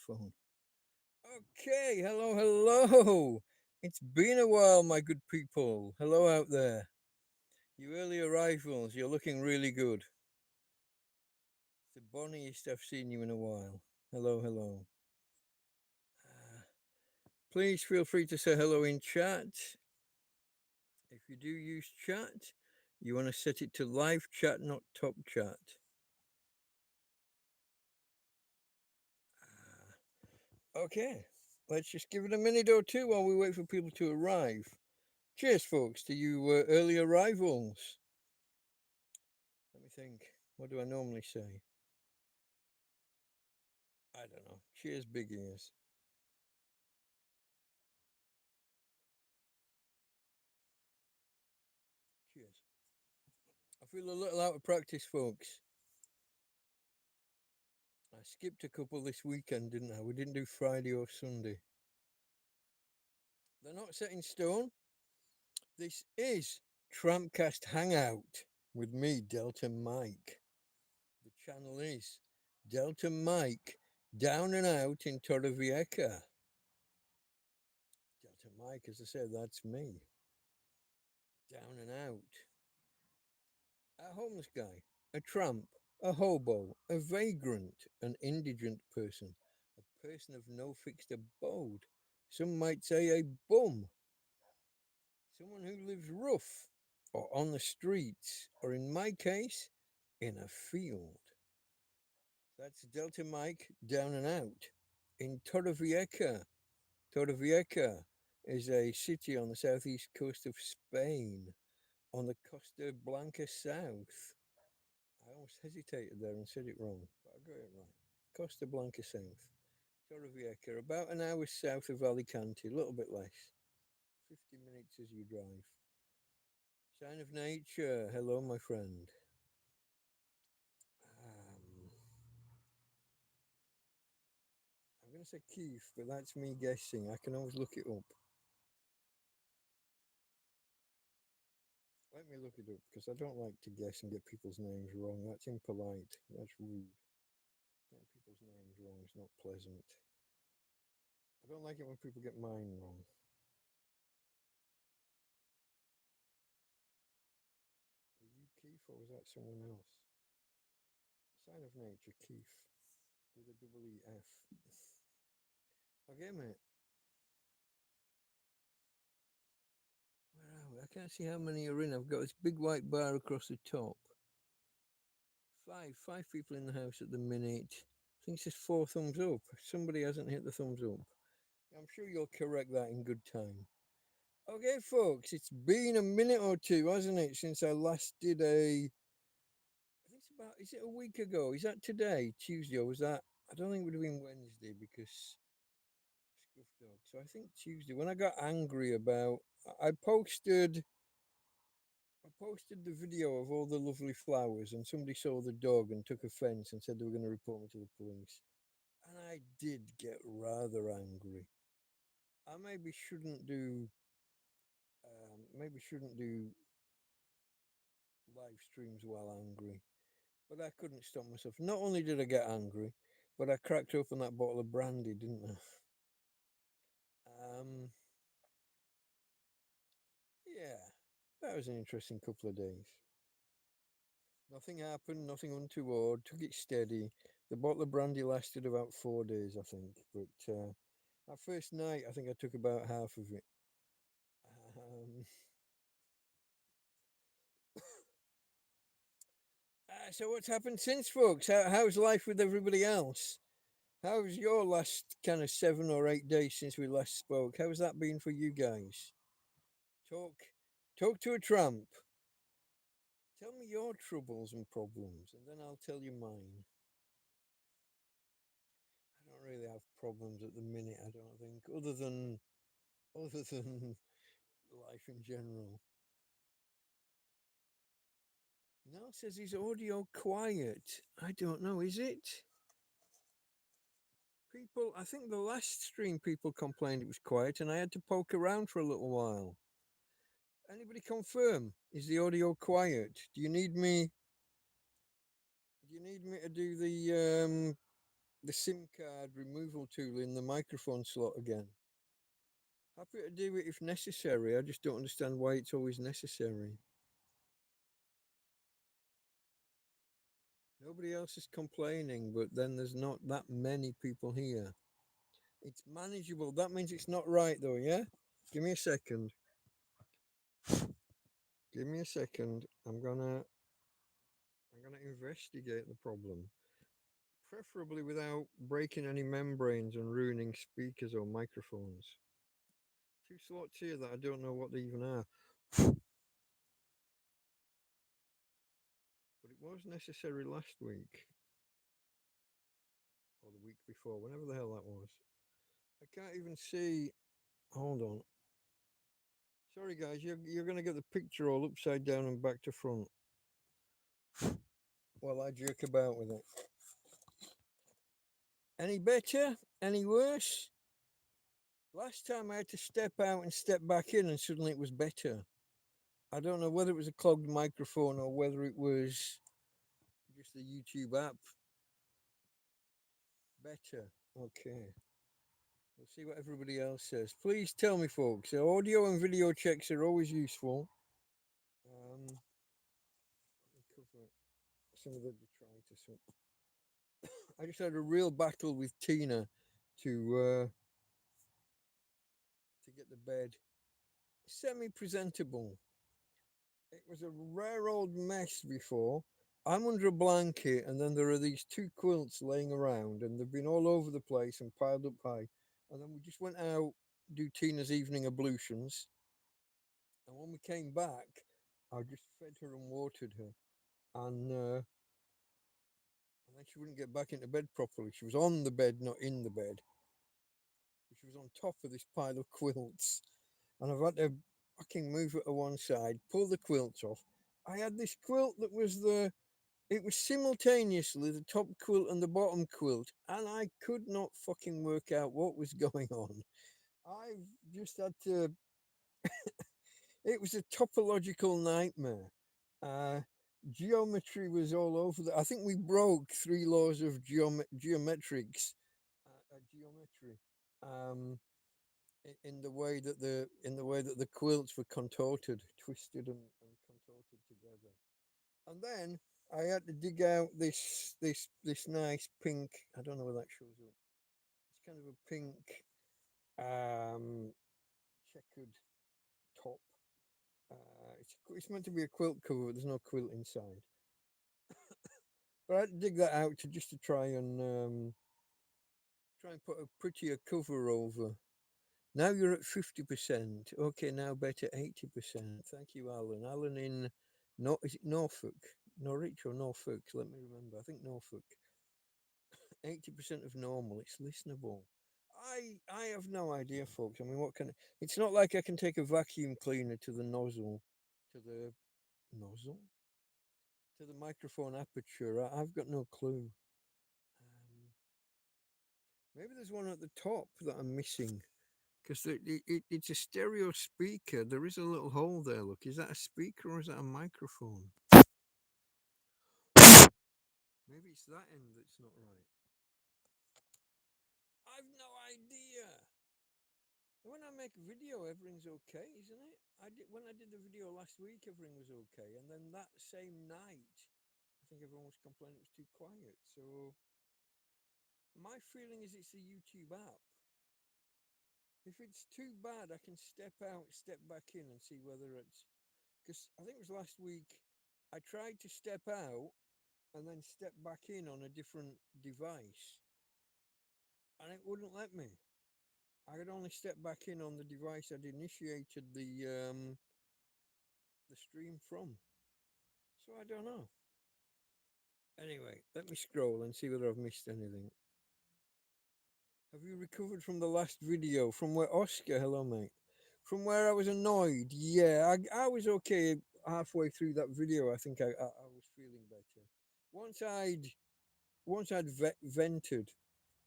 phone. Okay, hello. It's been a while, my good people. Hello out there. You early arrivals, you're looking really good. It's the bonniest I've seen you in a while. Hello. Uh, Please feel free to say hello in chat. If you do use chat, you want to set it to live chat, not top chat. Okay, let's just give it a minute or two while we wait for people to arrive. Cheers, folks, to you early arrivals. Let me think. What do I normally say? I don't know. Cheers, big ears. Cheers. I feel a little out of practice, folks. I skipped a couple this weekend, didn't I? We didn't do Friday or Sunday. They're not set in stone. This is TrampCast Hangout with me, Delta Mike. The channel is Delta Mike down and out in Torrevieja. Delta Mike, as I said, that's me. Down and out. A homeless guy, a tramp, a hobo, a vagrant, an indigent person, a person of no fixed abode. Some might say a bum, someone who lives rough or on the streets, or in my case, in a field. That's Delta Mike down and out in Torrevieja. Torrevieja is a city on the southeast coast of Spain, on the Costa Blanca south. I almost hesitated there and said it wrong, but I got it right. Costa Blanca south. Torrevieja, about an hour south of Alicante, a little bit less. 50 minutes as you drive. Sign of nature. Hello, my friend. Um, I'm going to say Keith, but that's me guessing. I can always look it up. Let me look it up because I don't like to guess and get people's names wrong. That's impolite. That's rude. Getting people's names wrong is not pleasant. I don't like it when people get mine wrong. Were you Keith or was that someone else? Sign of nature, Keith, with a double E F. Okay, mate. Where are we? I can't see how many are in. I've got this big white bar across the top. Five people in the house at the minute. I think it says 4 thumbs up. Somebody hasn't hit the thumbs up. I'm sure you'll correct that in good time. Okay, folks, it's been a minute or two, hasn't it, since I last did a. I think it's about. Is it a week ago? Is that today, Tuesday, or was that? I don't think it would have been Wednesday because Scruff Dog. So I think Tuesday when I got angry about. I posted. I posted the video of all the lovely flowers, and somebody saw the dog and took offence and said they were going to report me to the police. And I did get rather angry. I maybe shouldn't do live streams while angry, but I couldn't stop myself. Not only did I get angry, but I cracked open that bottle of brandy, didn't I? Yeah, that was an interesting couple of days. Nothing happened, nothing untoward. Took it steady. The bottle of brandy lasted about 4 days, I think. But that first night, I think I took about half of it. Um, so what's happened since, folks? How's life with everybody else? How's your last kind of 7 or 8 days since we last spoke? How's that been for you guys? Talk, talk to a tramp. Tell me your troubles and problems, and then I'll tell you mine. I don't really have problems at the minute. I don't think, other than life in general. Nell says his audio quiet. I don't know. Is it? People, I think the last stream people complained it was quiet, and I had to poke around for a little while. Anybody confirm? Is the audio quiet? Do you need me? Do you need me to do the SIM card removal tool in the microphone slot again. Happy to do it if necessary. I just don't understand why it's always necessary. Nobody else is complaining, but then there's not that many people here. It's manageable. That means it's not right though, yeah? Give me a second. Give me a second. I'm gonna investigate the problem. Preferably without breaking any membranes and ruining speakers or microphones. Two slots here that I don't know what they even are. But it was necessary last week. Or the week before, whenever the hell that was. I can't even see. Hold on. Sorry guys, you're gonna get the picture all upside down and back to front while I jerk about with it. Any better? Any worse? Last time I had to step out and step back in and suddenly it was better. I don't know whether it was a clogged microphone or whether it was just the YouTube app. Better. Okay. We'll see what everybody else says. Please tell me, folks. Audio and video checks are always useful. Let me cover some of the detritus. I just had a real battle with Tina to get the bed semi-presentable. It was a rare old mess before. I'm under a blanket, and then there are these two quilts laying around, and they've been all over the place and piled up high. And then we just went out do Tina's evening ablutions, and when we came back, I just fed her and watered her, and then she wouldn't get back into bed properly. She was on the bed, not in the bed. She was on top of this pile of quilts, and I've had to fucking move it to one side, pull the quilts off. I had this quilt that was it was simultaneously the top quilt and the bottom quilt, and I could not fucking work out what was going on. I just had to, it was a topological nightmare. Uh, Geometry was all over I think we broke three laws of geometrics, geometry. Um, in the way that the quilts were contorted, twisted, and contorted together. And then I had to dig out this nice pink. I don't know where that shows up. It's kind of a pink checkered top. It's meant to be a quilt cover, but there's no quilt inside. But I had to dig that out to try and put a prettier cover over. Now you're at 50%. Okay, now better 80%. Thank you, Alan. Alan in, no, is it Norfolk? Norwich or Norfolk? Let me remember. I think Norfolk. 80% of normal. It's listenable. I have no idea, folks. I mean, it's not like I can take a vacuum cleaner to the nozzle, to the nozzle, to the microphone aperture. I've got no clue. Um, Maybe there's one at the top that I'm missing. Because it's a stereo speaker. There is a little hole there. Look, is that a speaker or is that a microphone? Maybe it's that end that's not right. I've no idea. When I make a video, everything's okay, isn't it? When I did the video last week, everything was okay, and then that same night, I think everyone was complaining it was too quiet. So my feeling is it's the YouTube app. If it's too bad, I can step out, step back in, and see whether it's because I think it was last week. I tried to step out and then step back in on a different device, and it wouldn't let me. I could only step back in on the device I'd initiated the stream from. So I don't know. Anyway, let me scroll and see whether I've missed anything. Have you recovered from the last video? From where Oscar, hello mate. From where I was annoyed. Yeah, I was okay halfway through that video. I think I was feeling better. Once I'd vented.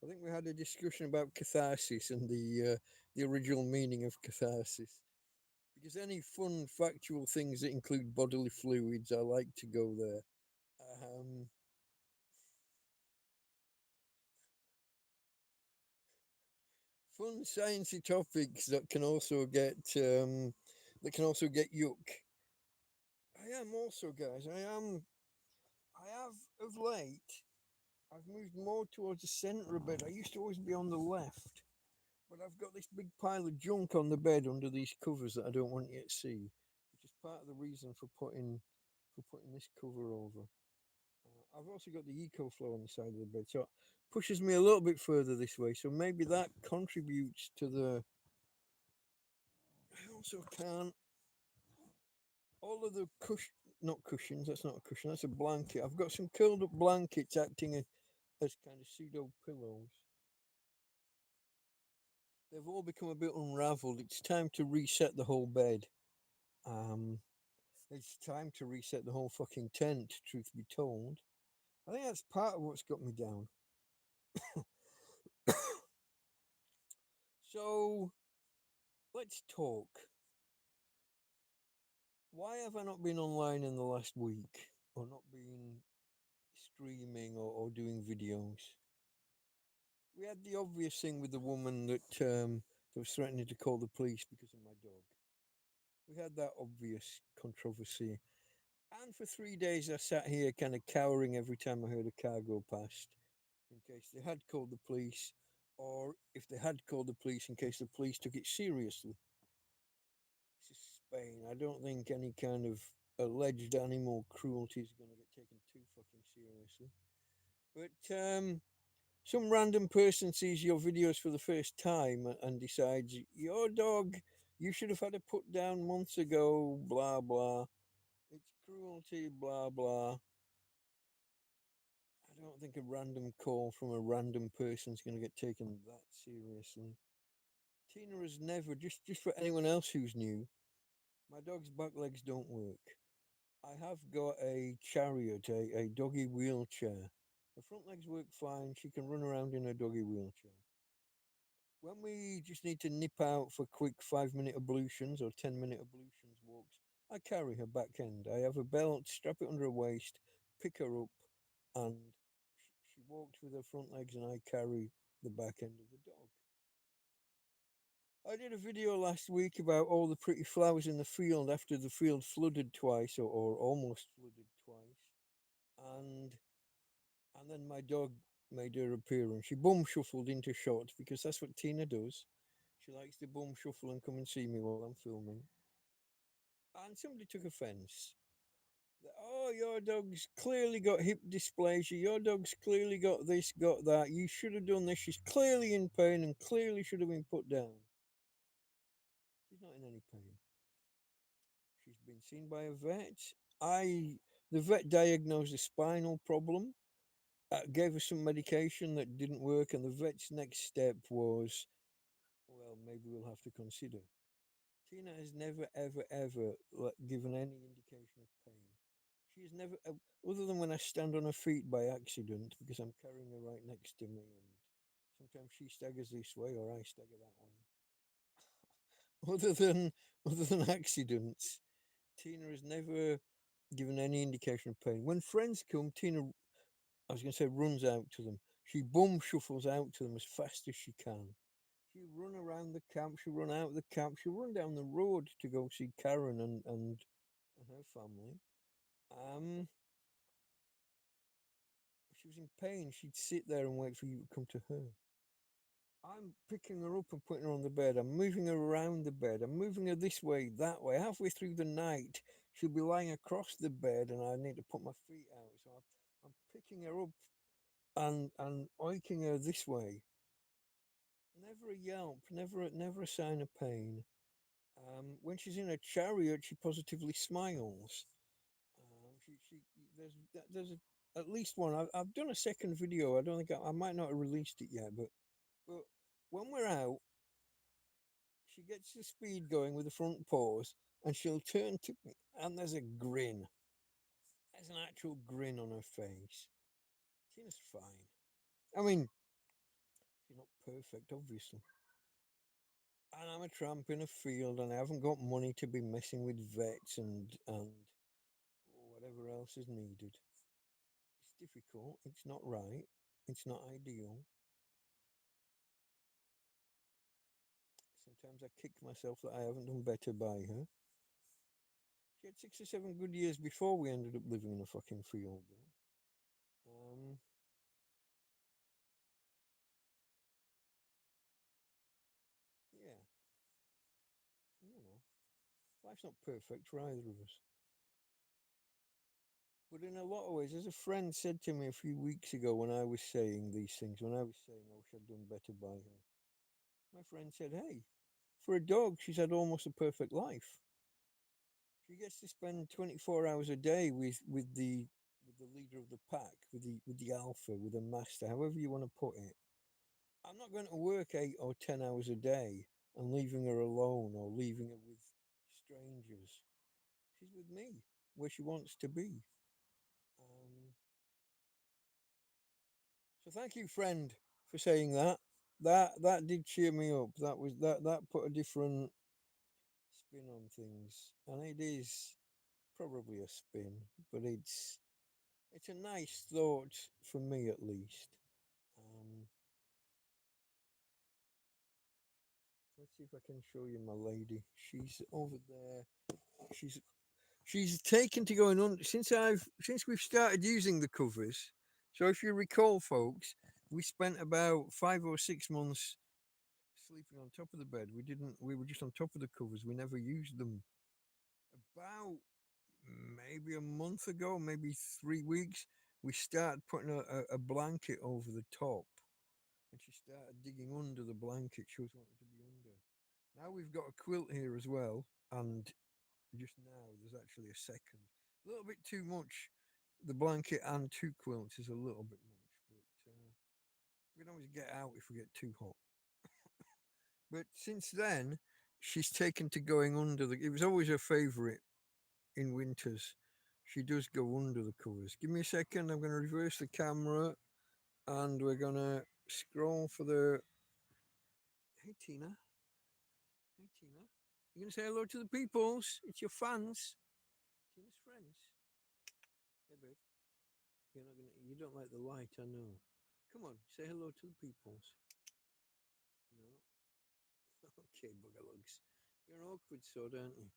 I think we had a discussion about catharsis and the original meaning of catharsis. Because any fun, factual things that include bodily fluids, I like to go there. Um, fun sciencey topics that can also get yuck. I am also, guys. I have of late. I've moved more towards the centre of bed. I used to always be on the left, but I've got this big pile of junk on the bed under these covers that I don't want you to see, which is part of the reason for putting this cover over. I've also got the EcoFlow on the side of the bed, so it pushes me a little bit further this way. So maybe that contributes to the. I also can't. All of the not cushions. That's not a cushion. That's a blanket. I've got some curled up blankets acting as kind of pseudo pillows. They've all become a bit unraveled. It's time to reset the whole bed. Um, it's time to reset the whole fucking tent. Truth be told, I think that's part of what's got me down. So let's talk. Why have I not been online in the last week, or not been streaming or doing videos? We had the obvious thing with the woman that was threatening to call the police because of my dog. We had that obvious controversy. And for 3 days, I sat here kind of cowering every time I heard a car go past in case they had called the police, or if they had called the police, in case the police took it seriously. This is Spain. I don't think any kind of alleged animal cruelty is going to get taken too fucking seriously. But some random person sees your videos for the first time and decides your dog, you should have had it put down months ago, blah blah. It's cruelty, blah blah. I don't think a random call from a random person is going to get taken that seriously. Tina has never, just for anyone else who's new, my dog's back legs don't work. I have got a chariot, a doggy wheelchair. Her front legs work fine. She can run around in a doggy wheelchair. When we just need to nip out for quick 5 minute ablutions or 10 minute ablutions walks, I carry her back end. I have a belt, strap it under her waist, pick her up, and she walks with her front legs, and I carry the back end of the dog. I did a video last week about all the pretty flowers in the field after the field flooded twice, or almost flooded twice, and and then my dog made her appearance. She bum shuffled into shot because that's what Tina does. She likes to bum shuffle and come and see me while I'm filming. And somebody took offence. Oh, your dog's clearly got hip dysplasia. Your dog's clearly got this, got that. You should have done this. She's clearly in pain and clearly should have been put down. She's not in any pain. She's been seen by a vet. The vet diagnosed a spinal problem, gave her some medication that didn't work, and the vet's next step was, well, maybe we'll have to consider. Tina has never, ever, ever given any indication of pain. She's never, other than when I stand on her feet by accident because I'm carrying her right next to me, and sometimes she staggers this way or I stagger that way. Other than accidents, Tina has never given any indication of pain. When friends come, Tina, I was going to say, runs out to them. She bum shuffles out to them as fast as she can. She run around the camp. She run out of the camp. She run down the road to go see Karen and her family. If she was in pain, she'd sit there and wait for you to come to her. I'm picking her up and putting her on the bed. I'm moving her around the bed. I'm moving her this way, that way. Halfway through the night, she'll be lying across the bed, and I need to put my feet out. So I'm picking her up and oiking her this way. Never a yelp, never a sign of pain. When she's in a chariot, she positively smiles. She at least one. I've done a second video. I don't think I might not have released it yet, but when we're out, she gets the speed going with the front paws, and she'll turn to me, and there's a grin. There's an actual grin on her face. Tina's fine. I mean, she's not perfect, obviously. And I'm a tramp in a field, and I haven't got money to be messing with vets and whatever else is needed. It's difficult. It's not right. It's not ideal. Sometimes I kick myself that I haven't done better by her. She had 6 or 7 good years before we ended up living in a fucking field, though. Yeah, you know, life's not perfect for either of us. But in a lot of ways, as a friend said to me a few weeks ago when I was saying these things, when I was saying I wish I'd done better by her, my friend said, "Hey, for a dog, she's had almost a perfect life. She gets to spend 24 hours a day with the leader of the pack, with the alpha, with the master, however you want to put it. I'm not going to work 8 or 10 hours a day and leaving her alone or leaving her with strangers. She's with me, where she wants to be." Um, so thank you, friend, for saying that. That did cheer me up. That put a different spin on things, and it is probably a spin, but it's a nice thought for me at least. Um, let's see if I can show you my lady. She's over there. She's she's taken to going on since we've started using the covers. So if you recall, folks, we spent about 5 or 6 months sleeping on top of the bed. We were just on top of the covers. We never used them. About maybe a month ago, maybe 3 weeks, we started putting a blanket over the top, and she started digging under the blanket. She was wanting to be under. Now we've got a quilt here as well, and just now there's actually a second. A little bit too much. The blanket and 2 quilts is a little bit much, but we can always get out if we get too hot. But since then, she's taken to going under the. It was always her favourite in winters. She does go under the covers. Give me a second. I'm going to reverse the camera, and we're going to scroll for the. Hey Tina. Hey Tina. You going to say hello to the peoples? It's your fans. Tina's friends. Hey babe. You're not gonna. You don't like the light, I know. Come on, say hello to the peoples. No. Okay, buggerlugs. You're an awkward sod, aren't you?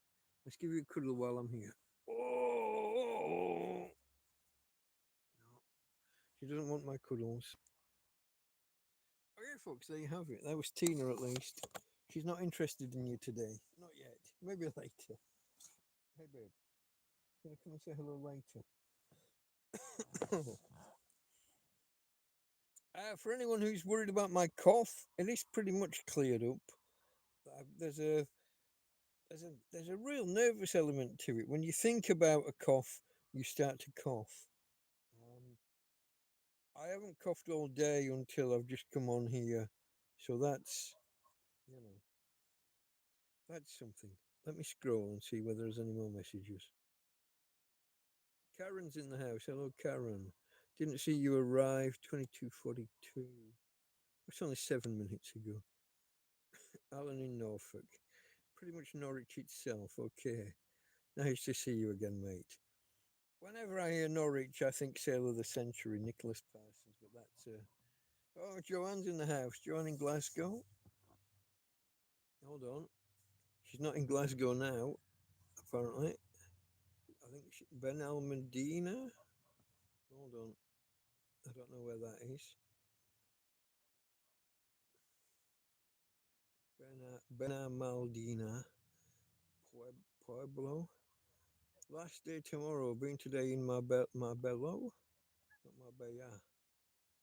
Let's give you a cuddle while I'm here. Oh no, she doesn't want my cuddles. Okay, folks, there you have it. That was Tina, at least. She's not interested in you today. Not yet. Maybe later. Hey, babe. Can I come and say hello later? For anyone who's worried about my cough, it is pretty much cleared up. There's a real nervous element to it. When you think about a cough, you start to cough. Um, I haven't coughed all day until I've just come on here, so you know that's something. Let me scroll and see whether there's any more messages. Karen's in the house. Hello, Karen. Didn't see you arrive. 22:42. It's only 7 minutes ago. Alan in Norfolk. Pretty much Norwich itself. Okay. Nice to see you again, mate. Whenever I hear Norwich, I think Sailor of the Century, Nicholas Parsons, but that's. Oh, Joanne's in the house. Joanne in Glasgow. Hold on. She's not in Glasgow now, apparently. I think Ben Almedina. Hold on. I don't know where that is. Ben Almaldina. Pueblo. Last day tomorrow. Been today in Marbello. Not Marbella.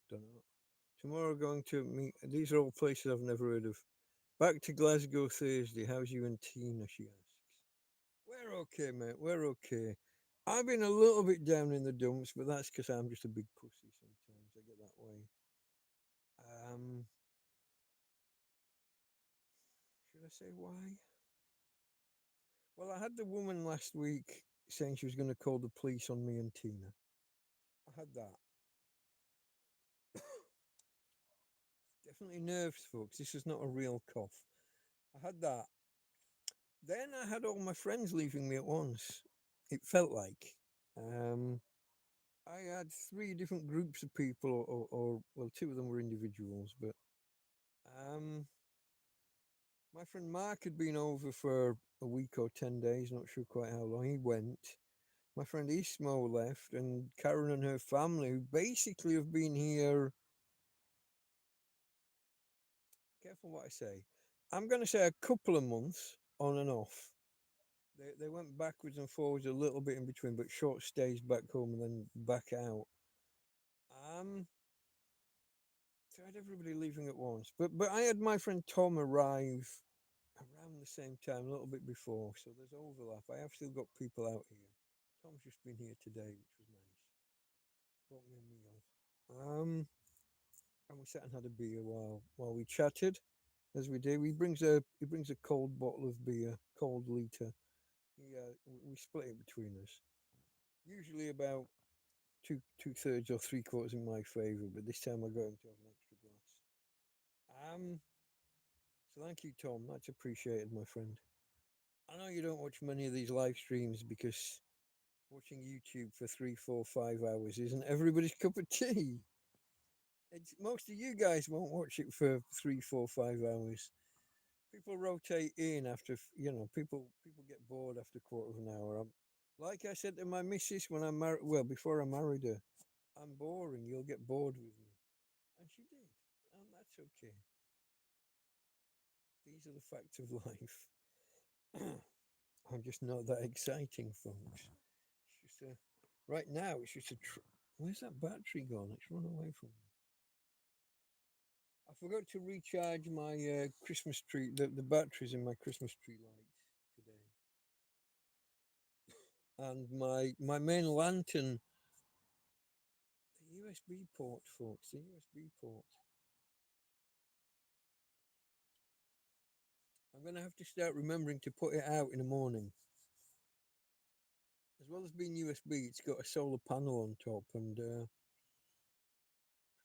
Don't know. Tomorrow going to meet. These are all places I've never heard of. Back to Glasgow Thursday. How's you and Tina? She asks. We're okay, mate. We're okay. I've been a little bit down in the dumps, but that's because I'm just a big pussy sometimes. I get that way. Um, should I say why? Well, I had the woman last week saying she was going to call the police on me and Tina. I had that. Definitely nerves, folks. This is not a real cough. I had that. Then I had all my friends leaving me at once. It felt like. Um, I had 3 different groups of people, or well, 2 of them were individuals, but um, My friend Mark had been over for a week or 10 days, not sure quite how long. He went. My friend Ismo left, and Karen and her family, who basically have been here. Careful what I say. I'm going to say a couple of months on and off. They went backwards and forwards a little bit in between, but short stays back home and then back out. Um, so I had everybody leaving at once, but I had my friend Tom arrive around the same time, a little bit before, so there's overlap. I have still got people out here. Tom's just been here today, which was nice. Brought me a meal. And we sat and had a beer while we chatted, as we do. He brings a cold bottle of beer, cold liter. We split it between us. Usually about two thirds or three quarters in my favour, but this time I got him to have an extra glass. So thank you, Tom. That's appreciated, my friend. I know you don't watch many of these live streams because watching YouTube for 3, 4, 5 hours isn't everybody's cup of tea. Most of you guys won't watch it for 3, 4, 5 hours. People rotate in after, people get bored after a quarter of an hour. Like I said to my missus when I married, well, before I married her, I'm boring. You'll get bored with me, and she did, and that's okay. These are the facts of life. I'm just not that exciting, folks. It's just right now. It's just where's that battery gone? It's run away from me. I forgot to recharge my Christmas tree, the batteries in my Christmas tree lights today, and my main lantern, the USB port, folks, the USB port. I'm gonna have to start remembering to put it out in the morning. As well as being USB, it's got a solar panel on top, and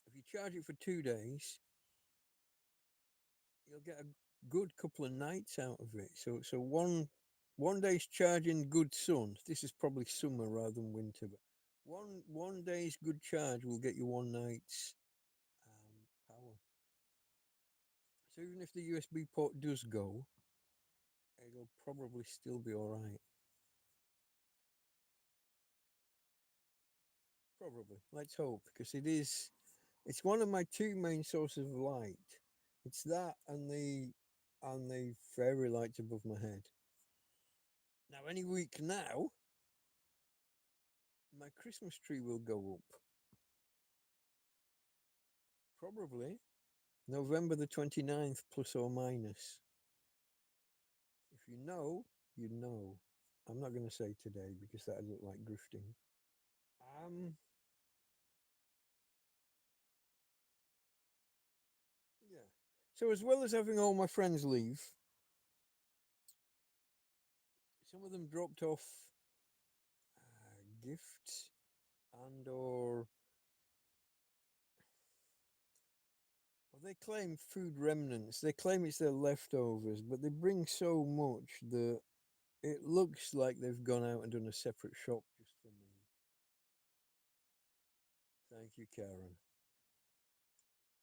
if you charge it for 2 days, you'll get a good couple of nights out of it. So one day's charging good sun. This is probably summer rather than winter, but one day's good charge will get you one night's power. So even if the USB port does go, it'll probably still be all right. Probably. Let's hope, because it's one of my two main sources of light. It's that and the fairy lights above my head. Now any week now, my Christmas tree will go up. Probably November the 29th, plus or minus. If you know, you know. I'm not going to say today because that'd look like grifting. Um, yeah. So as well as having all my friends leave, some of them dropped off gifts and or well, they claim food remnants. They claim it's their leftovers, but they bring so much that it looks like they've gone out and done a separate shop just for me. Thank you, Karen.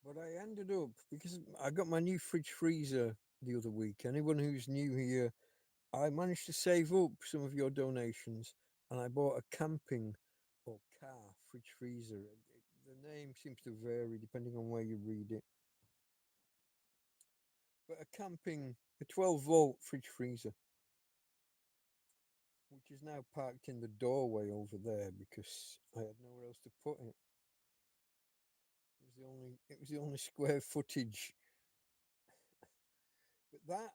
But I ended up, because I got my new fridge freezer the other week. Anyone who's new here, I managed to save up some of your donations, and I bought a camping or car fridge freezer. The name seems to vary depending on where you read it. But a 12-volt fridge freezer, which is now parked in the doorway over there because I had nowhere else to put it. It was the only square footage. But that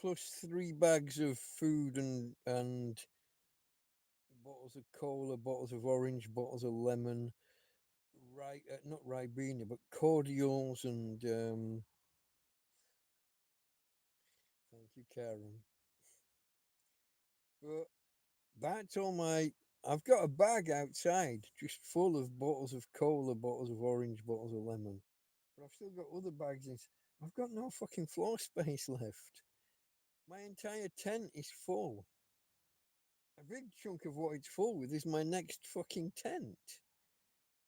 plus 3 bags of food and bottles of cola, bottles of orange, bottles of lemon, right, not Ribena, but cordials and thank you, Karen. But that's all my. I've got a bag outside just full of bottles of cola, bottles of orange, bottles of lemon. But I've still got other bags in. I've got no fucking floor space left. My entire tent is full. A big chunk of what it's full with is my next fucking tent,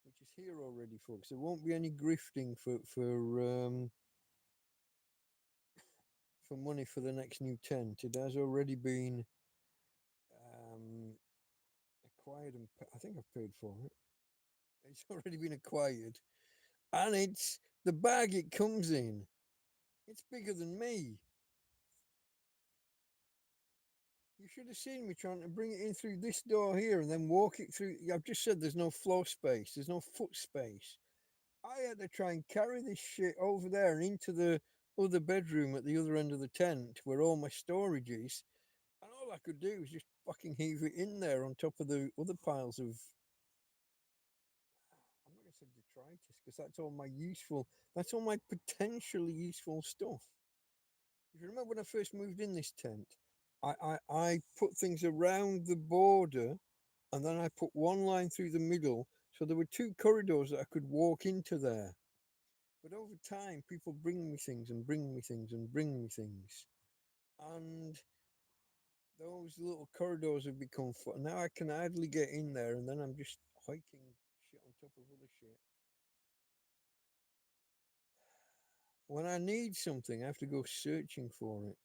which is here already, folks. There won't be any grifting for for money for the next new tent. It has already been um, acquired, and I think I've paid for it. It's already been acquired, and it's the bag it comes in. It's bigger than me. You should have seen me trying to bring it in through this door here and then walk it through. I've just said there's no floor space, there's no foot space. I had to try and carry this shit over there and into the other bedroom at the other end of the tent where all my storage is. And all I could do was just fucking heave it in there on top of the other piles of, I'm not going to say detritus because that's all my useful, that's all my potentially useful stuff. If you remember when I first moved in this tent, I put things around the border and then I put one line through the middle. So there were two corridors that I could walk into there. But over time, people bring me things and bring me things and bring me things. And those little corridors have become full. Now I can hardly get in there, and then I'm just hiking shit on top of other shit. When I need something, I have to go searching for it,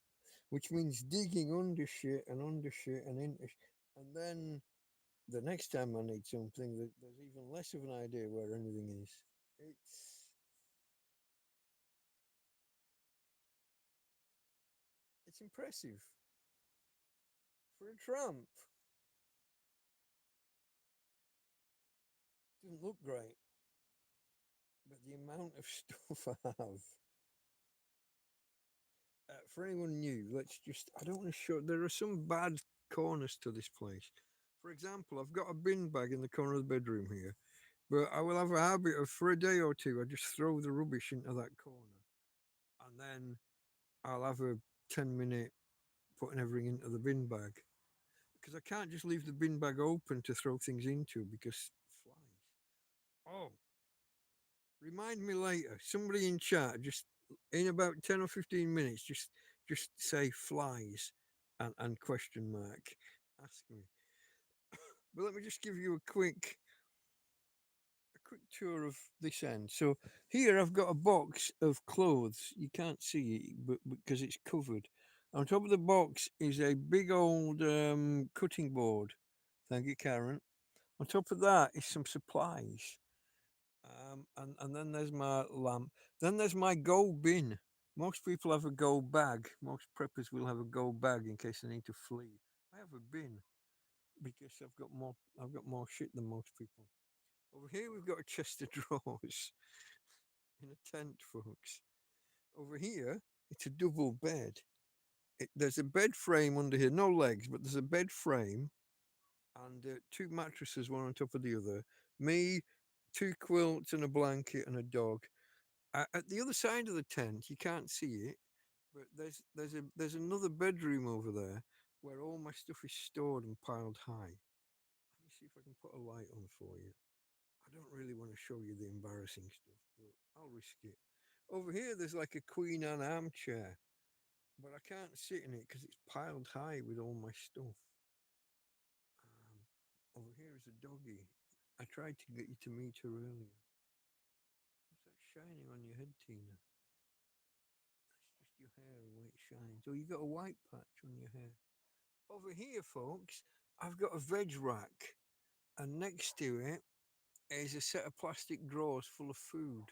which means digging under shit and into and then the next time I need something, there's even less of an idea where anything is. It's it's impressive for a tramp. Doesn't look great, but the amount of stuff I have. For anyone new, let's just, I don't want to show, there are some bad corners to this place. For example, I've got a bin bag in the corner of the bedroom here, but I will have a habit of, for a day or two, I just throw the rubbish into that corner. And then I'll have a 10-minute putting everything into the bin bag. Because I can't just leave the bin bag open to throw things into because flies. Oh, remind me later. Somebody in chat, just in about 10 or 15 minutes, just say flies and question mark. Ask me. But let me just give you a quick tour of this end. So here I've got a box of clothes. You can't see it, but because it's covered. On top of the box is a big old cutting board. Thank you, Karen. On top of that is some supplies. And then there's my lamp. Then there's my go bin. Most people have a go bag. Most preppers will have a go bag in case they need to flee. I have a bin because I've got more shit than most people. Over here we've got a chest of drawers in a tent, folks. Over here it's a double bed. There's a bed frame under here, no legs, but there's a bed frame and two mattresses, one on top of the other. Me, two quilts and a blanket and a dog. At the other side of the tent, you can't see it, but there's another bedroom over there where all my stuff is stored and piled high. Let me see if I can put a light on for you. I don't really want to show you the embarrassing stuff, but I'll risk it. Over here, there's like a Queen Anne armchair, but I can't sit in it because it's piled high with all my stuff. Over here is a doggy. I tried to get you to meet her earlier. What's that shining on your head, Tina? That's just your hair, the way it shines. Oh, you got a white patch on your hair. Over here, folks, I've got a veg rack, and next to it is a set of plastic drawers full of food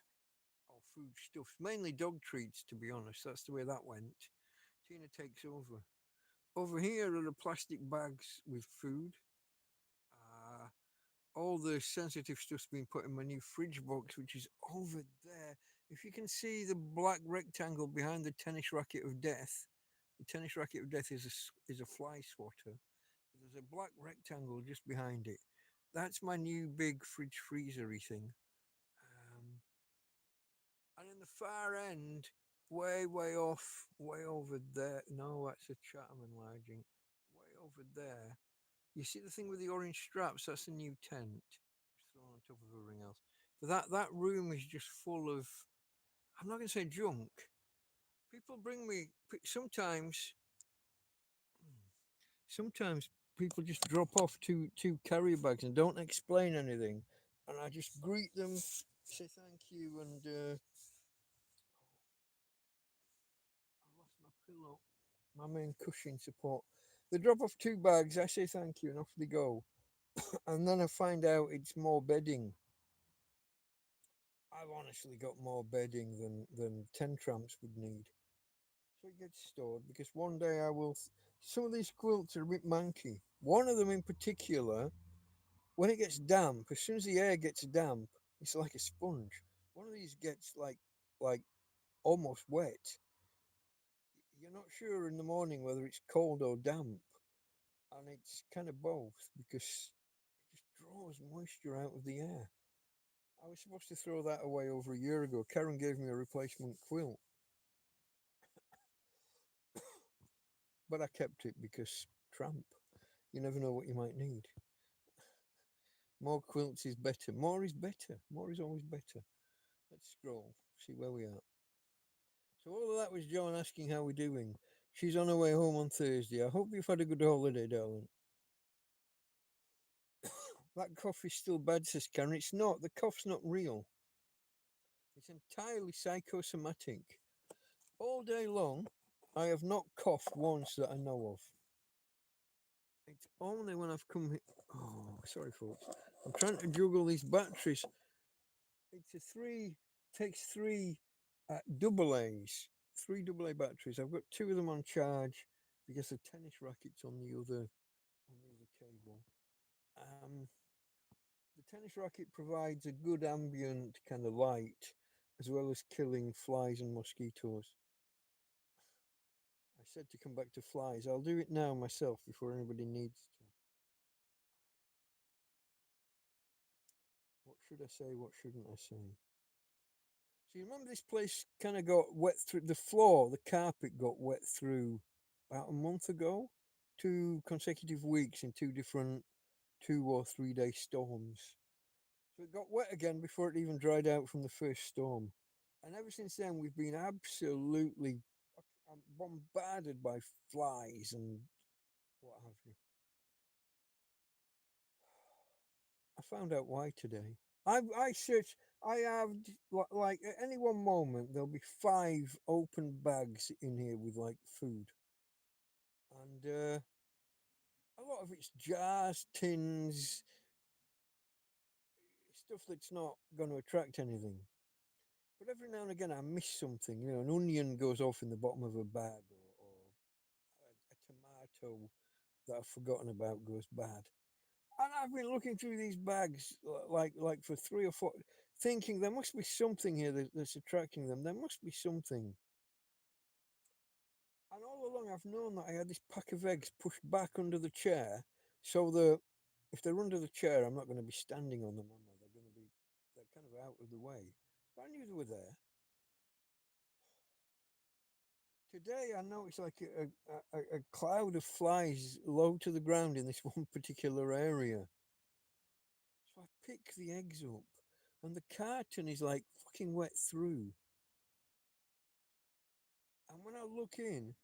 or food stuffs, mainly dog treats, to be honest. That's the way that went. Tina takes over. Over here are the plastic bags with food. Uh, all the sensitive stuff's been put in my new fridge box, which is over there. If you can see the black rectangle behind the tennis racket of death, the tennis racket of death is a fly swatter. There's a black rectangle just behind it. That's my new big fridge freezery thing. Um, and in the far end, way off, way over there. No, that's a Chatham enlarging. Way over there. You see the thing with the orange straps? That's a new tent. Just thrown on top of everything else. But that room is just full of, I'm not going to say junk. People bring me, sometimes people just drop off two carrier bags and don't explain anything. And I just greet them, say thank you, and pillow, my main cushion support. They drop off 2 bags. I say thank you, and off they go. And then I find out it's more bedding. I've honestly got more bedding than 10 tramps would need. So it gets stored because one day I will. Some of these quilts are a bit manky. One of them in particular, when it gets damp, as soon as the air gets damp, it's like a sponge. One of these gets like almost wet. You're not sure in the morning whether it's cold or damp, and it's kind of both because it just draws moisture out of the air. I was supposed to throw that away over a year ago. Karen gave me a replacement quilt, but I kept it because tramp. You never know what you might need. More quilts is better. More is better. More is always better. Let's scroll, see where we are. So all of that was Joan asking how we're doing. She's on her way home on Thursday. I hope you've had a good holiday, darling. That cough is still bad, says Karen. It's not. The cough's not real. It's entirely psychosomatic. All day long, I have not coughed once that I know of. It's only when I've come here. Oh, sorry, folks. I'm trying to juggle these batteries. It's a three, takes three double A's, three double A batteries. I've got two of them on charge because the tennis racket's on the other cable. Um, the tennis racket provides a good ambient kind of light, as well as killing flies and mosquitoes. I said to come back to flies. I'll do it now myself before anybody needs to. What should I say? What shouldn't I say? So you remember this place kind of got wet through the floor, the carpet got wet through about a month ago, 2 consecutive weeks in two different 2 or 3 day storms. So it got wet again before it even dried out from the first storm. And ever since then, we've been absolutely bombarded by flies and what have you. I found out why today. I searched. I have like at any one moment there'll be 5 open bags in here with like food, and a lot of it's jars, tins, stuff that's not going to attract anything. But every now and again I miss something. You know, an onion goes off in the bottom of a bag, or a tomato that I've forgotten about goes bad. And I've been looking through these bags like for 3 or 4, thinking there must be something here that's attracting them. There must be something. And all along, I've known that I had this pack of eggs pushed back under the chair, so that if they're under the chair, I'm not going to be standing on them, am I? They're kind of out of the way. But I knew they were there. Today, I noticed like a cloud of flies low to the ground in this one particular area. So I pick the eggs up, and the carton is like fucking wet through. And when I look in,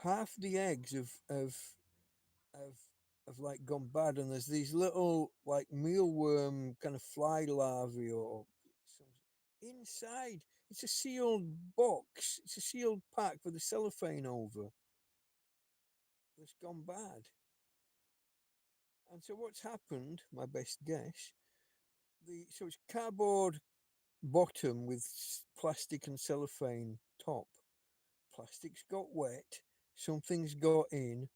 half the eggs have, have like gone bad, and there's these little like mealworm kind of fly larvae or something inside. It's a sealed box. It's a sealed pack with the cellophane over. That's gone bad. And so what's happened? My best guess. So it's cardboard bottom with plastic and cellophane top. Plastic's got wet, something's got in,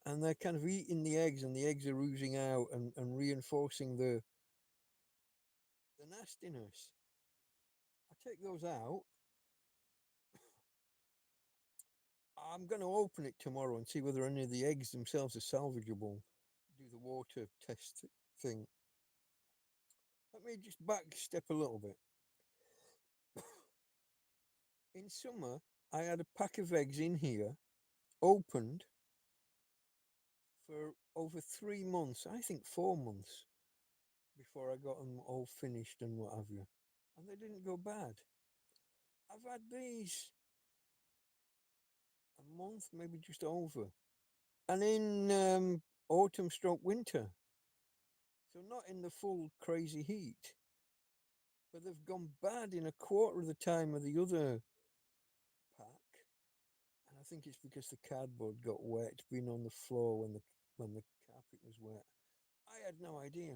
and they're kind of eating the eggs, and the eggs are oozing out and reinforcing the nastiness. I take those out. I'm going to open it tomorrow and see whether any of the eggs themselves are salvageable. Do the water test thing. Let me just back step a little bit. In summer, I had a pack of eggs in here, opened for over 3 months, I think 4 months, before I got them all finished and what have you. And they didn't go bad. I've had these a month, maybe just over. And in autumn stroke winter. So not in the full crazy heat. But they've gone bad in a quarter of the time of the other pack. And I think it's because the cardboard got wet, being on the floor when the carpet was wet. I had no idea.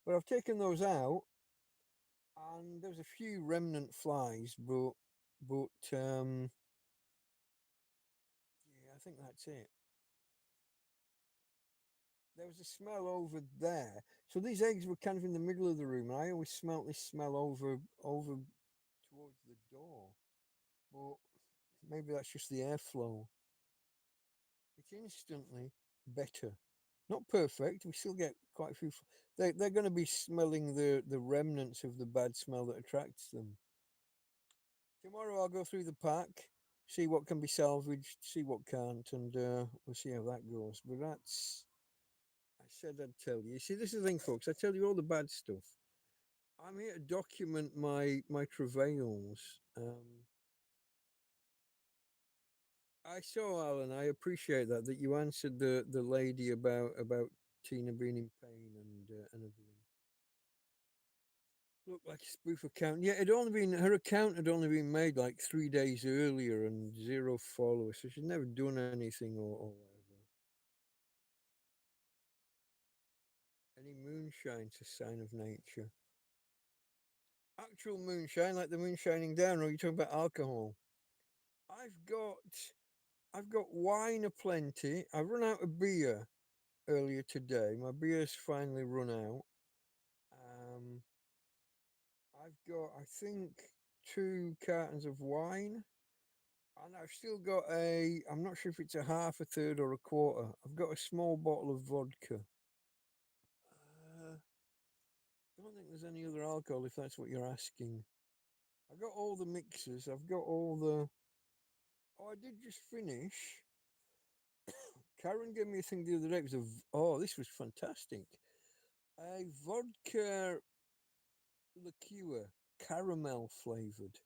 But I've taken those out, and there's a few remnant flies, but yeah, I think that's it. There was a smell over there. So these eggs were kind of in the middle of the room, and I always smelt this smell over towards the door. But maybe that's just the airflow. It's instantly better. Not perfect. We still get quite a few. They're going to be smelling the remnants of the bad smell that attracts them. Tomorrow I'll go through the pack, see what can be salvaged, see what can't, and we'll see how that goes. But that's, I said I'd tell you. See, this is the thing, folks. I tell you all the bad stuff. I'm here to document my travails. I saw, Alan. I appreciate that you answered the lady about Tina being in pain and everything. Looked like a spoof account. Yeah, it only been her account had only been made like 3 days earlier and zero followers, so she'd never done anything or whatever. Any moonshine's a sign of nature. Actual moonshine, like the moon shining down, or are you talking about alcohol? I've got I've got wine aplenty. I've run out of beer earlier today. My beer's finally run out. Um, I've got I think 2 cartons of wine. And I've still got I'm not sure if it's a half, a third, or a quarter. I've got a small bottle of vodka. I don't think there's any other alcohol if that's what you're asking. I've got all the mixers. I've got all the. Oh, I did just finish. Karen gave me a thing the other day. It was oh, this was fantastic. A vodka liqueur, caramel flavored.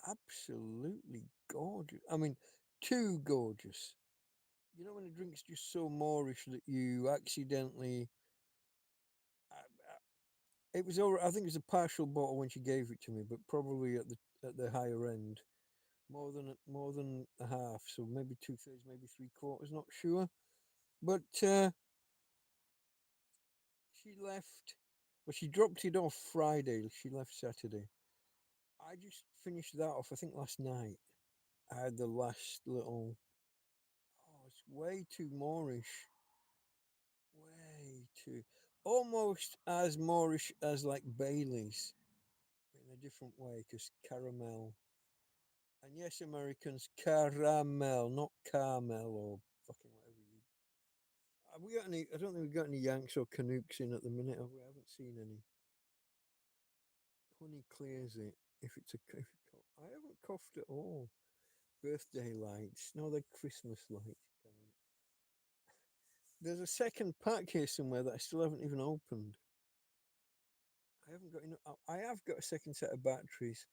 Absolutely gorgeous. I mean, too gorgeous. You know when a drink's just so moreish that you accidentally. It was over. I think it was a partial bottle when she gave it to me, but probably at the higher end, more than a half. So maybe 2/3, maybe 3/4. Not sure. But she left. Well, she dropped it off Friday. She left Saturday. I just finished that off. I think last night. I had the last little. Oh, it's way too moreish. Way too. Almost as moreish as like Bailey's in a different way because caramel. And yes, Americans, caramel, not caramel or fucking whatever you. Have we got any? I don't think we've got any Yanks or Canucks in at the minute. Have we? I haven't seen any. Honey clears it. If it's a, if it, I haven't coughed at all. Birthday lights. No, they're Christmas lights. There's a second pack here somewhere that I still haven't even opened. I haven't got enough. I have got a second set of batteries.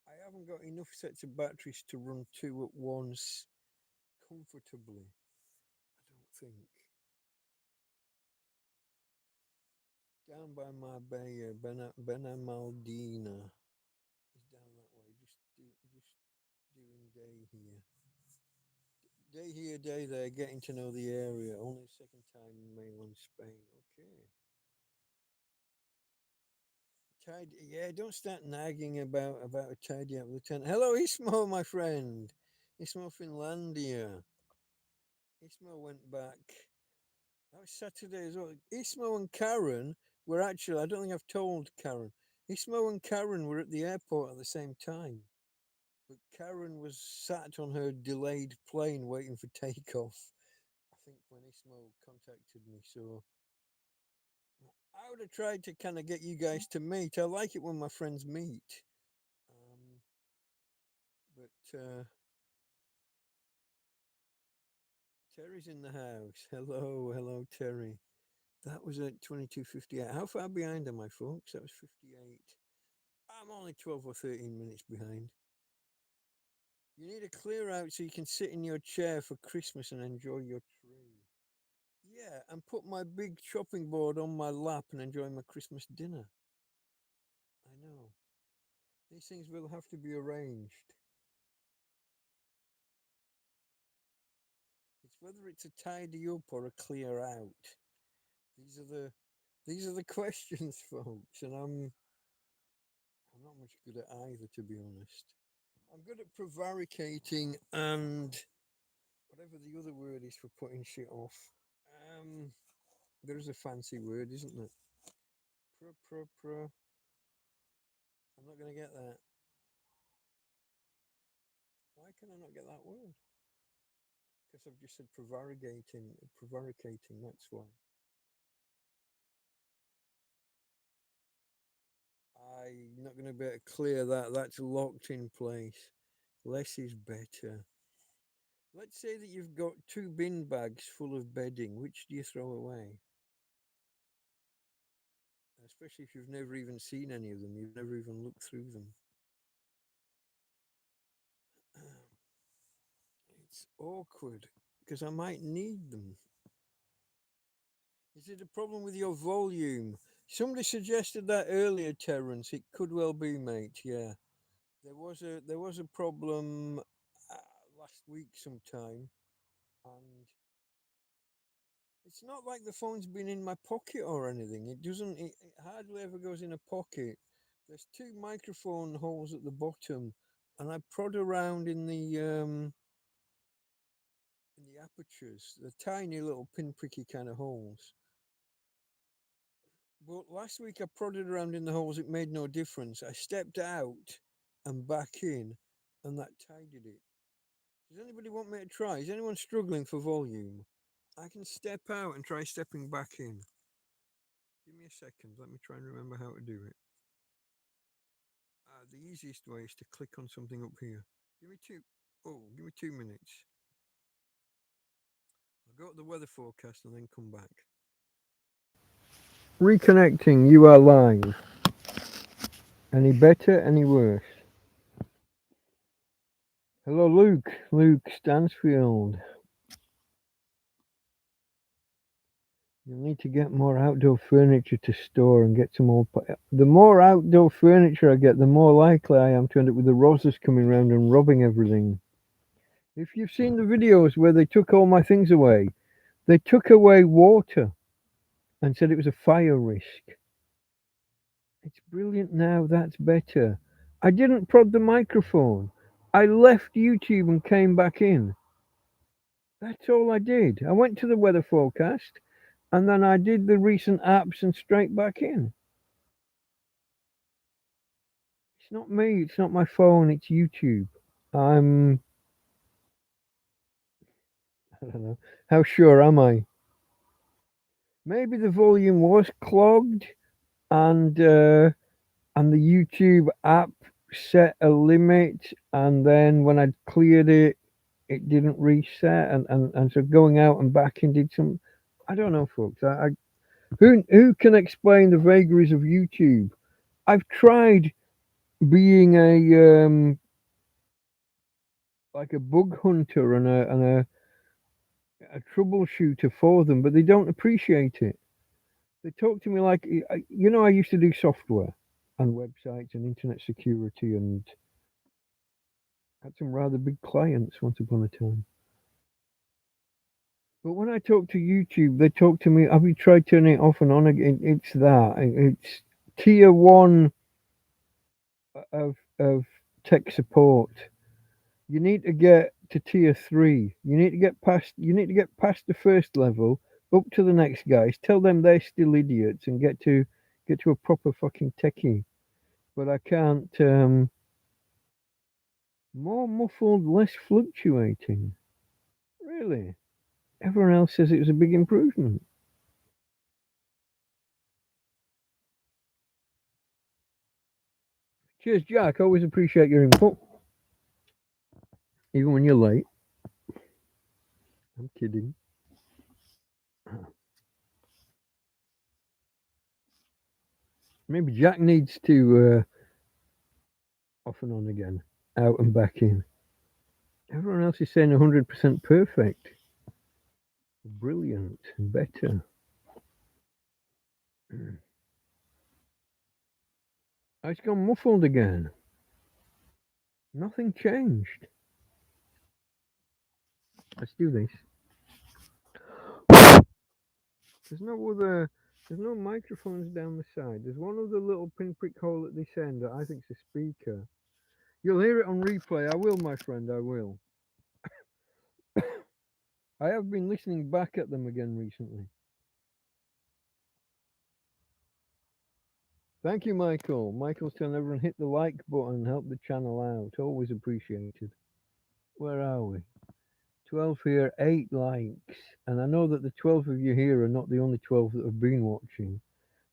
I haven't got enough sets of batteries to run two at once comfortably. I don't think. Down by Marbella, Benamaldina is down that way. Just doing day here. Day here, day there, getting to know the area. Only second time in mainland Spain. Okay. Tidy, yeah, don't start nagging about a tidy up lieutenant. Hello, Ismo, my friend. Ismo Finlandia. Ismo went back. That was Saturday as well. Ismo and Karen were actually, I don't think I've told Karen. Ismo and Karen were at the airport at the same time. But Karen was sat on her delayed plane waiting for takeoff. I think when Ismo contacted me. So I would have tried to kind of get you guys to meet. I like it when my friends meet. Um, but Terry's in the house. Hello, hello, Terry. That was at 22:58. How far behind am I, folks? That was 58. I'm only 12 or 13 minutes behind. You need a clear out so you can sit in your chair for Christmas and enjoy your tree. Yeah, and put my big chopping board on my lap and enjoy my Christmas dinner. I know. These things will have to be arranged. whether it's a tidy up or a clear out. These are the these are the questions, folks, and I'm not much good at either, to be honest. I'm good at prevaricating and whatever the other word is for putting shit off. Um, there's a fancy word, isn't there? Pro. I'm not gonna get that. Why can I not get that word? Because I've just said prevaricating. That's why. I'm not gonna be able to clear that. That's locked in place. Less is better. Let's say that you've got two bin bags full of bedding. Which do you throw away? Especially if you've never even seen any of them, you've never even looked through them. It's awkward because I might need them. Is it a problem with your volume? Somebody suggested that earlier, Terence. It could well be, mate. Yeah, there was a problem last week sometime, and it's not like the phone's been in my pocket or anything. It doesn't. It hardly ever goes in a pocket. There's two microphone holes at the bottom, and I prod around in the apertures, the tiny little pinpricky kind of holes. But last week I prodded around in the holes. It made no difference. I stepped out and back in, and that tidied it. Does anybody want me to try? Is anyone struggling for volume? I can step out and try stepping back in. Give me a second. Let me try and remember how to do it. The easiest way is to click on something up here. Give me 2 minutes. I'll go to the weather forecast and then come back. Reconnecting, you are live. Any better, any worse? Hello, Luke Stansfield. You'll need to get more outdoor furniture to store and get some old. The more outdoor furniture I get, the more likely I am to end up with the roses coming around and robbing everything. If you've seen the videos where they took all my things away, they took away water and said it was a fire risk. It's brilliant now, that's better. I didn't prod the microphone. I left YouTube and came back in. That's all I did. I went to the weather forecast and then I did the recent apps and straight back in. It's not me, it's not my phone, it's YouTube. I don't know. How sure am I? Maybe the volume was clogged and the YouTube app set a limit, and then when I cleared it, it didn't reset, and so going out and back in did some. I don't know, folks. Who can explain the vagaries of YouTube? I've tried being like a bug hunter and a troubleshooter for them, but they don't appreciate it. They talk to me like I used to do software and websites and internet security and had some rather big clients once upon a time. But when I talk to YouTube, they talk to me. Have you tried turning it off and on again? It's that. It's tier one of tech support. You need to get to tier three. You need to get past. You need to get past the first level, up to the next guys. Tell them they're still idiots and get to a proper fucking techie. But I can't. More muffled, less fluctuating. Really? Everyone else says it was a big improvement. Cheers, Jack. Always appreciate your input, even when you're late. I'm kidding. Maybe Jack needs to off and on again, out and back in. Everyone else is saying 100% perfect, brilliant, better. It's gone muffled again. Nothing changed. Let's do this. There's no other. There's no microphones down the side. There's one other little pinprick hole at this end that I think's a speaker. You'll hear it on replay. I will, my friend. I will. I have been listening back at them again recently. Thank you, Michael. Michael's telling everyone hit the like button, help the channel out. Always appreciated. Where are we? 12 here, 8 likes. And I know that the 12 of you here are not the only 12 that have been watching.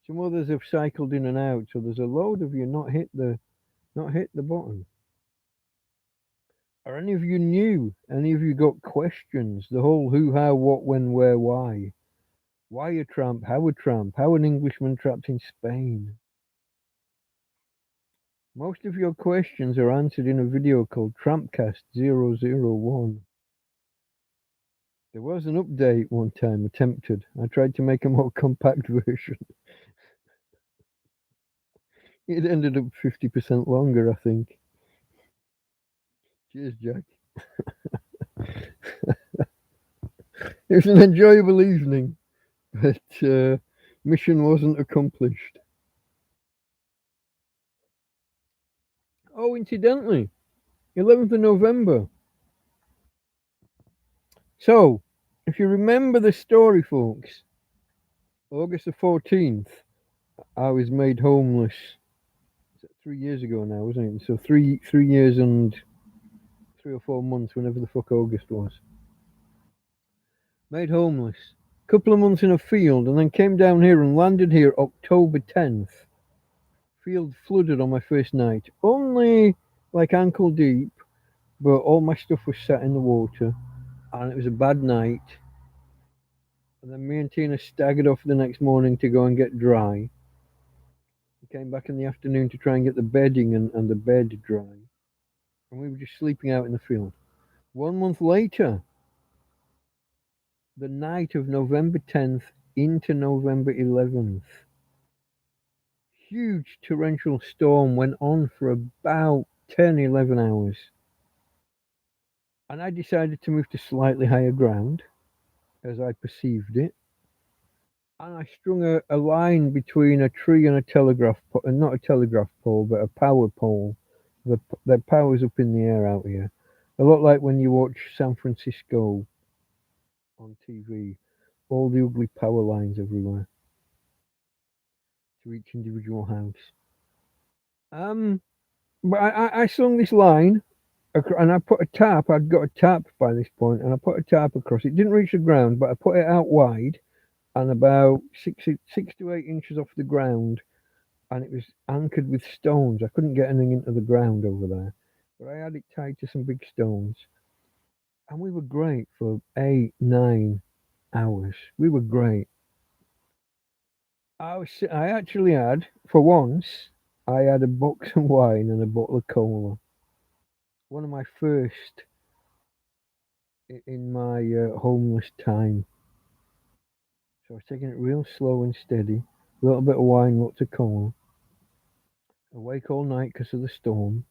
Some others have cycled in and out, so there's a load of you not hit the button. Are any of you new? Any of you got questions? The whole who, how, what, when, where, why? Why a tramp? How a tramp? How an Englishman trapped in Spain? Most of your questions are answered in a video called TrampCast 001. There was an update one time attempted. I tried to make a more compact version. It ended up 50% longer, I think. Cheers, Jack. It was an enjoyable evening, but mission wasn't accomplished. Oh, incidentally, 11th of November. So, if you remember the story, folks, August the 14th, I was made homeless. 3 years ago now, wasn't it? So three years and 3 or 4 months, whenever the fuck August was. Made homeless. Couple of months in a field, and then came down here and landed here October 10th. Field flooded on my first night. Only like ankle deep, but all my stuff was sat in the water, and it was a bad night. And then me and Tina staggered off the next morning to go and get dry. We came back in the afternoon to try and get the bedding and the bed dry. And we were just sleeping out in the field. 1 month later, the night of November 10th into November 11th, huge torrential storm went on for about 10, 11 hours. And I decided to move to slightly higher ground, as I perceived it. And I strung a line between a tree and a telegraph pole, not a telegraph pole, but a power pole. The power's up in the air out here. A lot like when you watch San Francisco on TV, all the ugly power lines everywhere to each individual house. But I slung this line, and I put a tarp. I'd got a tarp by this point, and I put a tarp across. It didn't reach the ground, but I put it out wide, and about 6 to 8 inches off the ground, and it was anchored with stones. I couldn't get anything into the ground over there, but I had it tied to some big stones, and we were great for 8, 9 hours. We were great. I actually had, for once, I had a box of wine and a bottle of cola. One of my first in my homeless time. So I was taking it real slow and steady. A little bit of wine, lots of cola. Awake all night because of the storm.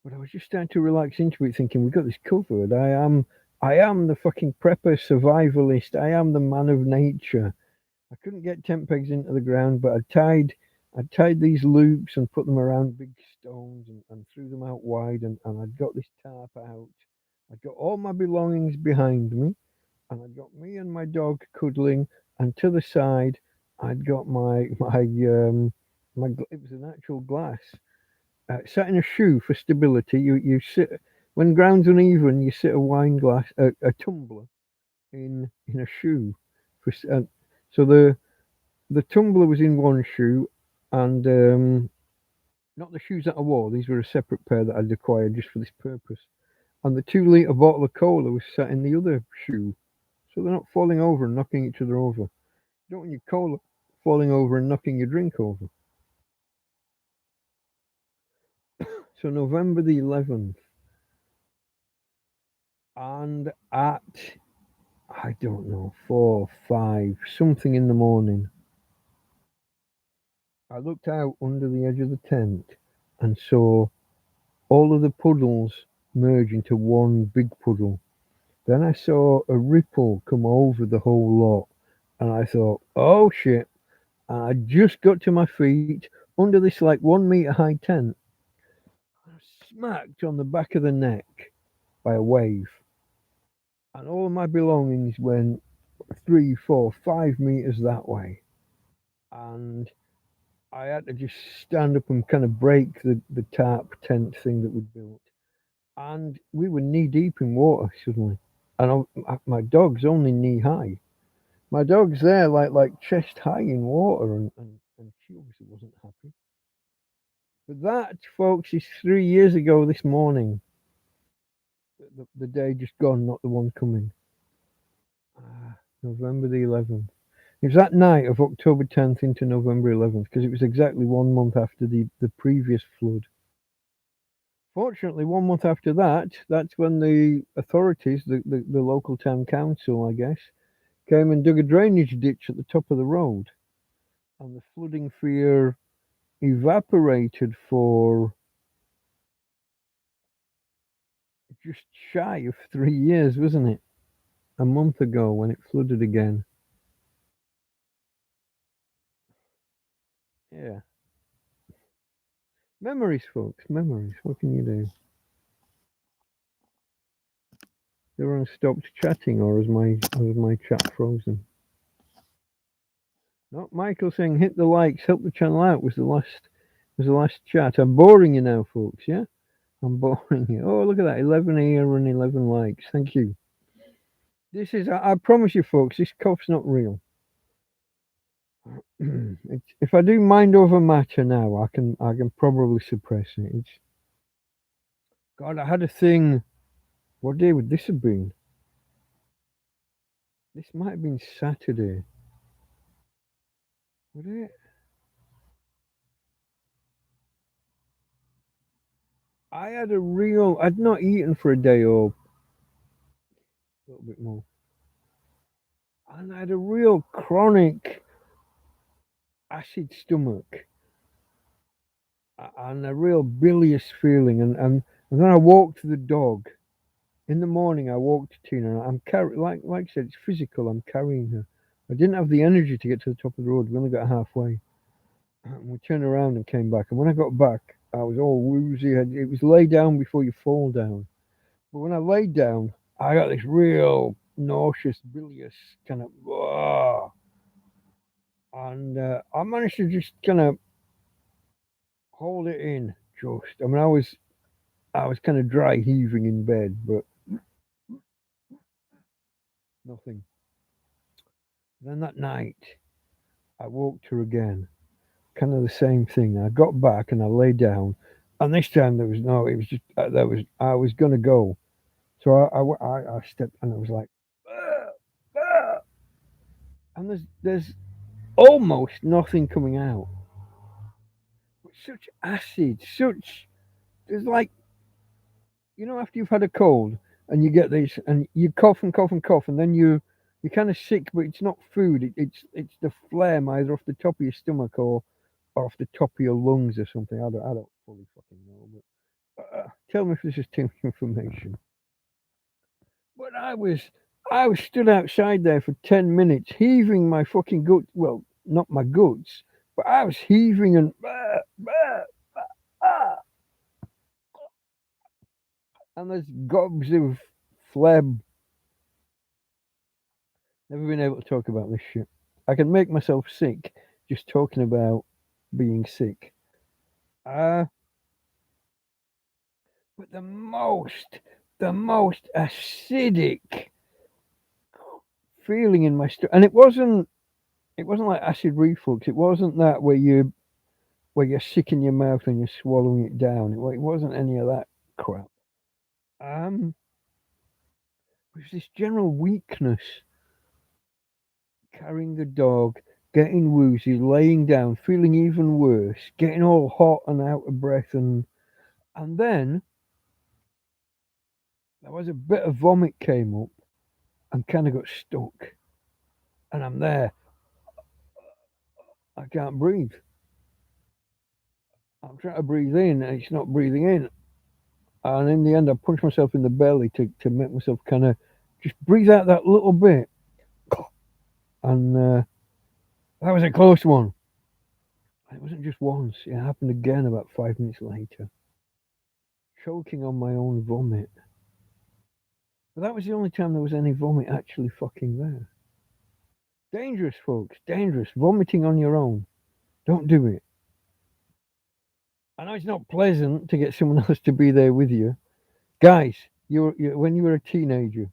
But I was just starting to relax into it, thinking we got this covered. I am the fucking prepper survivalist. I am the man of nature. I couldn't get tent pegs into the ground, but I tied these loops and put them around big stones and threw them out wide, and I'd got this tarp out. I'd got all my belongings behind me, and I'd got me and my dog cuddling, and to the side I'd got my it was an actual glass. Sat in a shoe for stability. You sit when ground's uneven. You sit a wine glass, a tumbler, in a shoe. So the tumbler was in one shoe, and not the shoes that I wore. These were a separate pair that I'd acquired just for this purpose. And the 2 litre bottle of cola was sat in the other shoe, so they're not falling over and knocking each other over. You don't want your cola falling over and knocking your drink over. So November the 11th, and at, I don't know, 4, 5, something in the morning, I looked out under the edge of the tent and saw all of the puddles merge into one big puddle. Then I saw a ripple come over the whole lot, And I thought, oh shit. And I just got to my feet under this like 1 meter high tent, smacked on the back of the neck by a wave. And all of my belongings went 3, 4, 5 meters that way. And I had to just stand up and kind of break the tarp tent thing that we'd built. And we were knee deep in water suddenly. And my dog's only knee high. My dog's there like chest high in water, and she obviously wasn't happy. But that, folks, is 3 years ago this morning. The day just gone, not the one coming. November the 11th. It was that night of October 10th into November 11th, because it was exactly 1 month after the previous flood. Fortunately, 1 month after that, that's when the authorities, the local town council, I guess, came and dug a drainage ditch at the top of the road. And the flooding fear evaporated for just shy of 3 years, wasn't it? A month ago when it flooded again. Yeah. Memories, folks, memories. What can you do? Everyone stopped chatting, or was my chat frozen? No, Michael saying hit the likes, help the channel out was the last chat. I'm boring you now, folks, yeah? I'm boring you. Oh, look at that, 11 here and 11 likes. Thank you. This is, I promise you, folks, this cough's not real. If I do mind over matter now, I can probably suppress it. God, I had a thing. What day would this have been? This might have been Saturday. Would it? I'd not eaten for a day or a little bit more. And I had a real chronic acid stomach and a real bilious feeling. And then I walked the dog. In the morning, I walked Tina. And I'm carrying, like I said, it's physical. I'm carrying her. I didn't have the energy to get to the top of the road. We only got halfway. And we turned around and came back. And when I got back, I was all woozy. It was lay down before you fall down. But when I laid down, I got this real nauseous, bilious kind of, and I managed to just kind of hold it in. Just, I mean, I was kind of dry heaving in bed, but nothing. Then that night, I woke her again, kind of the same thing. I got back and I lay down, and this time there was no. It was just I was gonna go, so I stepped and I was like, and there's almost nothing coming out. But such acid, there's like, after you've had a cold and you get this and you cough and cough and cough, and then you're kind of sick, but it's not food. It's the phlegm either off the top of your stomach or off the top of your lungs or something. I don't fully fucking know, but tell me if this is too much information. But I was stood outside there for 10 minutes, heaving my fucking guts. Well, not my guts, but I was heaving and and there's gobs of phlegm. Never been able to talk about this shit. I can make myself sick just talking about being sick. But the most acidic feeling in my stomach, and it wasn't like acid reflux. It wasn't that where you're sick in your mouth and you're swallowing it down. It wasn't any of that crap. It was this general weakness, carrying the dog, getting woozy, laying down, feeling even worse, getting all hot and out of breath, and then there was a bit of vomit came up and kind of got stuck, and I'm there. I can't breathe. I'm trying to breathe in, and it's not breathing in. And in the end, I punched myself in the belly to make myself kind of just breathe out that little bit. And that was a close one. It wasn't just once, it happened again about 5 minutes later. Choking on my own vomit. But that was the only time there was any vomit actually fucking there. Dangerous, folks. Dangerous. Vomiting on your own. Don't do it. I know it's not pleasant to get someone else to be there with you. Guys, when you were a teenager,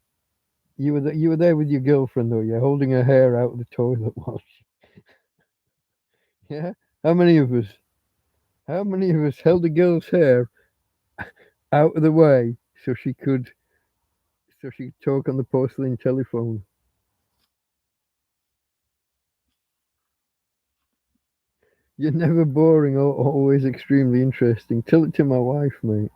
you were there with your girlfriend though, yeah, holding her hair out of the toilet while yeah. How many of us? How many of us held a girl's hair out of the way so she could talk on the porcelain telephone? You're never boring or always extremely interesting. Tell it to my wife, mate.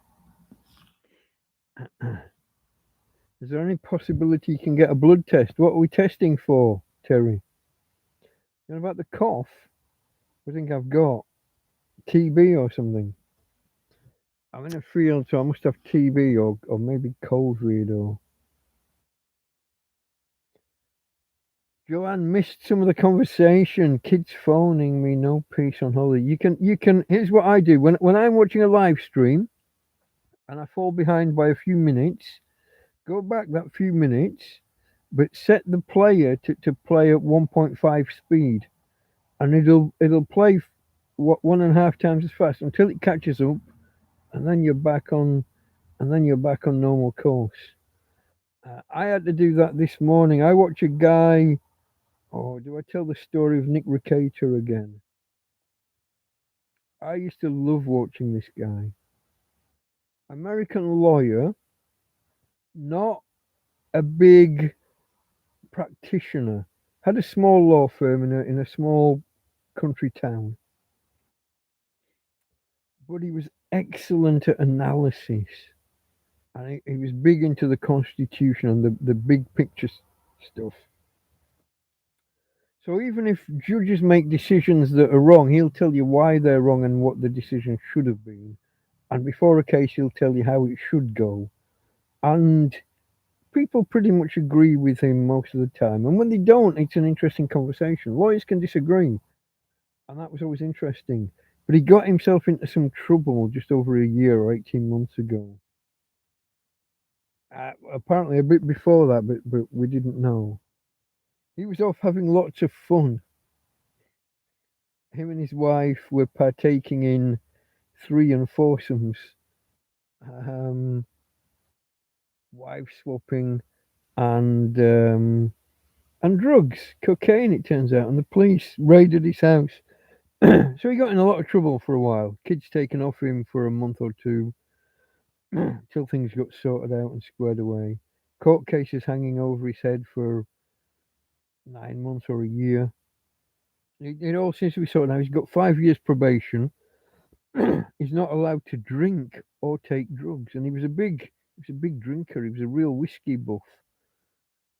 Is there any possibility you can get a blood test? What are we testing for, Terry? You know about the cough? I think I've got TB or something. I'm in a field, so I must have TB or maybe COVID or. Joanne missed some of the conversation. Kids phoning me, no peace on holiday. You can. Here's what I do when I'm watching a live stream and I fall behind by a few minutes. Go back that few minutes, but set the player to play at 1.5 speed, and it'll play what 1.5 times as fast until it catches up, and then you're back on normal course. I had to do that this morning. I watch a guy. Oh, do I tell the story of Nick Ricator again? I used to love watching this guy. American lawyer, not a big practitioner. Had a small law firm in a small country town, but he was excellent at analysis, and he was big into the Constitution and the big picture stuff. So even if judges make decisions that are wrong, he'll tell you why they're wrong and what the decision should have been. And before a case, he'll tell you how it should go. And people pretty much agree with him most of the time. And when they don't, it's an interesting conversation. Lawyers can disagree, and that was always interesting. But he got himself into some trouble just over a year or 18 months ago. Apparently, a bit before that, but we didn't know. He was off having lots of fun. Him and his wife were partaking in three and foursomes, um, wife swapping, and drugs, cocaine. It turns out, and the police raided his house. So he got in a lot of trouble for a while. Kids taken off him for a month or two till things got sorted out and squared away. Court cases hanging over his head for 9 months or a year. It all seems to be sorted out. He's got 5 years probation. He's not allowed to drink or take drugs, and he was a big drinker. He was a real whiskey buff.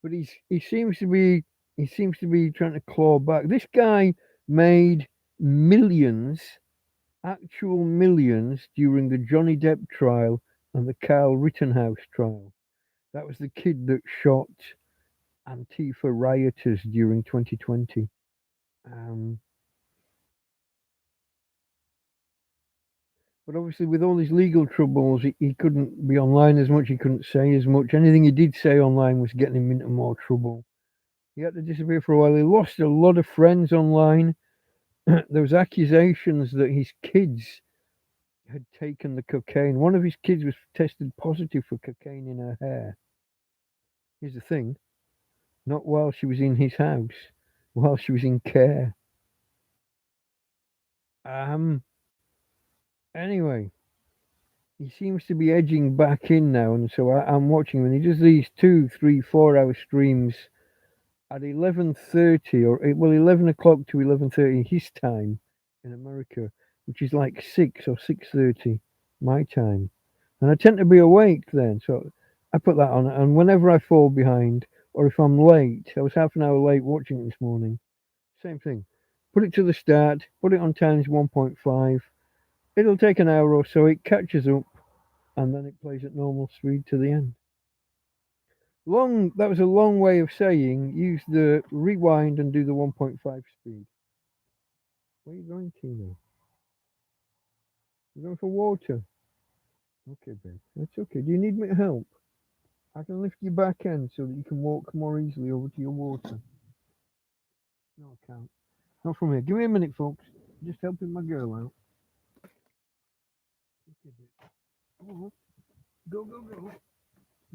But he seems to be trying to claw back. This guy made millions, actual millions, during the Johnny Depp trial and the Kyle Rittenhouse trial. That was the kid that shot Antifa rioters during 2020. Um, but obviously, with all his legal troubles, he couldn't be online as much. He couldn't say as much. Anything he did say online was getting him into more trouble. He had to disappear for a while. He lost a lot of friends online. There was accusations that his kids had taken the cocaine. One of his kids was tested positive for cocaine in her hair. Here's the thing: not while she was in his house, while she was in care. Um. Anyway, he seems to be edging back in now, and so I'm watching him. And he does these 2, 3, 4 hour streams at 11:30 or 11 o'clock to 11:30 his time in America, which is like 6 or 6:30 my time, and I tend to be awake then, so I put that on. And whenever I fall behind or if I'm late, I was half an hour late watching it this morning. Same thing. Put it to the start. Put it on times 1.5. It'll take an hour or so. It catches up, and then it plays at normal speed to the end. That was a long way of saying use the rewind and do the 1.5 speed. Where are you going to now? You're going for water. Okay, babe. That's okay. Do you need me to help? I can lift your back end so that you can walk more easily over to your water. No, I can't. Not from here. Give me a minute, folks. Just helping my girl out. Okay, babe. Oh, go, go, go.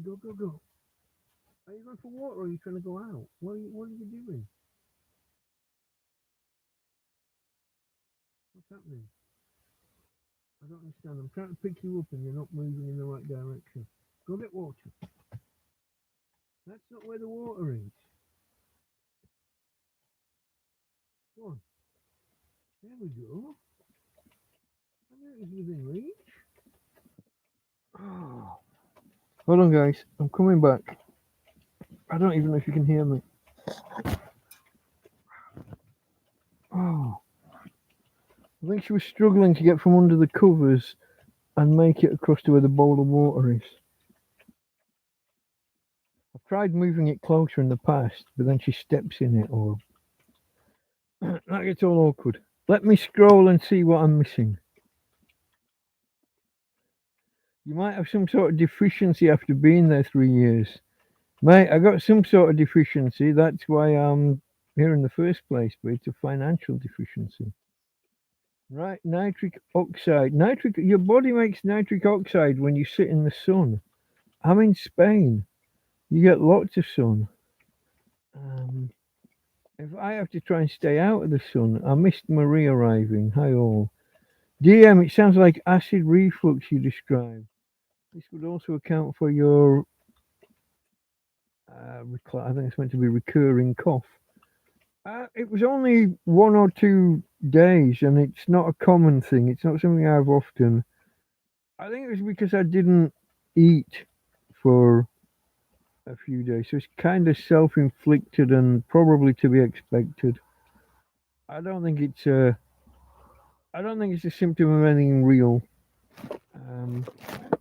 Go, go, go. Are you going for water or are you trying to go out? What are you doing? What's happening? I don't understand. I'm trying to pick you up and you're not moving in the right direction. Go get water. That's not where the water is. Go on. There we go. I knew it was within reach. Oh. Hold on, guys. I'm coming back. I don't even know if you can hear me. Oh. I think she was struggling to get from under the covers and make it across to where the bowl of water is. I've tried moving it closer in the past, but then she steps in it or that gets all awkward. Let me scroll and see what I'm missing. You might have some sort of deficiency after being there 3 years. Mate, I got some sort of deficiency. That's why I'm here in the first place, but it's a financial deficiency. Right, nitric oxide. Your body makes nitric oxide when you sit in the sun. I'm in Spain. You get lots of sun. If I have to try and stay out of the sun, I missed Marie arriving. Hi all. DM, it sounds like acid reflux you described. This would also account for your, I think it's meant to be recurring cough. It was only 1 or 2 days, and it's not a common thing. It's not something I have often. I think it was because I didn't eat for a few days, so it's kind of self-inflicted and probably to be expected. I don't think it's a. I don't think it's a symptom of anything real.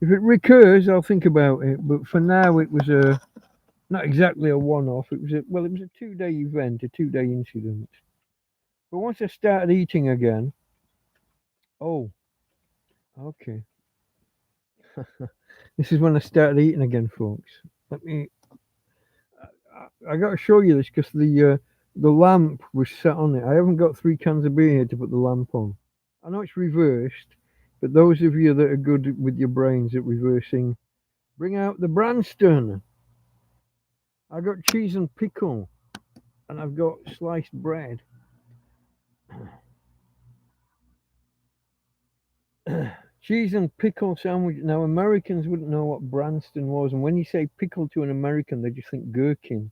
If it recurs, I'll think about it. But for now, it was not exactly a one-off. It was it was a 2-day event, a 2-day incident. But once I started eating again, oh, okay. This is when I started eating again, folks. Let me. I got to show you this because the lamp was set on it. I haven't got 3 cans of beer here to put the lamp on. I know it's reversed, but those of you that are good with your brains at reversing, bring out the Branston. I got cheese and pickle, and I've got sliced bread. Cheese and pickle sandwich. Now, Americans wouldn't know what Branston was, and when you say pickle to an American, they just think gherkin.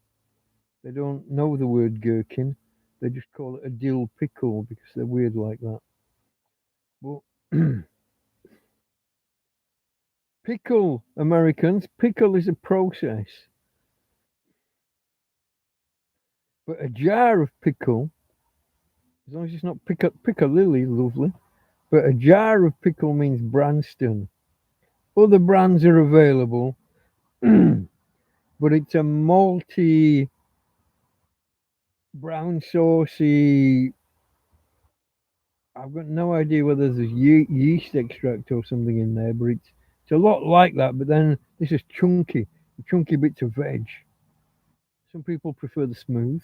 They don't know the word gherkin. They just call it a dill pickle because they're weird like that. Well, pickle, Americans, pickle is a process. But a jar of pickle, as long as it's not piccalilli, lovely. But a jar of pickle means Branston. Other brands are available, but it's a malty, brown saucy. I've got no idea whether there's yeast extract or something in there, but it's a lot like that. But then this is chunky bits of veg. Some people prefer the smooth.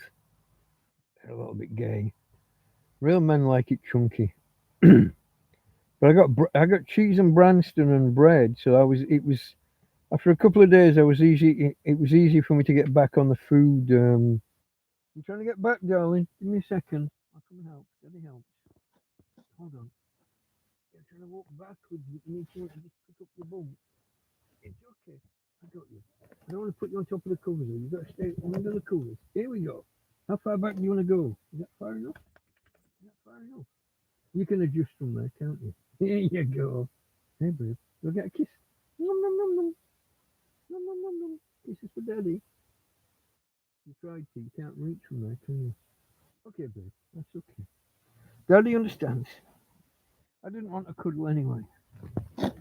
They're a little bit gay. Real men like it chunky. But I got cheese and Branston and bread, so it was after a couple of days I was easy. It was easy for me to get back on the food. You trying to get back, darling? Give me a second. I'll come and help. Steady help. Hold on. You're trying to walk backwards. You need to just pick up your bum. It's okay. I got you. I don't want to put you on top of the covers. You've got to stay under the covers. Here we go. How far back do you want to go? Is that far enough? Is that far enough? You can adjust from there, can't you? Here you go. Hey, babe. Go get a kiss. Nom, nom, nom, nom. Nom, nom, nom, nom. Kisses for daddy. You tried to. You can't reach from there, can you? Okay, babe. That's okay. Daddy understands. I didn't want a cuddle anyway.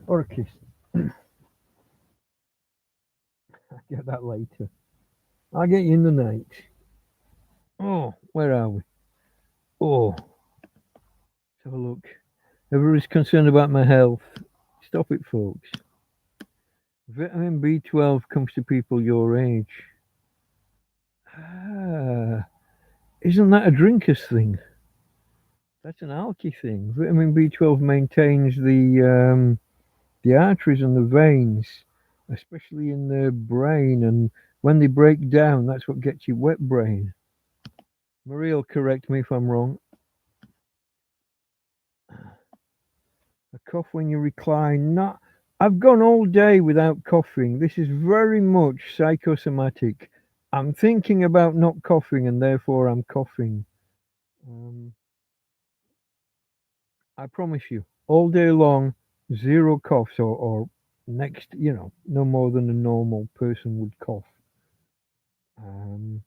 Or a kiss. I'll get that later. I'll get you in the night. Oh, where are we? Oh, let's have a look. Everybody's concerned about my health. Stop it, folks. Vitamin B12 comes to people your age. Ah, isn't that a drinker's thing? That's an alky thing. Vitamin B12 maintains the arteries and the veins, especially in the brain, and when they break down, that's what gets you wet brain. Maria will correct me if I'm wrong. A cough when you recline. Not. I've gone all day without coughing. This is very much psychosomatic. I'm thinking about not coughing, and therefore I'm coughing. Um, I promise you, all day long, zero coughs, or next, no more than a normal person would cough. Um,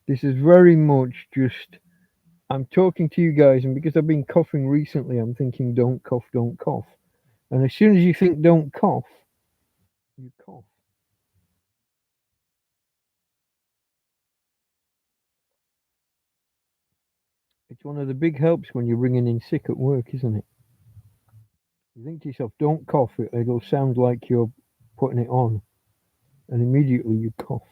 this is very much just, I'm talking to you guys, and because I've been coughing recently, I'm thinking, don't cough, don't cough. And as soon as you think, don't cough, you cough. It's one of the big helps when you're ringing in sick at work, isn't it? You think to yourself, don't cough, it'll sound like you're putting it on, and immediately you cough,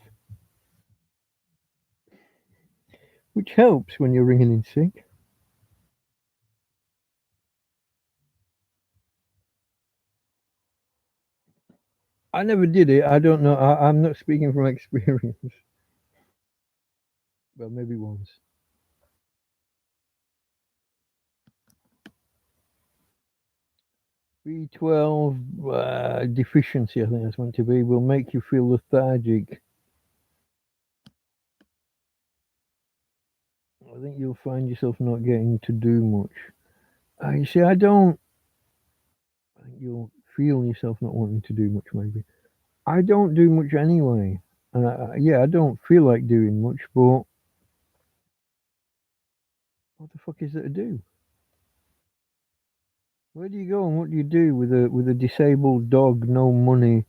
which helps when you're ringing in sick. I never did it. I don't know. I'm not speaking from experience. Well, maybe once. B12 deficiency, I think that's meant to be, will make you feel lethargic. I think you'll find yourself not getting to do much. You see, I don't. I think you'll feel yourself not wanting to do much, maybe. I don't do much anyway. And yeah, I don't feel like doing much, but what the fuck is there to do? Where do you go and what do you do with a disabled dog, no money,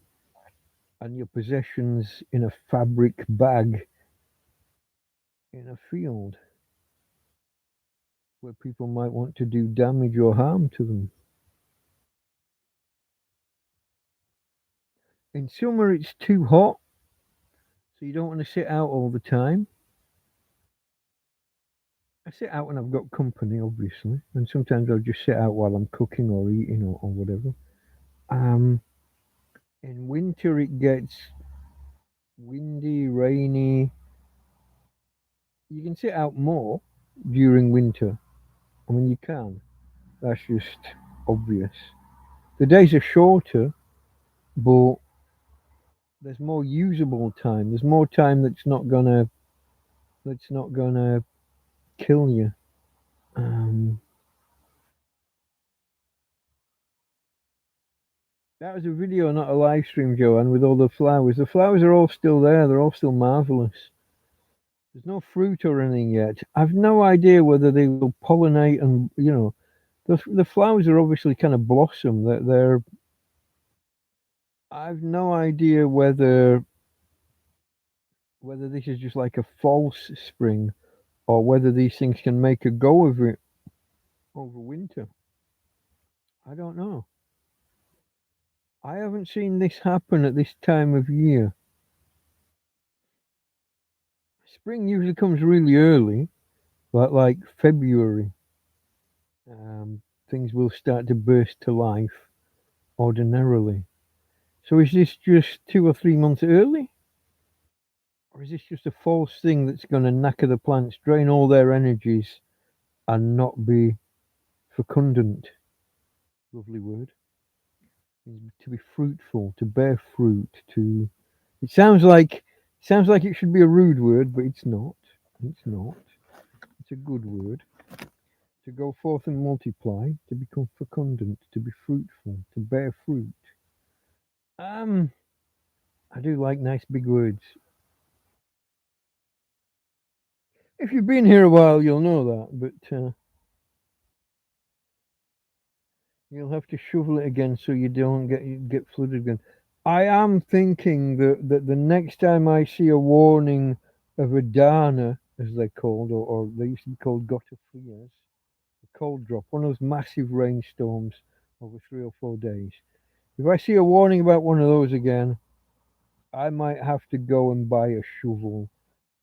and your possessions in a fabric bag in a field where people might want to do damage or harm to them? In summer, it's too hot, so you don't want to sit out all the time. I sit out when I've got company, obviously, and sometimes I'll just sit out while I'm cooking or eating or whatever. Um, in winter, it gets windy, rainy. You can sit out more during winter. I mean, you can. That's just obvious. The days are shorter, but there's more usable time. There's more time that's not gonna kill you. Um, that was a video, not a live stream, Joanne, with all the flowers. The flowers are all still there. They're all still marvelous. There's no fruit or anything yet. I've no idea whether they will pollinate, and the flowers are obviously kind of blossom. They're I've no idea whether this is just like a false spring or whether these things can make a go of it over winter. I don't know. I haven't seen this happen at this time of year. Spring usually comes really early, like February. Things will start to burst to life ordinarily. So is this just 2 or 3 months early? Or is this just a false thing that's going to knacker the plants, drain all their energies, and not be fecundant? Lovely word. To be fruitful, to bear fruit, to. It sounds like it should be a rude word, but it's not. It's not. It's a good word. To go forth and multiply, to become fecundant, to be fruitful, to bear fruit. Um, I do like nice big words. If you've been here a while, you'll know that, but you'll have to shovel it again so you don't get flooded again. I am thinking that the next time I see a warning of a dana, as they're called, or they used to be called gotafrias, a cold drop, one of those massive rainstorms over 3 or 4 days. If I see a warning about one of those again, I might have to go and buy a shovel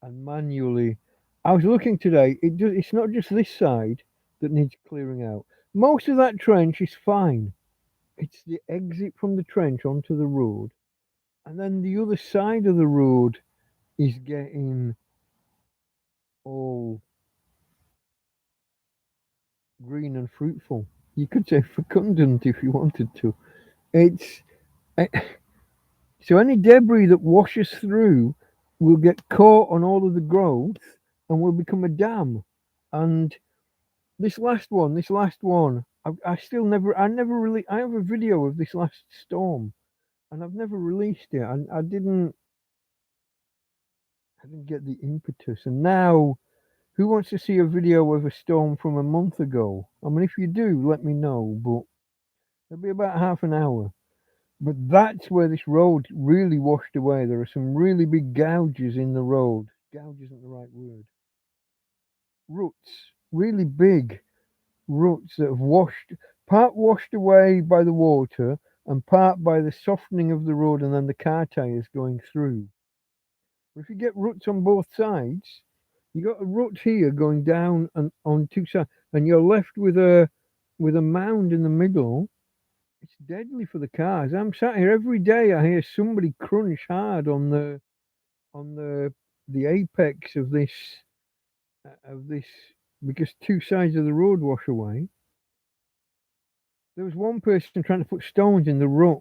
and manually. I was looking today. It's not just this side that needs clearing out. Most of that trench is fine. It's the exit from the trench onto the road, and then the other side of the road is getting all green and fruitful. You could say fecundant if you wanted to. It's eh, so any debris that washes through will get caught on all of the growth and will become a dam. And this last one, I still never, I never really, I have a video of this last storm, and I've never released it. I didn't get the impetus, and now, who wants to see a video of a storm from a month ago? I mean, if you do, let me know. But it'll be about half an hour. But that's where this road really washed away. There are some really big gouges in the road. Gouge isn't the right word. Ruts, really big roots that have part washed away by the water and part by the softening of the road and then the car tires going through. But if you get roots on both sides, you got a root here going down and on two sides, and you're left with a mound in the middle. It's deadly for the cars. I'm sat here every day. I hear somebody crunch hard on the apex of this because two sides of the road wash away. There was one person trying to put stones in the rut,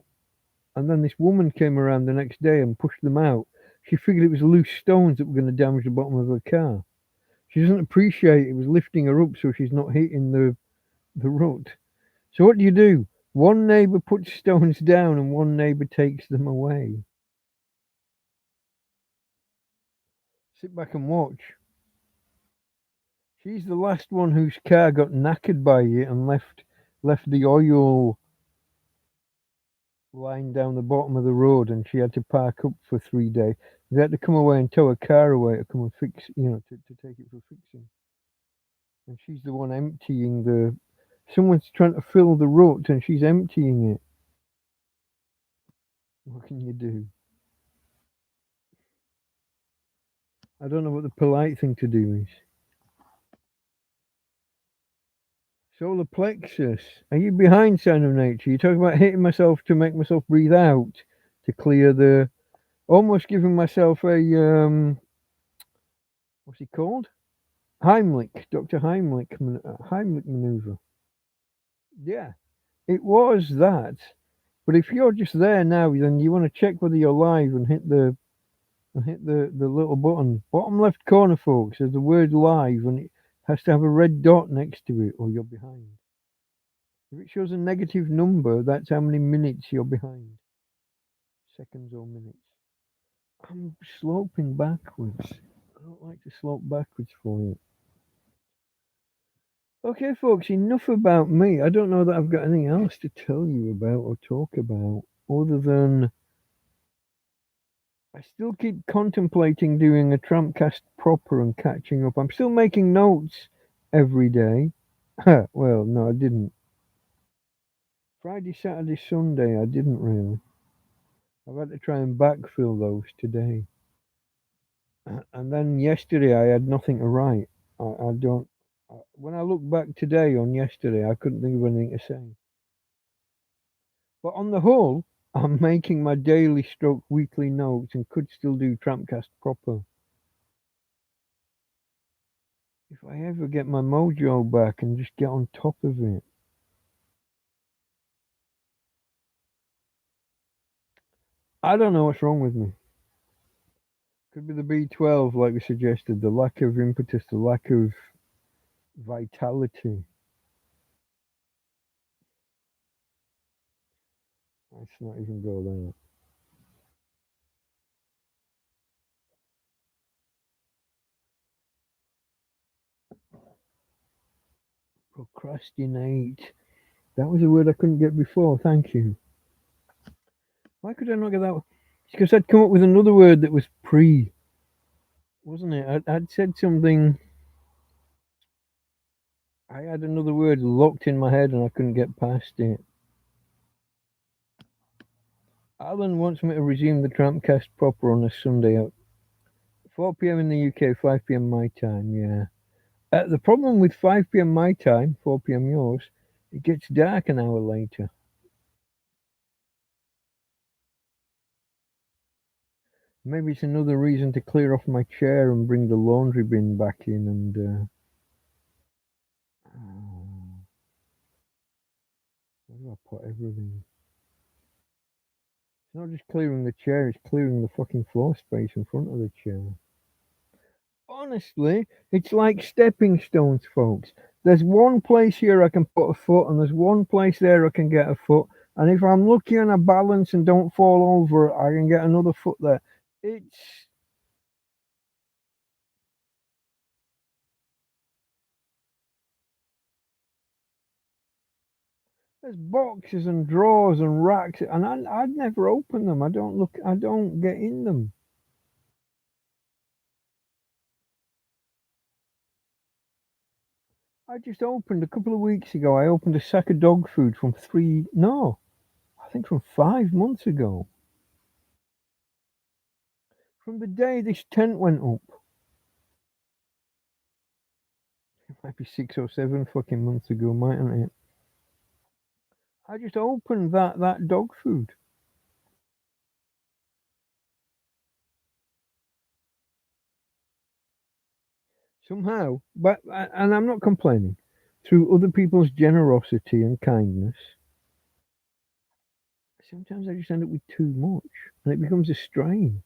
and then this woman came around the next day and pushed them out. She figured it was loose stones that were going to damage the bottom of her car. She doesn't appreciate it was lifting her up so she's not hitting the rut. So what do? One neighbour puts stones down and one neighbour takes them away. Sit back and watch. She's the last one whose car got knackered by it and left the oil lying down the bottom of the road, and she had to park up for 3 days. They had to come away and tow a car away to come and fix, to take it for fixing. And she's the one emptying the. Someone's trying to fill the rut, and she's emptying it. What can you do? I don't know what the polite thing to do is. Solar plexus. Are you behind Sound of Nature? You talking about hitting myself to make myself breathe out to clear the. Almost giving myself a what's he called? Heimlich, Dr. Heimlich maneuver. Yeah, it was that. But if you're just there now, then you want to check whether you're live and hit the little button. Bottom left corner, folks, there's the word live and it has to have a red dot next to it or you're behind. If it shows a negative number, that's how many minutes you're behind. Seconds or minutes. I'm sloping backwards. I don't like to slope backwards for you. Okay, folks, enough about me. I don't know that I've got anything else to tell you about or talk about other than I still keep contemplating doing a TrampCast proper and catching up. I'm still making notes every day. Well, no, I didn't. Friday, Saturday, Sunday, I didn't really. I've had to try and backfill those today. And then yesterday, I had nothing to write. I don't. When I look back today on yesterday, I couldn't think of anything to say. But on the whole, I'm making my daily stroke weekly notes and could still do TrampCast proper. If I ever get my mojo back and just get on top of it. I don't know what's wrong with me. Could be the B12, like we suggested, the lack of impetus, the lack of vitality. Let's not even go there. Procrastinate. That was a word I couldn't get before. Thank you. Why could I not get that? Because I'd come up with another word that was pre, wasn't it? I'd said something. I had another word locked in my head and I couldn't get past it. Alan wants me to resume the TrampCast proper on a Sunday at 4 p.m. in the UK, 5 p.m. my time. Yeah. The problem with 5 p.m. my time, 4 p.m. yours, it gets dark an hour later. Maybe it's another reason to clear off my chair and bring the laundry bin back in and. Where do I put everything? It's not just clearing the chair, it's clearing the fucking floor space in front of the chair. Honestly, it's like stepping stones, folks. There's one place here I can put a foot, and there's one place there I can get a foot. And if I'm lucky and I balance and don't fall over, I can get another foot there. It's there's boxes and drawers and racks, and I'd never open them. I don't get in them. I just opened a couple of weeks ago. I opened a sack of dog food from no, I think from 5 months ago. From the day this tent went up. It might be 6 or 7 fucking months ago, mightn't it? I just opened that dog food. Somehow, but and I'm not complaining. Through other people's generosity and kindness, sometimes I just end up with too much, and it becomes a strain.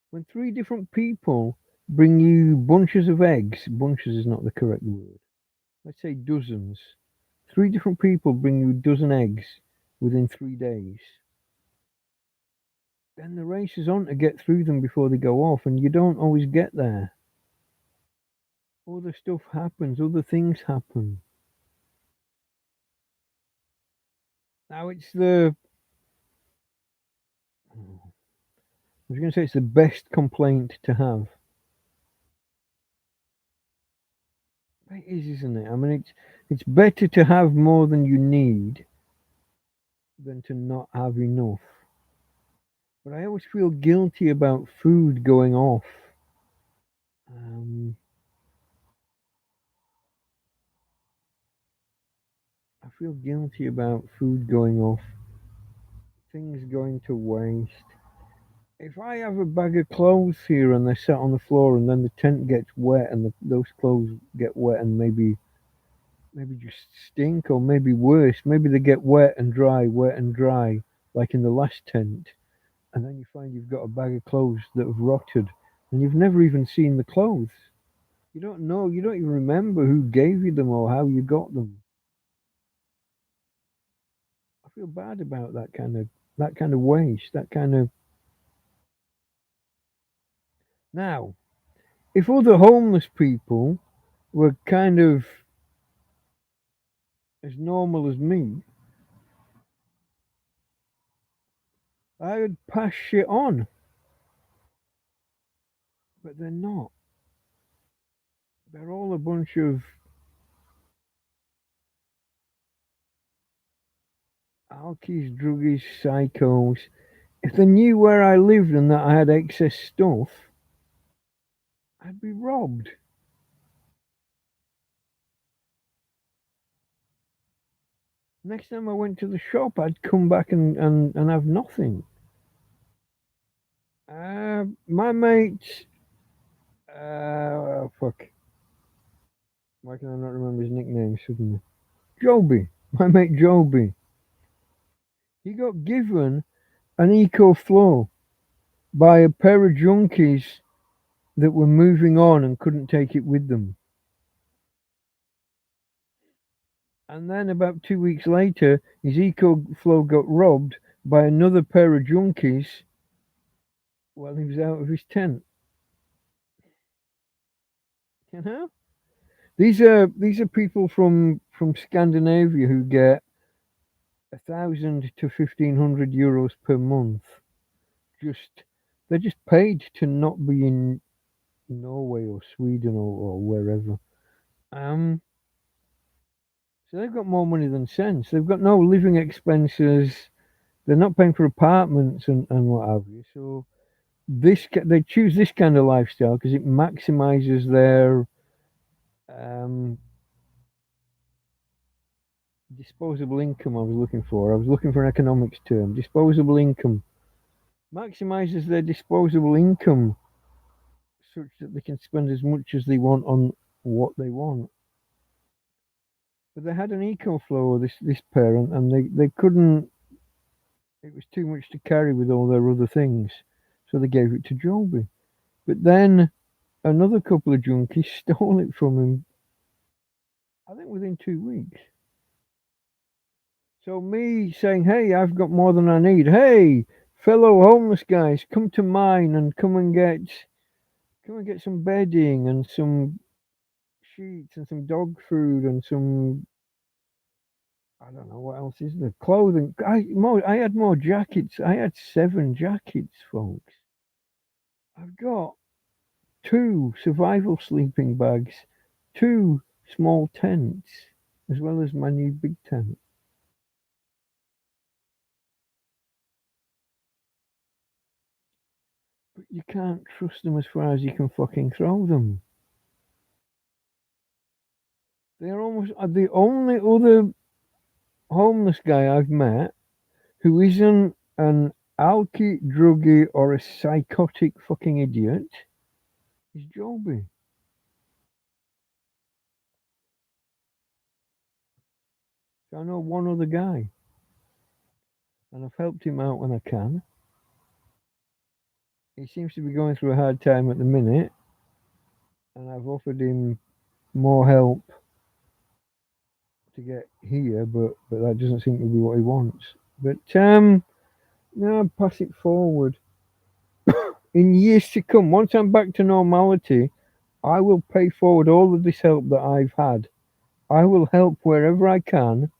When three different people bring you bunches of eggs, bunches is not the correct word. Let's say dozens. Three different people bring you a dozen eggs within 3 days. Then the race is on to get through them before they go off, and you don't always get there. Other stuff happens, other things happen. Now it's I was going to say it's the best complaint to have. It is, isn't it? I mean, it's better to have more than you need than to not have enough. But I always feel guilty about food going off. Um, I feel guilty about food going off, things going to waste. If I have a bag of clothes here and they're sat on the floor and then the tent gets wet and those clothes get wet and maybe just stink or maybe worse, maybe they get wet and dry, like in the last tent, and then you find you've got a bag of clothes that have rotted and you've never even seen the clothes. You don't know, you don't even remember who gave you them or how you got them. I feel bad about that kind of waste, that kind of now. If other homeless people were kind of as normal as me, I would pass shit on. But they're not. They're all a bunch of alkies, druggies, psychos. If they knew where I lived and that I had excess stuff, I'd be robbed. Next time I went to the shop, I'd come back and have nothing. My mate, fuck. Why can I not remember his nickname suddenly? Joby. My mate Joby. He got given an eco flow by a pair of junkies that were moving on and couldn't take it with them. And then about 2 weeks later, his eco flow got robbed by another pair of junkies while he was out of his tent. You know, these are people from Scandinavia who get 1,000 to 1,500 euros per month. Just they're just paid to not be in Norway or Sweden or wherever. Um, so they've got more money than sense. They've got no living expenses. They're not paying for apartments and what have you. So they choose this kind of lifestyle because it maximizes their um, disposable income. I was looking for an economics term. Disposable income maximizes their disposable income such that they can spend as much as they want on what they want. But they had an eco flow, this parent, and they couldn't. It was too much to carry with all their other things, so they gave it to Joby. But then another couple of junkies stole it from him. I think within 2 weeks. So me saying, "Hey, I've got more than I need. Hey, fellow homeless guys, come to mine and come and get some bedding and some sheets and some dog food and some I don't know what else is there. Clothing. I had more jackets. I had 7 jackets, folks. I've got 2 survival sleeping bags, 2 small tents, as well as my new big tent. But you can't trust them as far as you can fucking throw them. They're almost the only other homeless guy I've met who isn't an alky, druggy, or a psychotic fucking idiot is Joby. So I know one other guy, and I've helped him out when I can. He seems to be going through a hard time at the minute, and I've offered him more help to get here, but that doesn't seem to be what he wants. But no, pass it forward. In years to come, once I'm back to normality, I will pay forward all of this help that I've had. I will help wherever I can,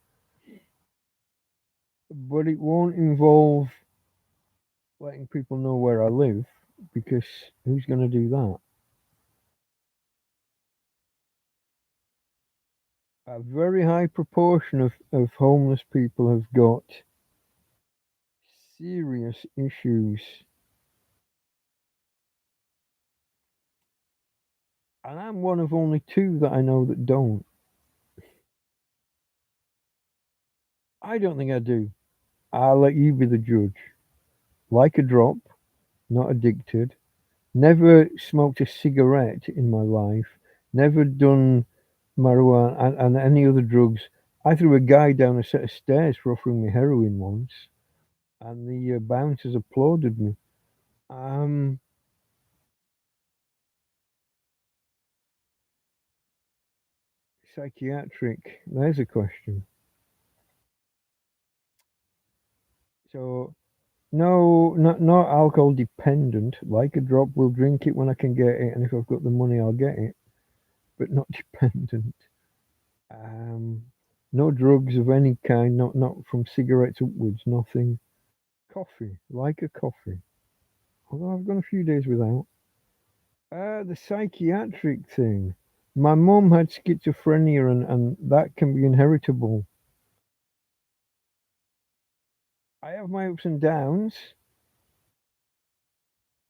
but it won't involve letting people know where I live because who's going to do that? A very high proportion of homeless people have got serious issues. And I'm one of only 2 that I know that don't. I don't think I do. I'll let you be the judge. Like a drop, not addicted. Never smoked a cigarette in my life. Never done marijuana and any other drugs. I threw a guy down a set of stairs for offering me heroin once, and the bouncers applauded me. Um, Psychiatric. There's a question. So no, not alcohol dependent. Like a drop, will drink it when I can get it, and if I've got the money, I'll get it. But not dependent. Um, no drugs of any kind. Not from cigarettes upwards. Nothing. Coffee, like a coffee. Although I've gone a few days without. The psychiatric thing. My mum had schizophrenia, and that can be inheritable. I have my ups and downs,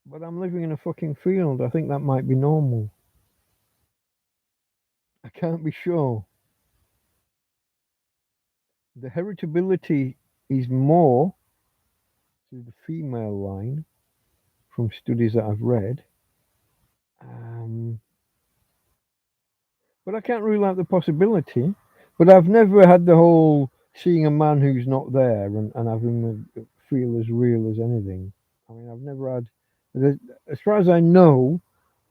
but I'm living in a fucking field. I think that might be normal. I can't be sure. The heritability is more to the female line from studies that I've read. Um, but I can't rule out the possibility. But I've never had the whole seeing a man who's not there and having him feel as real as anything. I mean, I've never had, as far as I know,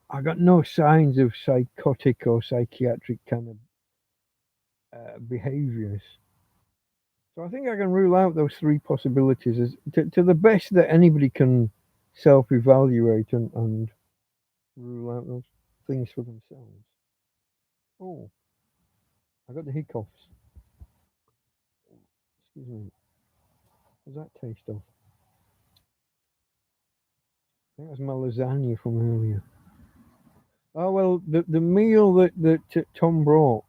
I got no signs of psychotic or psychiatric kind of behaviors. So I think I can rule out those 3 possibilities as to the best that anybody can self-evaluate and rule out those things for themselves. Oh, I got the hiccups. Excuse me. How's that taste of? I think that's my lasagna from earlier. Oh well, the meal that Tom brought,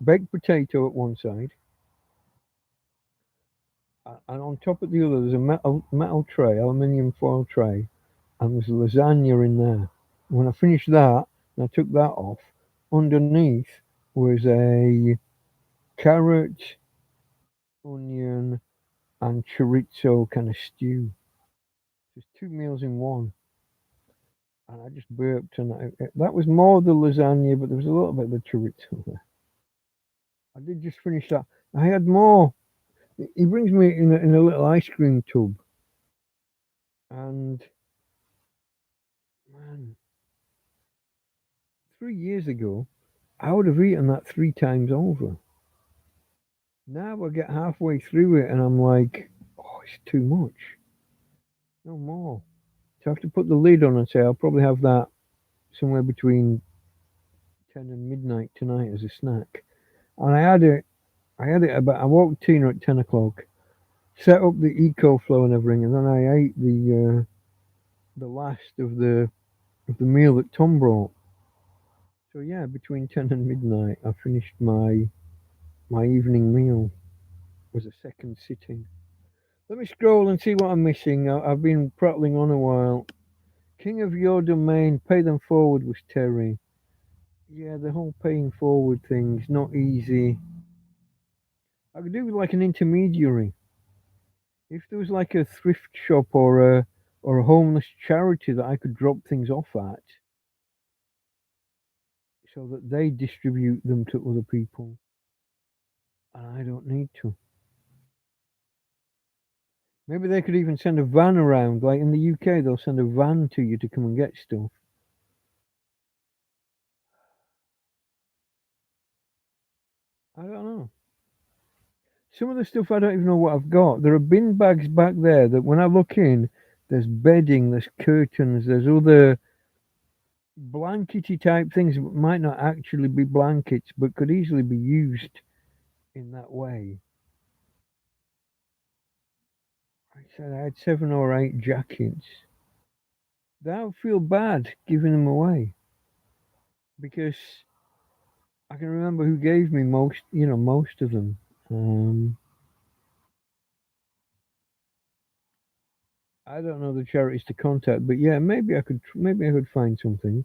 baked potato at one side, and on top of the other there's a metal tray, aluminium foil tray, and there's lasagna in there. When I finished that, and I took that off, underneath was a carrot, onion, and chorizo kind of stew. Just two meals in one. And I just burped, and that was more the lasagna, but there was a little bit of the chorizo there. I did just finish that. I had more. He brings me in a little ice cream tub, and man, 3 years ago, I would have eaten that three times over. Now I get halfway through it, and I'm like, oh, it's too much. No more. So I have to put the lid on and say I'll probably have that somewhere between 10 and midnight tonight as a snack. And I had it. I had it about. I woke Tina at 10 o'clock, set up the eco flow and everything, and then I ate the last of the meal that Tom brought. So yeah, between 10 and midnight, I finished my evening meal. Was a second sitting. Let me scroll and see what I'm missing. I've been prattling on a while. King of your domain, pay them forward was Terry. Yeah, the whole paying forward thing's not easy. I could do with like an intermediary. If there was like a thrift shop or a homeless charity that I could drop things off at, so that they distribute them to other people, and I don't need to. Maybe they could even send a van around, like in the UK, they'll send a van to you to come and get stuff. I don't know. Some of the stuff I don't even know what I've got. There are bin bags back there that when I look in, there's bedding, there's curtains, there's other blankety type things that might not actually be blankets but could easily be used in that way. I said I had 7 or 8 jackets. I would feel bad giving them away because I can remember who gave me most of them. Um, I don't know the charities to contact, but yeah, maybe I could find something.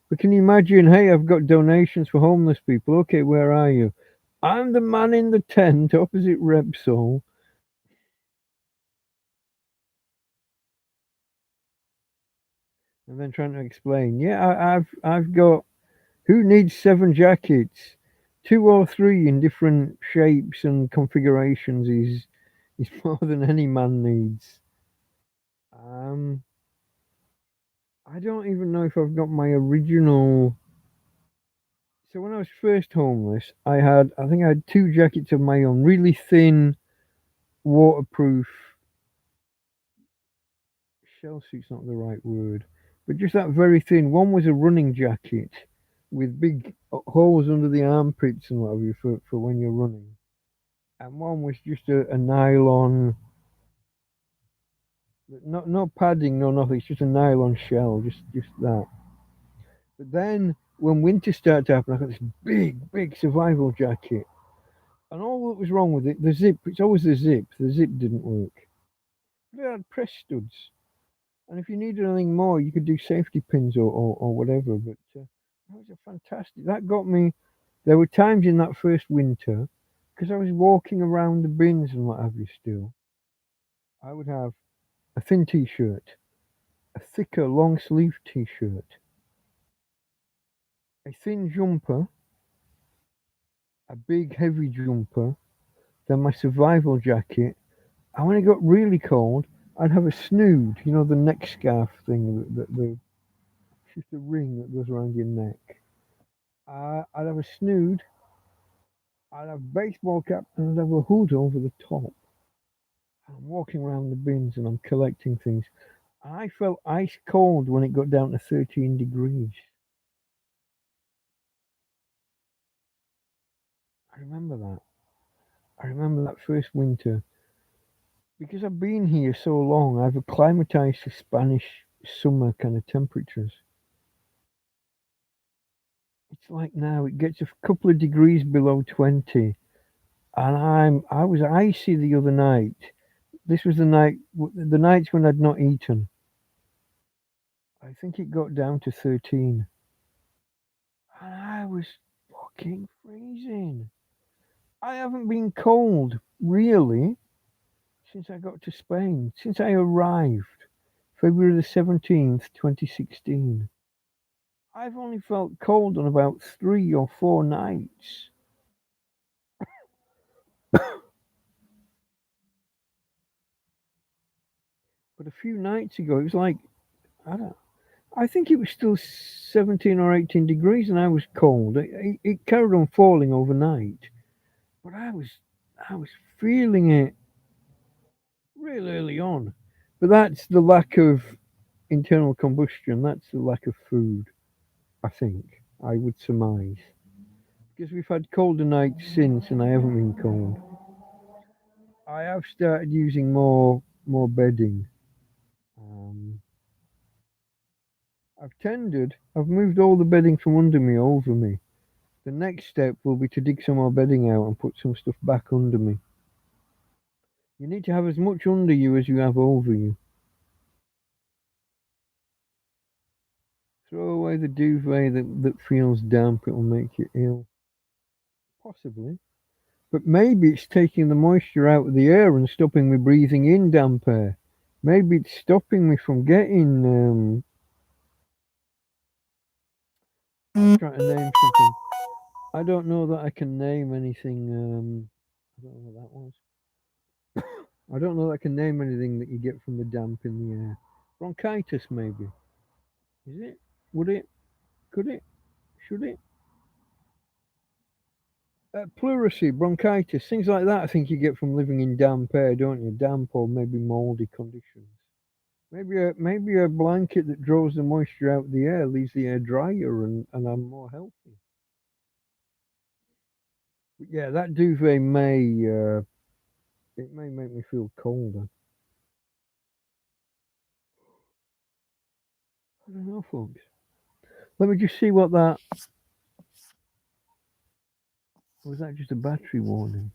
But can you imagine? Hey, I've got donations for homeless people. Okay, where are you? I'm the man in the tent opposite Repsol, and then trying to explain. Yeah, I've got. Who needs 7 jackets? 2 or 3 in different shapes and configurations is more than any man needs. Um, I don't even know if I've got my original. So when I was first homeless, I think I had 2 jackets of my own, really thin, waterproof. Shell suit's not the right word, but just that very thin. One was a running jacket with big holes under the armpits and what have you for when you're running, and one was just a nylon, no padding, no nothing. It's just a nylon shell, just that. But then when winter started to happen, I got this big survival jacket, and all that was wrong with it, the zip. It's always the zip. The zip didn't work. But it had press studs. And if you needed anything more, you could do safety pins or whatever. But that was a fantastic. That got me. There were times in that first winter, because I was walking around the bins and what have you still, I would have a thin t shirt, a thicker long sleeve t shirt, a thin jumper, a big heavy jumper, then my survival jacket. And when it got really cold, I'd have a snood, the neck scarf thing, it's just a ring that goes around your neck. I'd have a snood, I'd have a baseball cap, and I'd have a hood over the top. I'm walking around the bins and I'm collecting things. I felt ice cold when it got down to 13 degrees. I remember that. I remember that first winter. because I've been here so long, I've acclimatized to Spanish summer kind of temperatures. It's like now it gets a couple of degrees below 20, and I was icy the other night. This was the nights when I'd not eaten. I think it got down to 13, and I was fucking freezing. I haven't been cold really since I got to Spain, since I arrived February the 17th, 2016. I've only felt cold on about 3 or 4 nights. But a few nights ago, it was like, I don't I think it was still 17 or 18 degrees and I was cold. It carried on falling overnight, but I was feeling it real early on. But that's the lack of internal combustion. That's the lack of food, I think, I would surmise. Because we've had colder nights since and I haven't been cold. I have started using more bedding. Um, I've moved all the bedding from under me over me. The next step will be to dig some more bedding out and put some stuff back under me. You need to have as much under you as you have over you. Throw away the duvet that feels damp, it will make you ill. Possibly. But maybe it's taking the moisture out of the air and stopping me breathing in damp air. Maybe it's stopping me from getting. I'm trying to name something. I don't know that I can name anything. I don't know what that was. I don't know that I can name anything that you get from the damp in the air. Bronchitis, maybe. Is it? Would it? Could it? Should it? Pleurisy, bronchitis, things like that. I think you get from living in damp air, don't you? Damp or maybe mouldy conditions. Maybe a blanket that draws the moisture out of the air leaves the air drier and I'm more healthy. But yeah, that duvet it may make me feel colder. I don't know, folks. Let me just see what that was. That just a battery warning?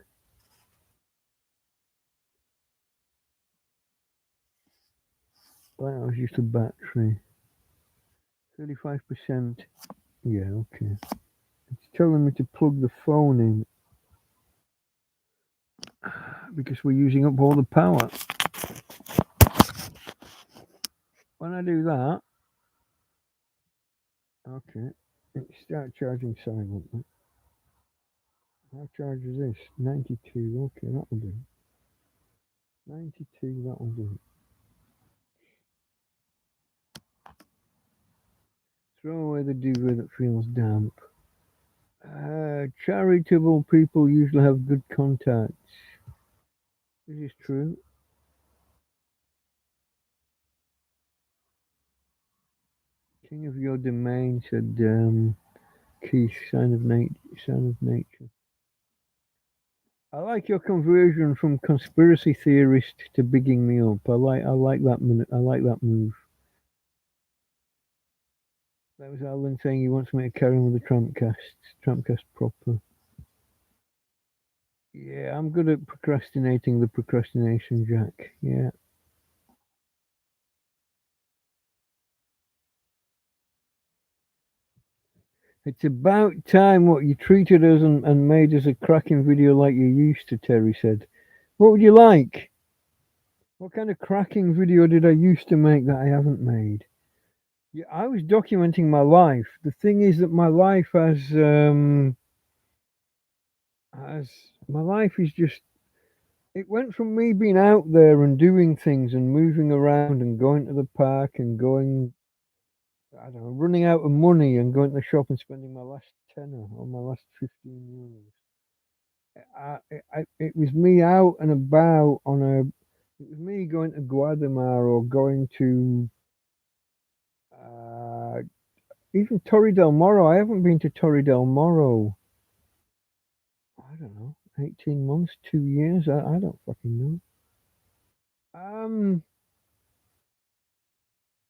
That was just a battery. 35%. Yeah, okay. It's telling me to plug the phone in because we're using up all the power. When I do that, okay, it start charging silently. How charge is this? 92. Okay, that'll do. 92. That'll do. Throw away the duvet that feels damp. Charitable people usually have good contacts. This is true. King of your domain said Keith, sign of nature. I like your conversion from conspiracy theorist to bigging me up. I like that. I like that move. That was Alan saying he wants me to carry on with the TrampCast proper. Yeah, I'm good at procrastinating the procrastination, Jack. Yeah. It's about time what you treated us and made us a cracking video like you used to, Terry said. What would you like? What kind of cracking video did I used to make that I haven't made? Yeah, I was documenting my life. The thing is that my life has my life is just it went from me being out there and doing things and moving around and going to the park and going I don't know, running out of money and going to the shop and spending my last tenner or my last 15 euros. It was me out and about it was me going to Guadamar or going to uh, even Torre del Moro. I haven't been to Torre del Moro. I don't know, 18 months, 2 years. I don't fucking know. Um,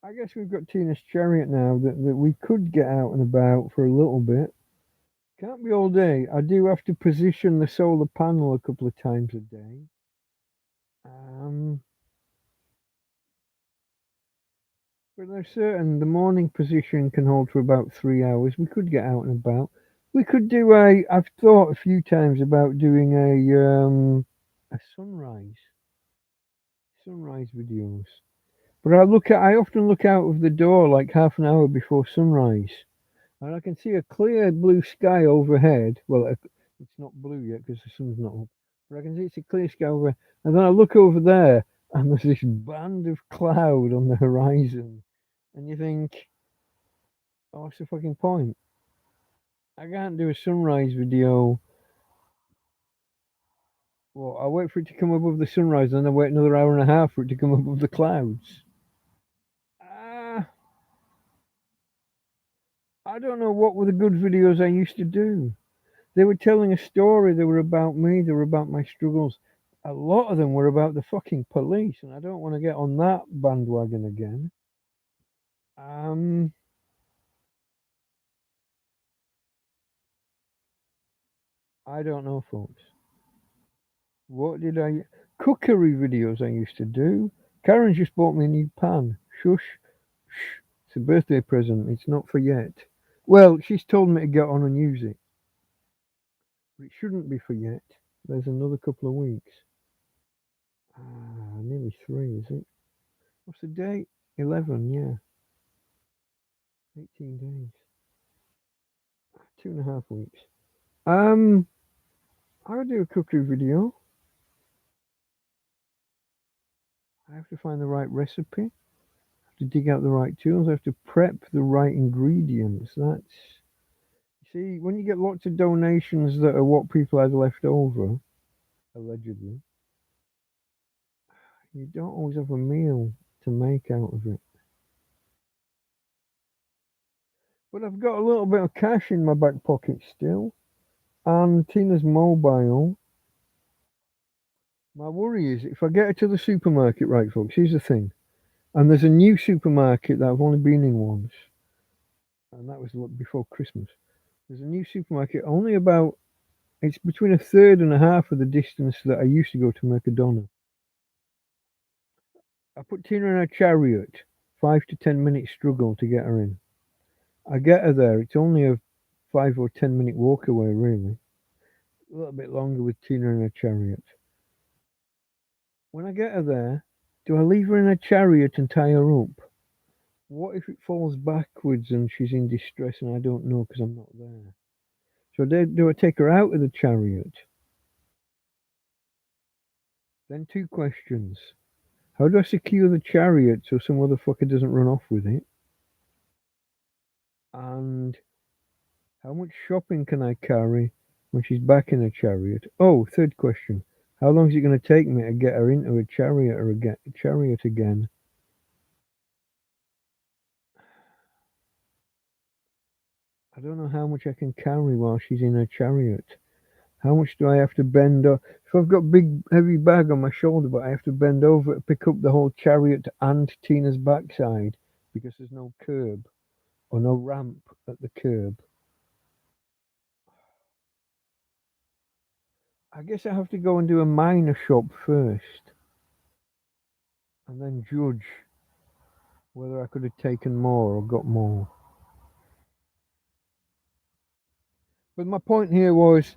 I guess we've got Tina's chariot now that we could get out and about for a little bit. Can't be all day. I do have to position the solar panel a couple of times a day. Um, but there's certain the morning position can hold for about 3 hours. We could get out and about. We could do a. I've thought a few times about doing a sunrise videos. But I often look out of the door like half an hour before sunrise, and I can see a clear blue sky overhead. Well, it's not blue yet because the sun's not up, but I can see it's a clear sky over. And then I look over there, and there's this band of cloud on the horizon, and you think, "Oh, what's the fucking point? I can't do a sunrise video. Well, I wait for it to come above the sunrise, and then I wait another hour and a half for it to come above the clouds." Ah, I don't know what were the good videos I used to do. They were telling a story. They were about me. They were about my struggles. A lot of them were about the fucking police, and I don't want to get on that bandwagon again. Um, I don't know, folks. What did I? Cookery videos I used to do. Karen just bought me a new pan. Shush, shh. It's a birthday present. It's not for yet. Well, she's told me to get on and use it, but it shouldn't be for yet. There's another couple of weeks. Nearly 3, is it? What's the date? 11, yeah. 18 days. 2.5 weeks. Um, I would do a cookery video. I have to find the right recipe. I have to dig out the right tools. I have to prep the right ingredients. See, when you get lots of donations that are what people had left over, allegedly, you don't always have a meal to make out of it. But I've got a little bit of cash in my back pocket still. And Tina's mobile. My worry is if I get her to the supermarket, right, folks, here's the thing. And there's a new supermarket that I've only been in once, and that was before Christmas. There's a new supermarket only about, it's between a third and a half of the distance that I used to go to Mercadona. I put Tina in a chariot, 5 to 10 minute struggle to get her in. I get her there, it's only a 5 or 10 minute walk away, really. A little bit longer with Tina in a chariot. When I get her there, do I leave her in a chariot and tie her up? What if it falls backwards and she's in distress and I don't know because I'm not there? So do I take her out of the chariot? Then 2 questions. How do I secure the chariot so some other fucker doesn't run off with it? And how much shopping can I carry when she's back in a chariot? Oh, third question. How long is it going to take me to get her into a chariot or a chariot again? I don't know how much I can carry while she's in a chariot. How much do I have to bend? If I've got big heavy bag on my shoulder, but I have to bend over to pick up the whole chariot and Tina's backside because there's no curb or no ramp at the curb. I guess I have to go and do a minor shop first and then judge whether I could have taken more or got more. But my point here was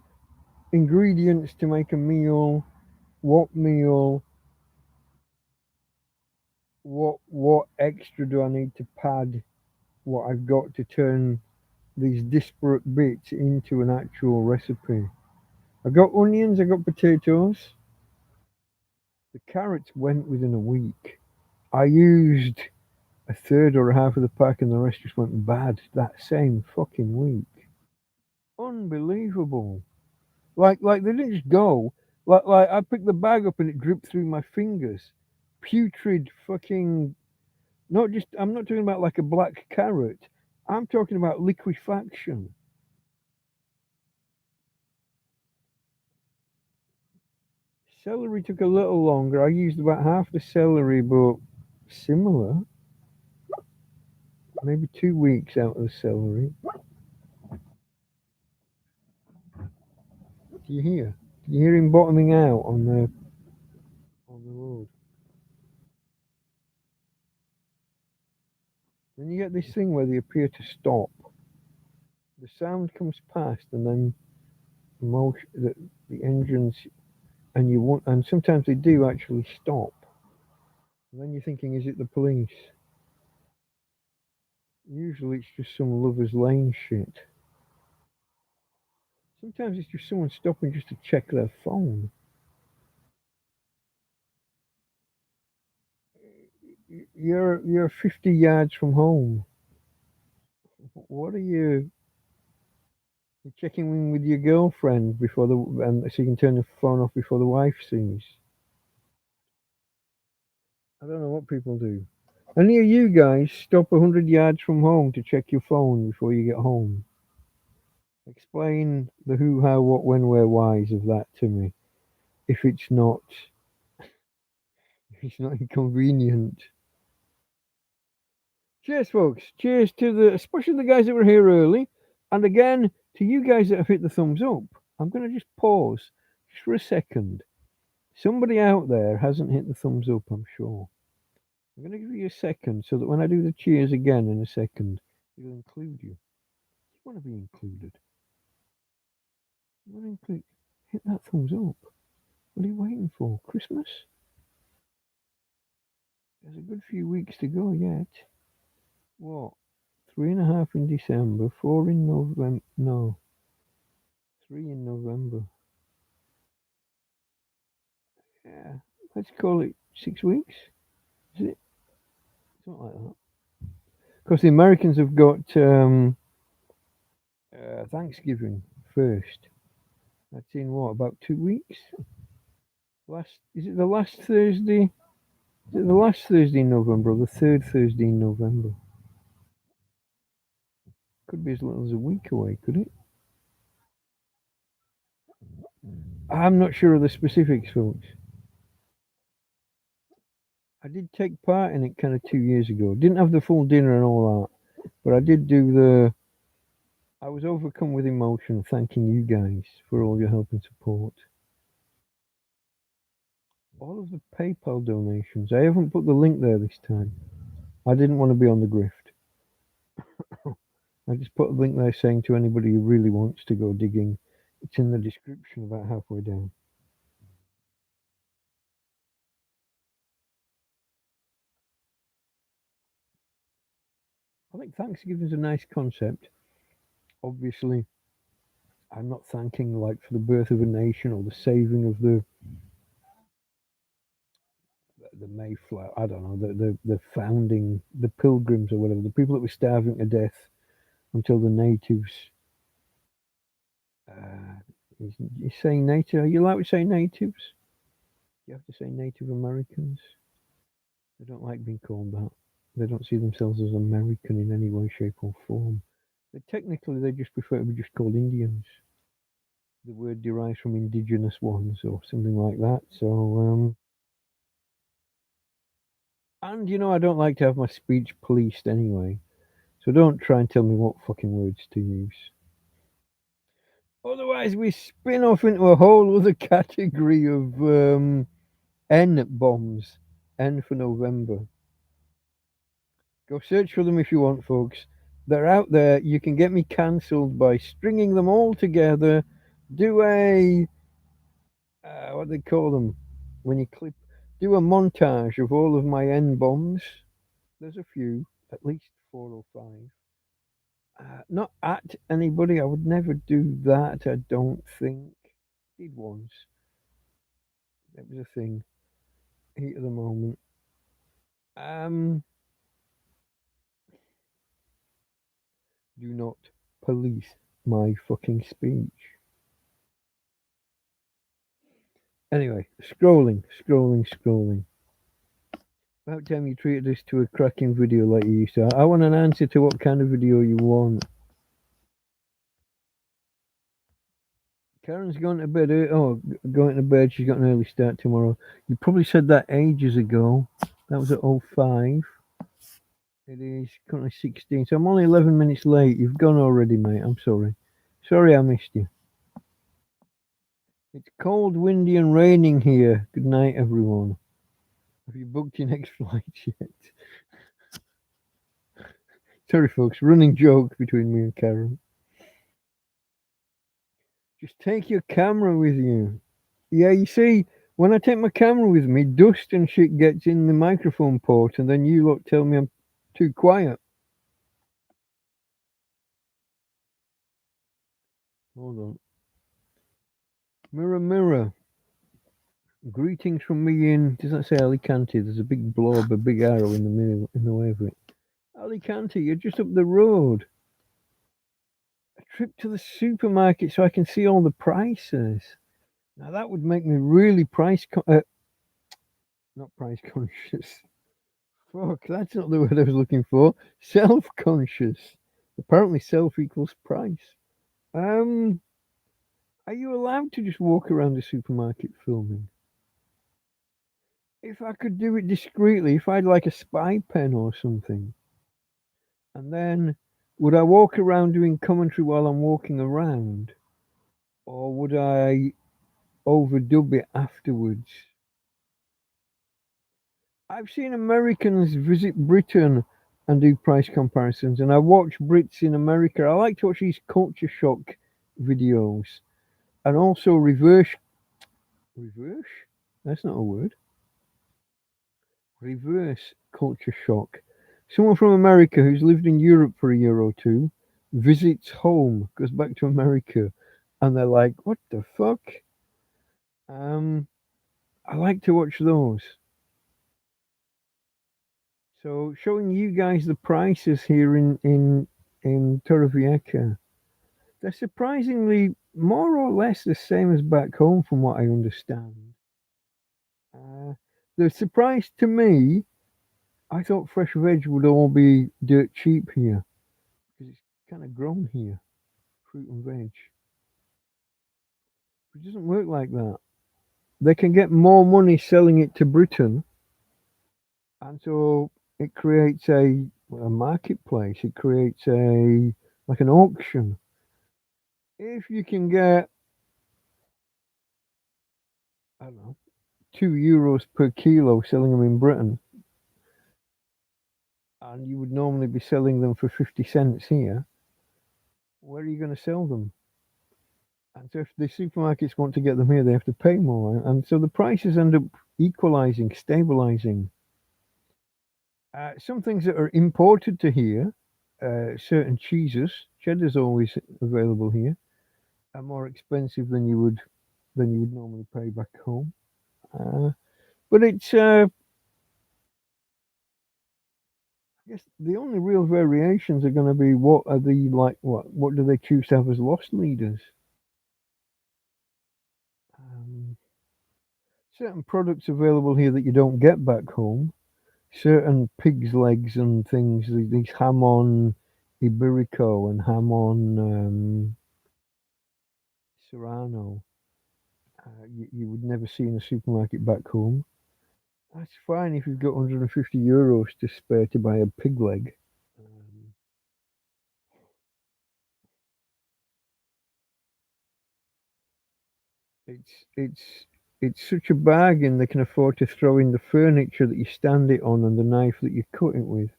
ingredients to make a meal, what meal, what extra do I need to pad what I've got to turn these disparate bits into an actual recipe. I got onions, I got potatoes. The carrots went within a week. I used a third or a half of the pack and the rest just went bad that same fucking week. Unbelievable. Like they didn't just go. Like I picked the bag up and it dripped through my fingers. Putrid fucking not just I'm not talking about like a black carrot. I'm talking about liquefaction. Celery took a little longer. I used about half the celery, but similar. Maybe 2 weeks out of the celery. Do you hear? Do you hear him bottoming out on the road? Then you get this thing where they appear to stop. The sound comes past, and then the engines, and sometimes they do actually stop. And then you're thinking, is it the police? Usually it's just some lover's lane shit. Sometimes it's just someone stopping just to check their phone. You're 50 yards from home. What are you? You're checking in with your girlfriend so you can turn the phone off before the wife sees. I don't know what people do. Any of you guys stop 100 yards from home to check your phone before you get home? Explain the who, how, what, when, where, whys of that to me. If it's not inconvenient. Cheers, folks. Cheers to especially the guys that were here early. And again, to you guys that have hit the thumbs up. I'm going to just pause just for a second. Somebody out there hasn't hit the thumbs up, I'm sure. I'm going to give you a second so that when I do the cheers again in a second, it'll include you. You want to be included. You want to include. Hit that thumbs up. What are you waiting for? Christmas? There's a good few weeks to go yet. What? 3.5 in December, 4 in November. No, 3 in November. Yeah, let's call it 6 weeks. Is it? Something like that. Because the Americans have got Thanksgiving first. That's in what, about 2 weeks? Is it the last Thursday? Is it the last Thursday in November or the third Thursday in November? Could be as little as a week away, could it? I'm not sure of the specifics, folks. I did take part in it kind of 2 years ago. Didn't have the full dinner and all that, but I did do I was overcome with emotion thanking you guys for all your help and support. All of the PayPal donations. I haven't put the link there this time. I didn't want to be on the grift. I just put a link there saying to anybody who really wants to go digging, it's in the description about halfway down. I think Thanksgiving's a nice concept. Obviously, I'm not thanking like for the birth of a nation or the saving of the Mayflower. I don't know the founding, the Pilgrims or whatever, the people that were starving to death until the natives. You saying native? Are you allowed to say natives? You have to say Native Americans. They don't like being called that. They don't see themselves as American in any way, shape, or form. Technically, they just prefer to be just called Indians. The word derives from indigenous ones or something like that. So, and I don't like to have my speech policed anyway. So don't try and tell me what fucking words to use. Otherwise, we spin off into a whole other category of N bombs. N for November. Go search for them if you want, folks. They're out there. You can get me cancelled by stringing them all together. Do a what they call them when you clip. Do a montage of all of my N bombs. There's a few, at least 4 or 5. Not at anybody. I would never do that. I don't think. Did once. That was a thing. Heat of the moment. Do not police my fucking speech. Anyway, scrolling. About time you treated this to a cracking video like you used to. I want an answer to what kind of video you want. Karen's going to bed. Going to bed. She's got an early start tomorrow. You probably said that ages ago. That was at 05. It is currently 16. So I'm only 11 minutes late. You've gone already, mate. I'm sorry. Sorry I missed you. It's cold, windy, and raining here. Good night, everyone. Have you booked your next flight yet? Sorry, folks. Running joke between me and Karen. Just take your camera with you. Yeah, you see, when I take my camera with me, dust and shit gets in the microphone port, and then you lot tell me I'm too quiet. Hold on. Mirror, mirror. Greetings from me in. Does that say Alicante? There's a big blob, a big arrow in the middle, in the way of it. Alicante, you're just up the road. A trip to the supermarket so I can see all the prices. Now that would make me really not price conscious. Fuck, that's not the word I was looking for. Self-conscious. Apparently, self equals price. Um, are you allowed to just walk around the supermarket filming? If I could do it discreetly, if I had like a spy pen or something, and then would I walk around doing commentary while I'm walking around, or would I overdub it afterwards? I've seen Americans visit Britain and do price comparisons, and I watch Brits in America. I like to watch these culture shock videos, and also reverse. That's not a word. Reverse culture shock. Someone from America who's lived in Europe for a year or two visits home, goes back to America, and they're like, "What the fuck?" Um, I like to watch those. So showing you guys the prices here in Torrevieja, they're surprisingly more or less the same as back home, from what I understand. Uh, the surprise to me, I thought fresh veg would all be dirt cheap here because it's kind of grown here, fruit and veg. It doesn't work like that. They can get more money selling it to Britain, and so it creates a marketplace. It creates a like an auction. If you can get, I don't know, €2 per kilo selling them in Britain, and you would normally be selling them for 50 cents here, where are you going to sell them? And so if the supermarkets want to get them here, they have to pay more. And so the prices end up equalizing, stabilizing. Some things that are imported to here, certain cheeses, cheddar's always available here, are more expensive than you would normally pay back home. But it's I guess the only real variations are going to be what are the like what do they choose to have as loss leaders? Um, Certain products available here that you don't get back home. Certain pig's legs and things. These ham on Iberico and ham on Serrano. You would never see in a supermarket back home. That's fine if you've got €150 to spare to buy a pig leg. Um, it's it's such a bargain they can afford to throw in the furniture that you stand it on and the knife that you cut it with.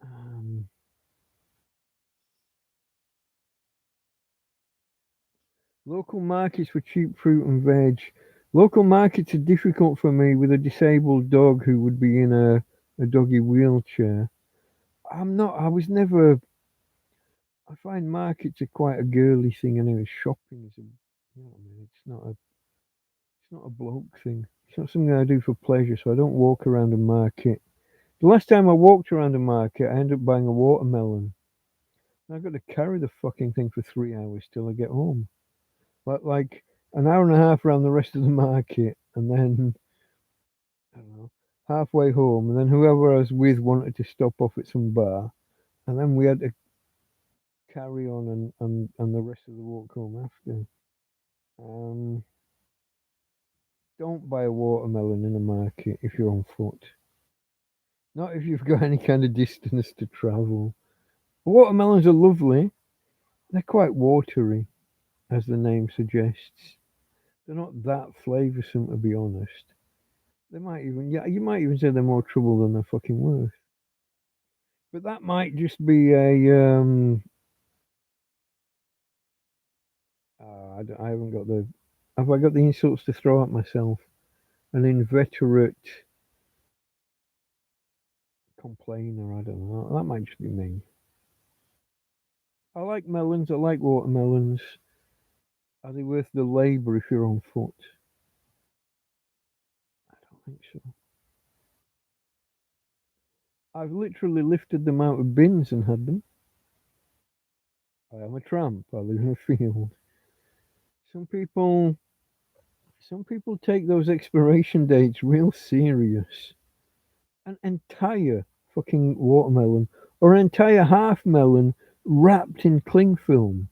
Um, Local markets for cheap fruit and veg. Local markets are difficult for me with a disabled dog who would be in a doggy wheelchair. I was never. I find markets are quite a girly thing anyway. Shopping is you know what I mean? It's not a bloke thing. It's not something I do for pleasure, so I don't walk around a market. The last time I walked around a market, I ended up buying a watermelon. I've got to carry the fucking thing for 3 hours till I get home. Like an hour and a half around the rest of the market, and then I don't know, halfway home, and then whoever I was with wanted to stop off at some bar, and then we had to carry on and the rest of the walk home after. Um, don't buy a watermelon in a market if you're on foot. Not if you've got any kind of distance to travel. Watermelons are lovely. They're quite watery, as the name suggests. They're not that flavoursome, to be honest. They might even, yeah, you might even say they're more trouble than they're fucking worth. But that might just be I haven't got the, have I got the insults to throw at myself? An inveterate complainer, I don't know. That might just be me. I like melons, I like watermelons. Are they worth the labour if you're on foot? I don't think so. I've literally lifted them out of bins and had them. I am a tramp. I live in a field. Some people, some people take those expiration dates real serious. An entire fucking watermelon or an entire half melon wrapped in cling film.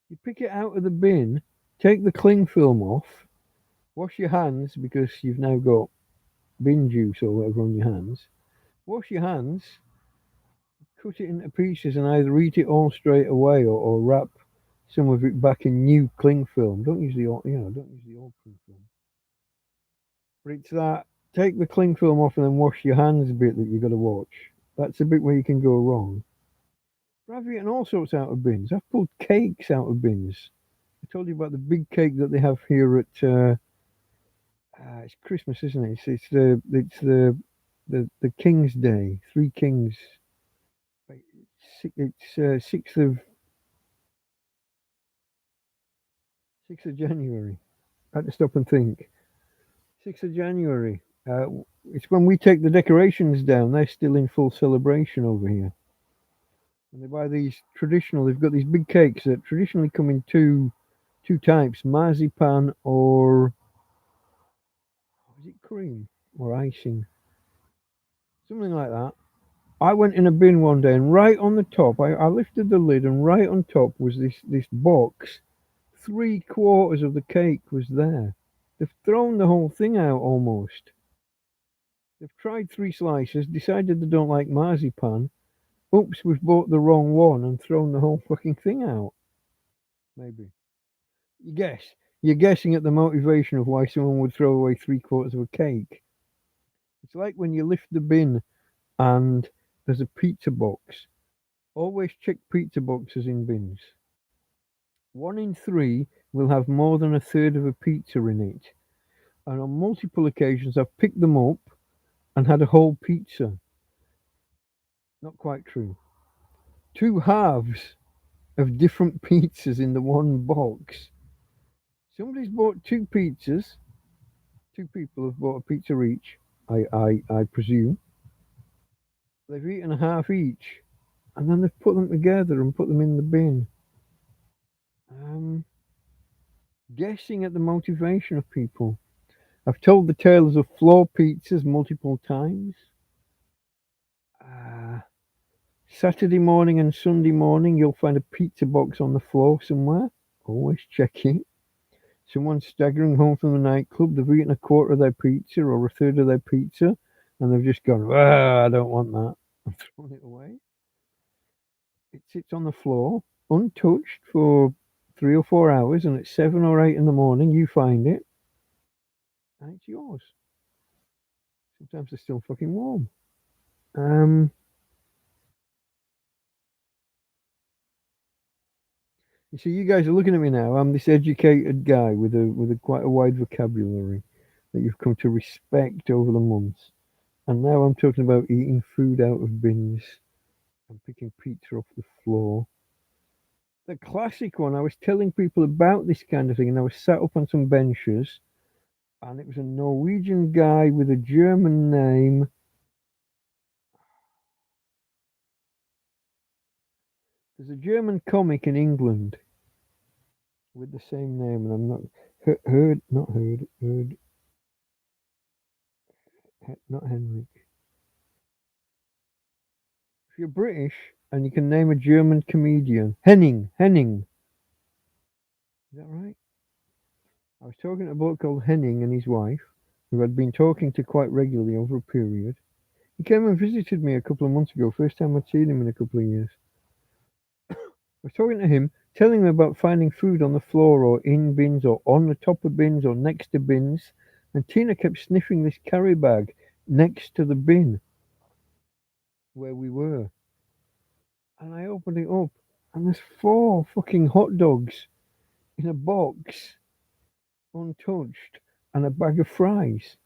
You pick it out of the bin, take the cling film off, wash your hands because you've now got bin juice or whatever on your hands. Wash your hands, cut it into pieces, and either eat it all straight away or wrap some of it back in new cling film. Don't use the old, don't use the old cling film. But it's that take the cling film off and then wash your hands bit that you got to watch. That's the bit where you can go wrong. But I've eaten all sorts out of bins. I've pulled cakes out of bins. I told you about the big cake that they have here at. It's Christmas, isn't it? It's the King's Day, Three Kings. It's 6th of January. I had to stop and think. 6th of January. It's when we take the decorations down. They're still in full celebration over here. And they buy these traditional. They've got these big cakes that traditionally come in two types: marzipan or is it cream or icing, something like that. I went in a bin one day, and right on the top, I lifted the lid, and right on top was this box. 3/4 of the cake was there. They've thrown the whole thing out almost. They've tried 3 slices, decided they don't like marzipan. Oops, we've bought the wrong one and thrown the whole fucking thing out. Maybe. You guess. You're guessing at the motivation of why someone would throw away 3/4 of a cake. It's like when you lift the bin and there's a pizza box. Always check pizza boxes in bins. 1 in 3 will have more than a third of a pizza in it. And on multiple occasions, I've picked them up and had a whole pizza. Not quite true. 2 halves of different pizzas in the one box. Somebody's bought 2 pizzas. 2 people have bought a pizza each, I presume. They've eaten a half each, and then they've put them together and put them in the bin. Um, Guessing at the motivation of people. I've told the tales of floor pizzas multiple times. Uh, Saturday morning and Sunday morning, you'll find a pizza box on the floor somewhere. Always check it. Someone's staggering home from the nightclub. They've eaten a quarter of their pizza or a third of their pizza, and they've just gone, I don't want that, and thrown it away. It sits on the floor, untouched, for 3 or 4 hours, and at 7 or 8 in the morning, you find it, and it's yours. Sometimes they're still fucking warm. You see, you guys are looking at me now. I'm this educated guy with a quite a wide vocabulary that you've come to respect over the months. And now I'm talking about eating food out of bins and picking pizza off the floor. The classic one, I was telling people about this kind of thing, and I was sat up on some benches, and it was a Norwegian guy with a German name. There's a German comic in England with the same name, and I'm not not Henrik. If you're British and you can name a German comedian, Henning. Is that right? I was talking to a bloke called Henning and his wife, who I'd been talking to quite regularly over a period. He came and visited me a couple of months ago, first time I'd seen him in a couple of years. I was talking to him, telling him about finding food on the floor or in bins or on the top of bins or next to bins, and Tina kept sniffing this carry bag next to the bin where we were. And I opened it up, and there's 4 fucking hot dogs in a box, untouched, and a bag of fries.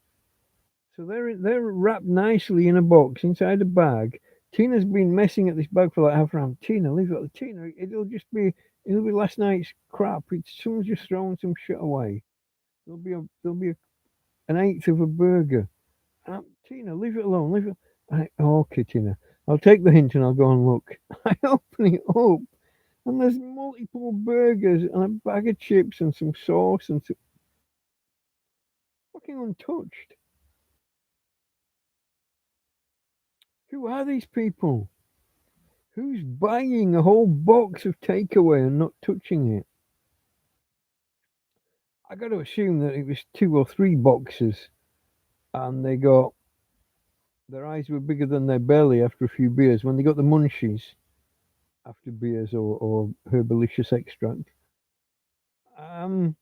So they're wrapped nicely in a box inside a bag. Tina's been messing at this bag for like half an hour. Tina, leave it. Tina, it'll be last night's crap. It's someone's just throwing some shit away. An eighth of a burger. Tina, leave it alone. Leave it. Okay, Tina. I'll take the hint and I'll go and look. I open it up and there's multiple burgers and a bag of chips and some sauce and some fucking untouched. Who are these people? Who's buying a whole box of takeaway and not touching it? I got to assume that it was 2 or 3 boxes and their eyes were bigger than their belly after a few beers. When they got the munchies after beers or herbalicious extract, um,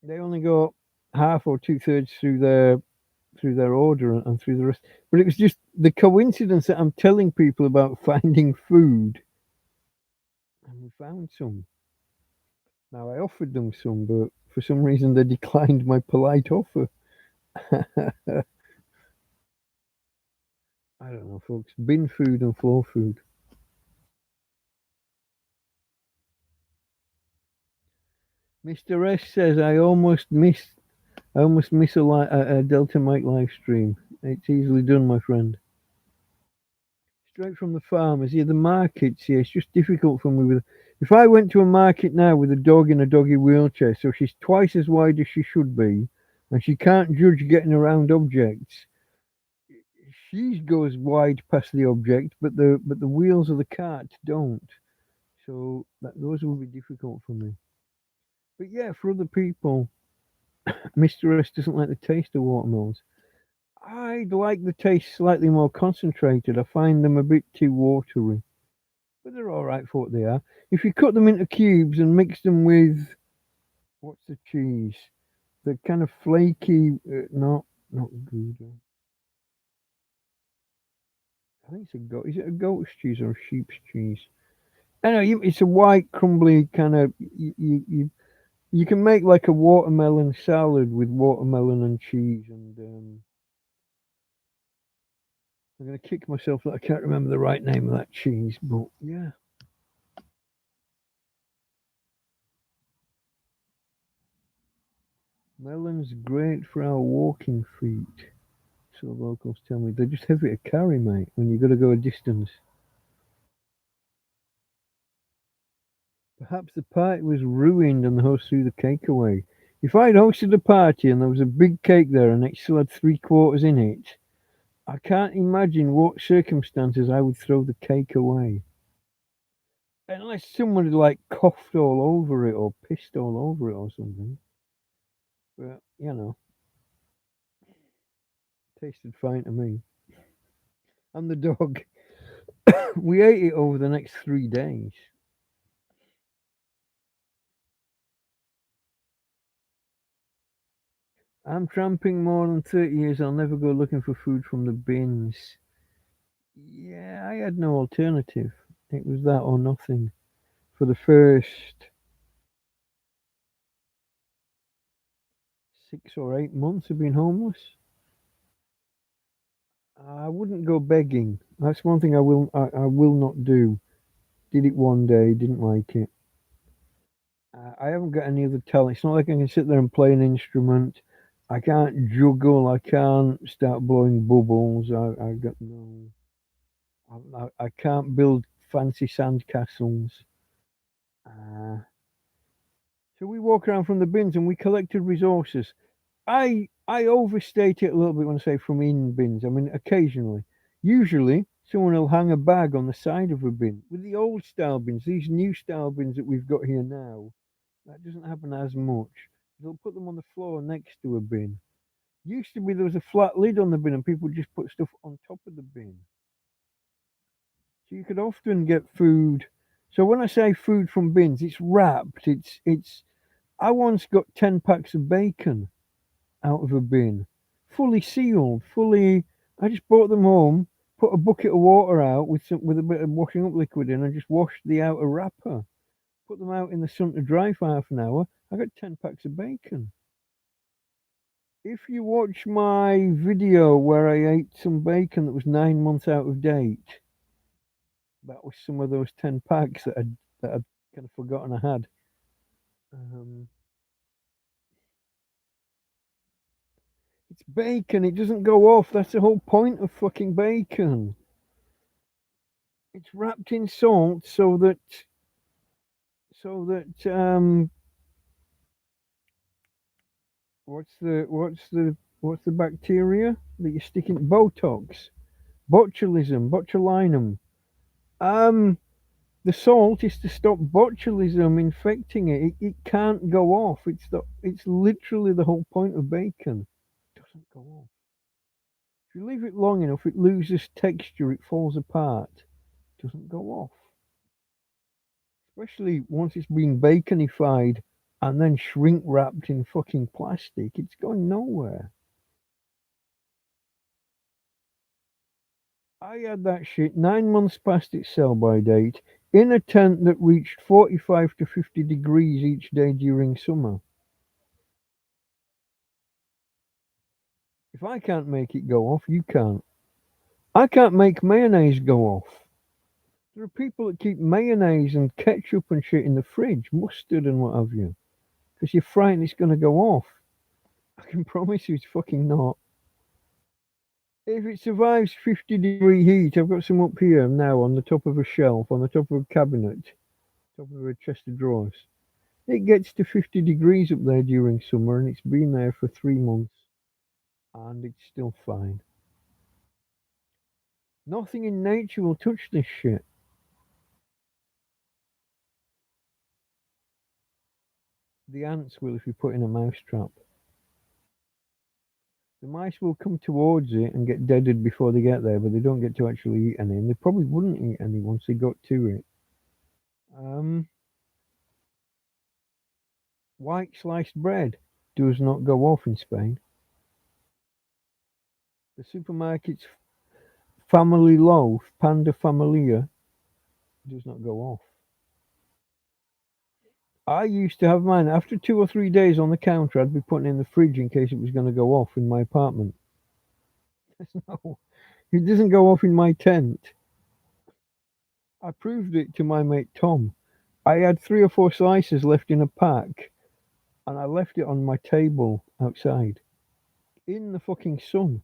they only got half or 2/3 through their order and through the rest. But it was just the coincidence that I'm telling people about finding food, and we found some. Now I offered them some, but for some reason they declined my polite offer. I don't know, folks. Bin food and floor food. Mr. S says I almost miss a Delta Mike live stream. It's easily done, my friend. Straight from the farmers. Yeah, the markets. Yeah, it's just difficult for me. If I went to a market now with a dog in a doggy wheelchair, so she's twice as wide as she should be, and she can't judge getting around objects. She goes wide past the object, but the wheels of the cart don't. So those will be difficult for me. But yeah, for other people, Mr. S doesn't like the taste of watermelons. I'd like the taste slightly more concentrated. I find them a bit too watery, but they're all right for what they are. If you cut them into cubes and mix them with what's the cheese, the kind of flaky, not Gouda. I think it's a goat. Is it a goat's cheese or a sheep's cheese? I know it's a white, crumbly kind of. You can make like a watermelon salad with watermelon and cheese, and I'm gonna kick myself that I can't remember the right name of that cheese, but yeah. Melon's great for our walking feet, so the locals tell me. They're just heavy to carry, mate, when you got to go a distance. Perhaps the party was ruined and the host threw the cake away. If I'd hosted a party and there was a big cake there and it still had 3/4 in it, I can't imagine what circumstances I would throw the cake away. Unless someone had like coughed all over it or pissed all over it or something. But, tasted fine to me. And the dog. We ate it over the next 3 days. I'm tramping more than 30 years. I'll never go looking for food from the bins. Yeah, I had no alternative. It was that or nothing. For the first 6 or 8 months of being homeless, I wouldn't go begging. That's one thing I will not do. Did it one day, didn't like it. I haven't got any other talent. It's not like I can sit there and play an instrument. I can't juggle. I can't start blowing bubbles. I got no. I can't build fancy sandcastles. Uh, so we walk around from the bins and we collected resources. I overstate it a little bit when I say from in bins. I mean occasionally. Usually someone will hang a bag on the side of a bin. With the old style bins, these new style bins that we've got here now, that doesn't happen as much. they'll put them on the floor next to a bin. Used to be there was a flat lid on the bin and people just put stuff on top of the bin. So you could often get food. So when I say food from bins, it's wrapped. It's. I once got 10 packs of bacon out of a bin, fully sealed, fully. I just brought them home, put a bucket of water out with a bit of washing up liquid in, and just washed the outer wrapper. Put them out in the sun to dry for half an hour. I got 10 packs of bacon. If you watch my video where I ate some bacon that was 9 months out of date, that was some of those 10 packs that I'd kind of forgotten I had. Um, it's bacon. It doesn't go off. That's the whole point of fucking bacon. It's wrapped in salt so that what's the bacteria that you stick in Botox, botulism. Um, the salt is to stop botulism infecting it. It can't go off. It's literally the whole point of bacon. It doesn't go off. If you leave it long enough, it loses texture. It falls apart. It doesn't go off. Especially once it's been baconified and then shrink wrapped in fucking plastic. It's going nowhere. I had that shit 9 months past its sell by date in a tent that reached 45 to 50 degrees each day during summer. If I can't make it go off, you can't. I can't make mayonnaise go off. There are people that keep mayonnaise and ketchup and shit in the fridge, mustard and what have you, because you're frightened it's going to go off. I can promise you it's fucking not. If it survives 50-degree heat, I've got some up here now on the top of a shelf, on the top of a cabinet, top of a chest of drawers. It gets to 50 degrees up there during summer and it's been there for 3 months and it's still fine. Nothing in nature will touch this shit. The ants will if you put in a mouse trap. The mice will come towards it and get deaded before they get there, but they don't get to actually eat any, and they probably wouldn't eat any once they got to it. White sliced bread does not go off in Spain. The supermarket's family loaf, Panda Familia, does not go off. I used to have mine after 2 or 3 days on the counter. I'd be putting it in the fridge in case it was going to go off in my apartment. No, it doesn't go off in my tent. I proved it to my mate Tom. I had 3 or 4 slices left in a pack, and I left it on my table outside in the fucking sun.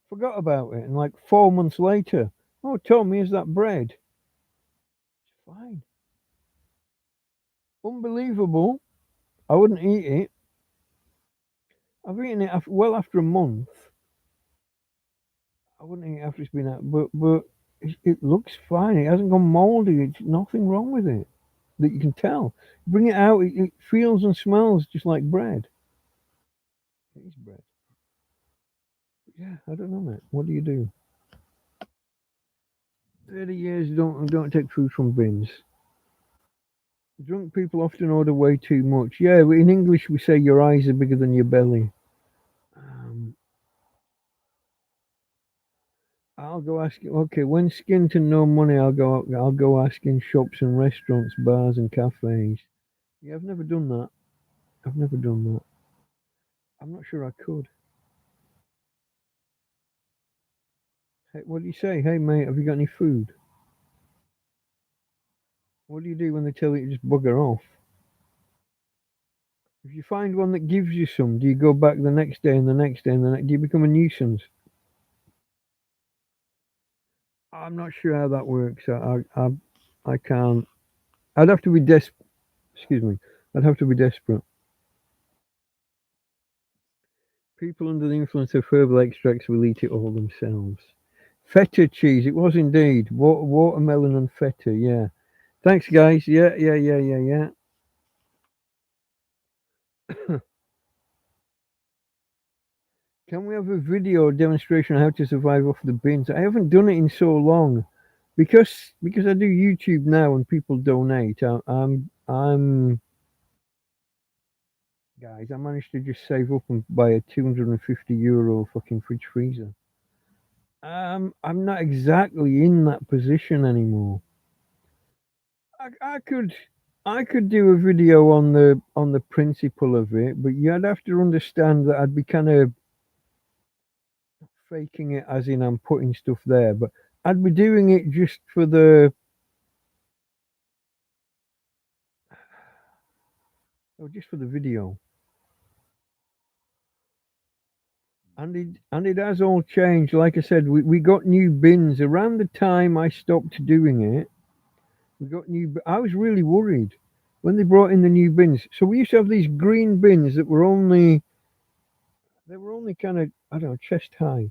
Forgot about it, and like 4 months later, oh Tom, here's that bread. It's fine. Unbelievable. I wouldn't eat it. I've eaten it after a month. I wouldn't eat it after it's been out, but it looks fine. It hasn't gone mouldy. It's nothing wrong with it that you can tell. Bring it out. It feels and smells just like bread. It is bread. Yeah, I don't know, mate. What do you do? 30 years don't take food from bins. Drunk people often order way too much. Yeah, in English we say your eyes are bigger than your belly. I'll go asking. Okay, when skin to no money, I'll go asking shops and restaurants, bars and cafes. Yeah, I've never done that. I've never done that. I'm not sure I could. Hey, what do you say? Hey, mate, have you got any food? What do you do when they tell you to just bugger off? If you find one that gives you some, do you go back the next day and the next day and the next? Do you become a nuisance? I'm not sure how that works. I can't. I'd have to be desperate. Excuse me. I'd have to be desperate. People under the influence of herbal extracts will eat it all themselves. Feta cheese. It was indeed watermelon and feta. Yeah. Thanks, guys. Yeah. Can we have a video demonstration on how to survive off the bins? I haven't done it in so long because I do YouTube now and people donate. I'm guys. I managed to just save up and buy a €250 fucking fridge freezer. I'm not exactly in that position anymore. I could do a video on the principle of it, but you'd have to understand that I'd be kind of faking it, as in I'm putting stuff there, but I'd be doing it just for the just for the video. And it has all changed. Like I said, we got new bins around the time I stopped doing it. We got I was really worried when they brought in the new bins. So we used to have these green bins that were only kind of, I don't know, chest high,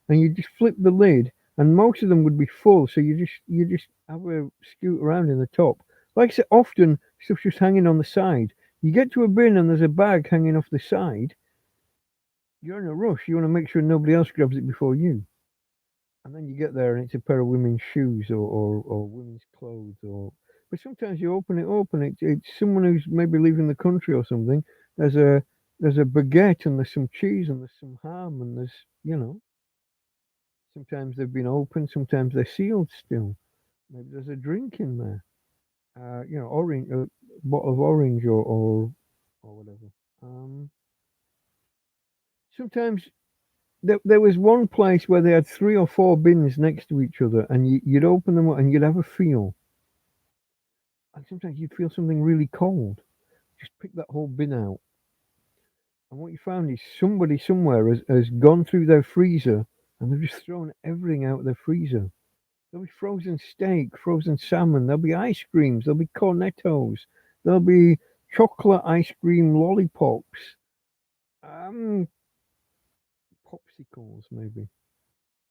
and you just flip the lid, and most of them would be full. So you just have a scoot around in the top. Like I said, often stuff's just hanging on the side. You get to a bin and there's a bag hanging off the side. You're in a rush. You want to make sure nobody else grabs it before you. And then you get there and it's a pair of women's shoes or women's clothes or. But sometimes you open it's someone who's maybe leaving the country or something. There's a there's a baguette and there's some cheese and there's some ham and there's sometimes they've been opened, sometimes they're sealed still. Maybe there's a drink in there. Orange, a bottle of orange or whatever. Um, Sometimes there was one place where they had three or four bins next to each other, and you'd open them up and you'd have a feel. And sometimes you'd feel something really cold. Just pick that whole bin out. And what you found is somebody somewhere has gone through their freezer and they've just thrown everything out of their freezer. There'll be frozen steak, frozen salmon, there'll be ice creams, there'll be cornettos, there'll be chocolate ice cream lollipops, um, popsicles maybe.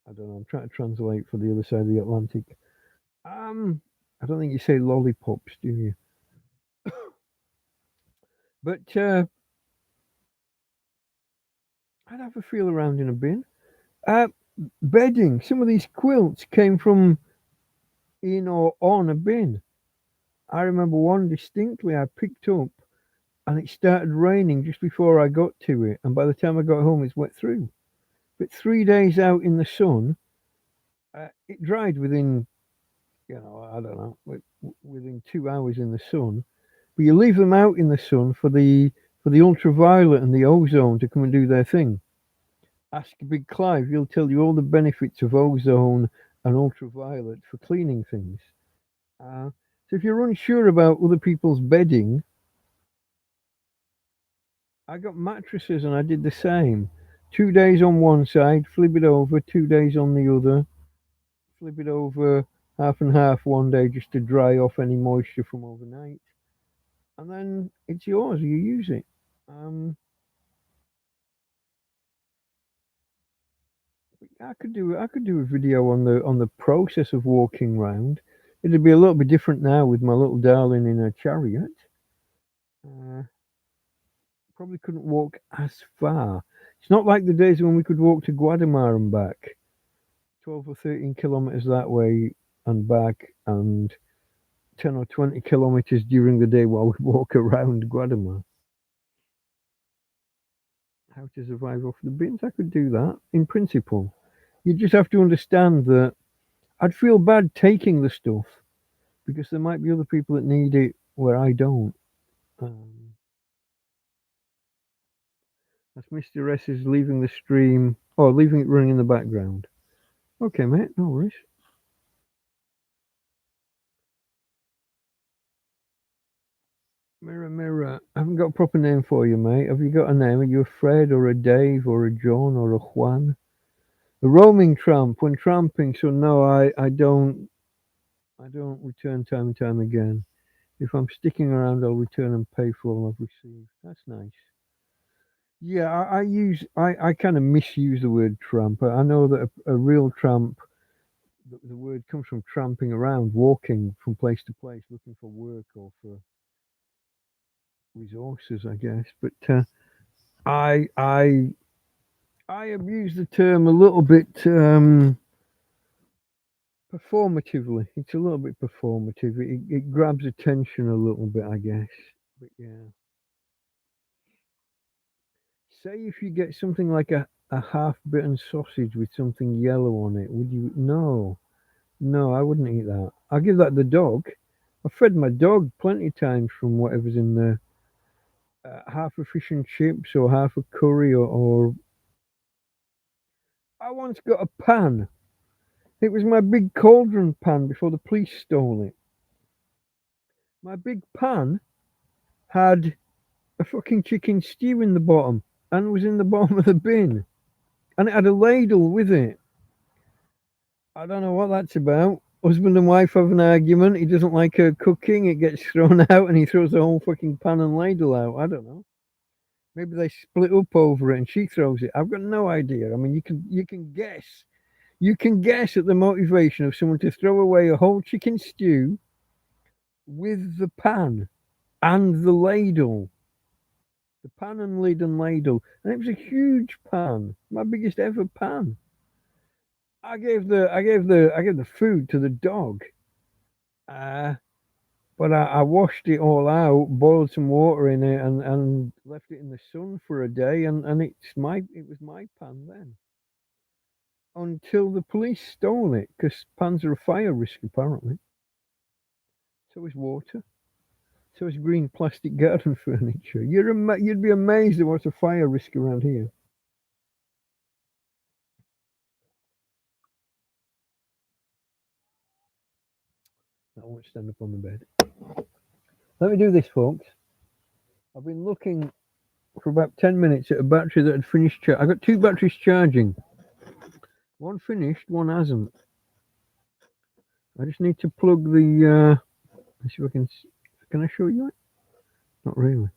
I don't know. I'm trying to translate for the other side of the Atlantic. I don't think you say lollipops, do you? But I'd have a feel around in a bin. Uh, Bedding. Some of these quilts came from in or on a bin. I remember one distinctly I picked up and it started raining just before I got to it. And by the time I got home, it's wet through. But 3 days out in the sun, it dried within, I don't know, within 2 hours in the sun. But you leave them out in the sun for the ultraviolet and the ozone to come and do their thing. Ask Big Clive; he'll tell you all the benefits of ozone and ultraviolet for cleaning things. So if you're unsure about other people's bedding, I got mattresses and I did the same. 2 days on one side, flip it over, 2 days on the other, flip it over half and half one day just to dry off any moisture from overnight. And then it's yours, you use it. Um, I could do a video on the process of walking round. It'd be a little bit different now with my little darling in a chariot. Uh, Probably couldn't walk as far. It's not like the days when we could walk to Guadamar and back, 12 or 13 kilometers that way and back, and 10 or 20 kilometers during the day while we walk around Guadamar. How to survive off the bins? I could do that in principle. You just have to understand that I'd feel bad taking the stuff because there might be other people that need it where I don't. Um, that's Mr. S is leaving the stream or leaving it running in the background. Okay, mate, no worries. Mirror, mirror, I haven't got a proper name for you, mate. Have you got a name? Are you a Fred or a Dave or a John or a Juan? A roaming tramp when tramping, so no, I don't return time and time again. If I'm sticking around, I'll return and pay for all I've received. That's nice. Yeah, I kind of misuse the word tramp. I know that a real tramp, the word comes from tramping around, walking from place to place, looking for work or for. resources, I guess. But I I I abuse the term a little bit performatively. It's a little bit performative. It grabs attention a little bit, I guess. But yeah. Say if you get something like a half bitten sausage with something yellow on it, would you? No, no, I wouldn't eat that. I'll give that to the dog. I've fed my dog plenty of times from whatever's in there. Half a fish and chips or half a curry or I once got a pan. It was my big cauldron pan before the police stole it. My big pan had a fucking chicken stew in the bottom and was in the bottom of the bin. And it had a ladle with it. I don't know what that's about. Husband and wife have an argument. He doesn't like her cooking. It gets thrown out and he throws the whole fucking pan and ladle out. I don't know. Maybe they split up over it and she throws it. I've got no idea. I mean, you can guess. You can guess at the motivation of someone to throw away a whole chicken stew with the pan and the ladle. The pan and lid and ladle. And it was a huge pan. My biggest ever pan. I gave the food to the dog. Uh, but I washed it all out, boiled some water in it, and left it in the sun for a day, and it was my pan then. Until the police stole it, because pans are a fire risk apparently. So is water. So is green plastic garden furniture. You'd be amazed at what's a fire risk around here. I won't stand up on the bed. Let me do this, folks. I've been looking for about 10 minutes at a battery that had finished charging. I got two batteries charging. One finished, one hasn't. I just need to plug the. Let's see if I can. Can I show you it? Not really.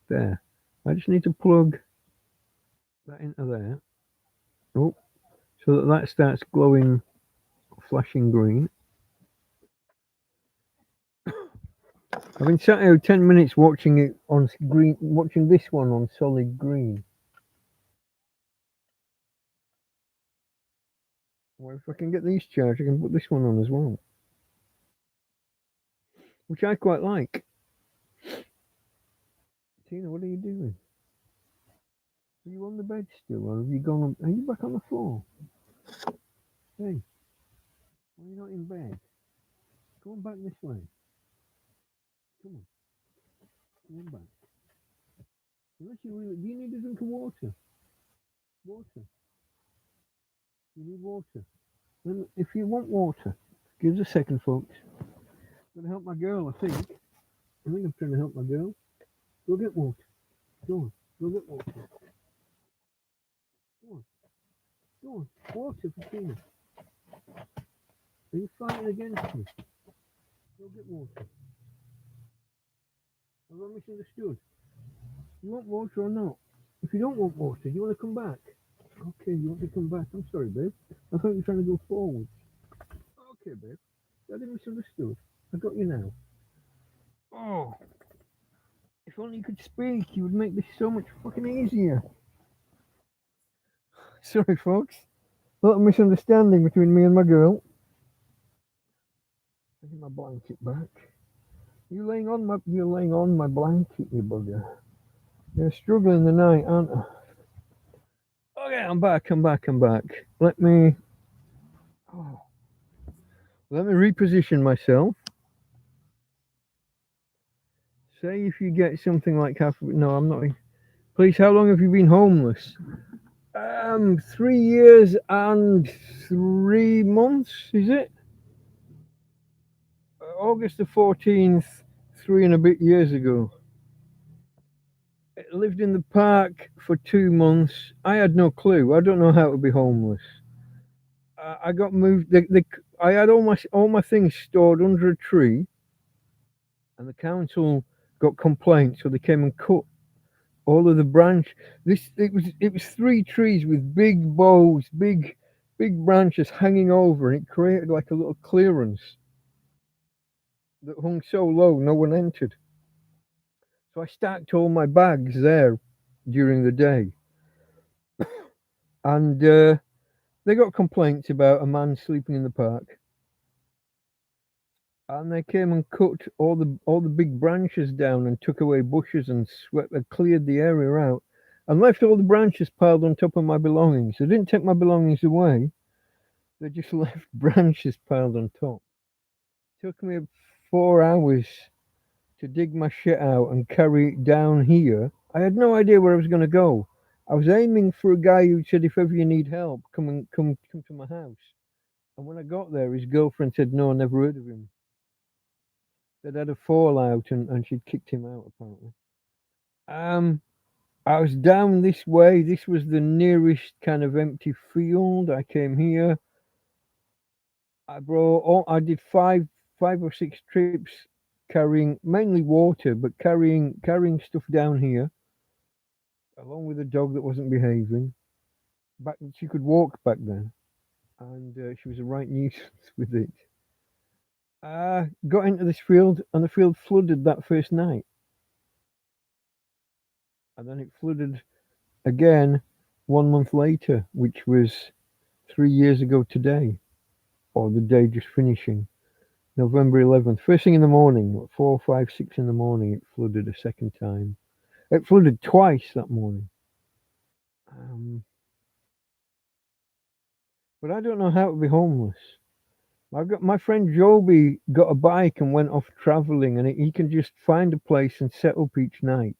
There. I just need to plug that into there. Oh, so that starts glowing, flashing green. I've been sat here 10 minutes watching it on green, watching this one on solid green. Well, if I can get these charged, I can put this one on as well, which I quite like. Tina, what are you doing? Are you on the bed still, or have you gone on? Are you back on the floor? Hey, why are you not in bed? Come on back this way. Come on. Come on back. Unless you really... Do you need a drink of water? Water. You need water. Then if you want water, give us a second, folks. I'm going to help my girl, I think. I think I'm trying to help my girl. Go get water. Go on. Go get water. Go on. Go on. Water for Tina. Are you fighting against me? Go get water. Have I misunderstood? You want water or not? If you don't want water, you want to come back? Okay, you want to come back. I'm sorry, babe. I thought you were trying to go forward. Okay, babe. I didn't misunderstood. I got you now. Oh, if only you could speak, you would make this so much fucking easier. Sorry, folks. A little misunderstanding between me and my girl. Taking my blanket back. You're laying on my blanket, you bugger. You're struggling tonight, aren't you? Okay, I'm back. Let me reposition myself. Say if you get something like half. No, I'm not. Please, how long have you been homeless? 3 years and 3 months. Is it? August the 14th, 3 and a bit years ago. I lived in the park for 2 months. I had no clue. I don't know how to be homeless. I got moved. I had all my things stored under a tree, and the council got complaints, so they came and cut all of the branch. It was 3 trees with big boughs, big branches hanging over, and it created like a little clearance that hung so low no one entered. So I stacked all my bags there during the day, and they got complaints about a man sleeping in the park, and they came and cut all the big branches down and took away bushes and swept and cleared the area out, and left all the branches piled on top of my belongings. They didn't take my belongings away; they just left branches piled on top. Took me 4 hours to dig my shit out and carry it down here. I had no idea where I was going to go. I was aiming for a guy who said, "If ever you need help, come to my house." And when I got there, his girlfriend said, "No, I never heard of him." They'd had a fallout, and she'd kicked him out apparently. Um, I was down this way. This was the nearest kind of empty field. I came here. I brought all. I did five or six trips, carrying mainly water, but carrying stuff down here, along with a dog that wasn't behaving. Back, she could walk back then, and she was a right nuisance with it. Got into this field, and the field flooded that first night, and then it flooded again 1 month later, which was 3 years ago today, or the day just finishing, November 11th. First thing in the morning, 4, 5, 6 in the morning, it flooded a second time. It flooded twice that morning. Um, but I don't know how to be homeless. I've got my friend Joby got a bike and went off traveling, and he can just find a place and set up each night.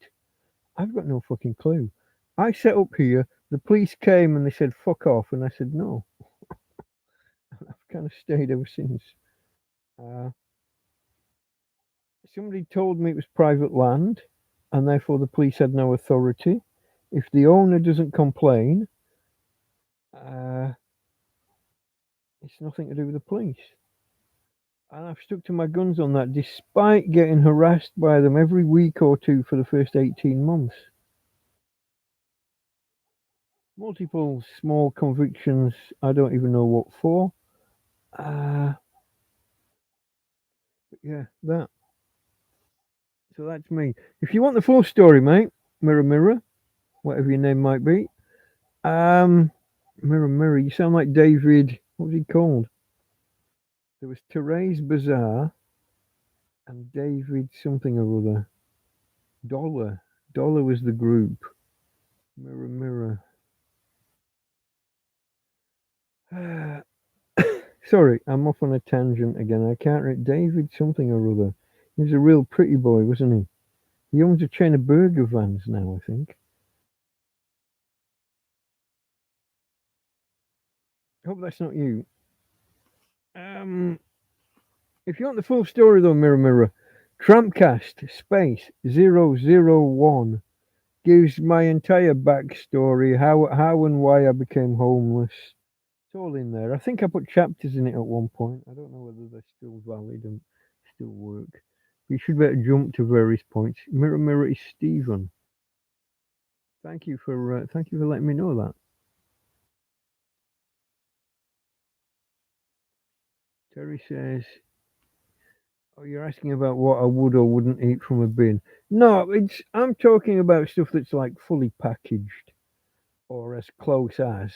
I've got no fucking clue. I set up here. The police came and they said fuck off, and I said no. I've kind of stayed ever since. Uh, Somebody told me it was private land, and therefore the police had no authority. If the owner doesn't complain, uh, it's nothing to do with the police. And I've stuck to my guns on that, despite getting harassed by them every week or two for the first 18 months. Multiple small convictions, I don't even know what for. But yeah, that. So that's me. If you want the full story, mate, Mirror Mirror, whatever your name might be, um, Mirror Mirror, you sound like David. What was he called? There was Therese Bazaar and David something or other. Dollar. Dollar was the group. Mirror Mirror. Sorry, I'm off on a tangent again. I can't read David something or other. He was a real pretty boy, wasn't he? He owns a chain of burger vans now, I think. Hope that's not you. Um, if you want the full story though, Mirror Mirror, TrampCast space 001 gives my entire backstory, how and why I became homeless. It's all in there. I think I put chapters in it at one point. I don't know whether they're still valid and still work. You should better jump to various points. Mirror Mirror is Stephen. Thank you for letting me know that. Terry says, "Oh, you're asking about what I would or wouldn't eat from a bin." No, it's I'm talking about stuff that's like fully packaged or as close as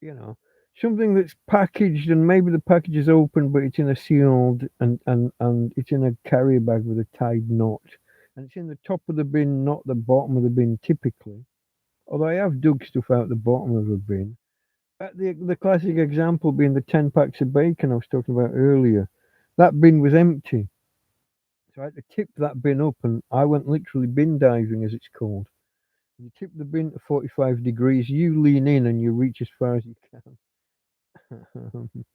you know something that's packaged and maybe the package is open but it's in a sealed and it's in a carrier bag with a tied knot and it's in the top of the bin, not the bottom of the bin typically. Although I have dug stuff out the bottom of a bin. The classic example being the 10 packs of bacon I was talking about earlier. That bin was empty. So I had to tip that bin up and I went literally bin diving, as it's called. You tip the bin to 45 degrees, you lean in and you reach as far as you can. And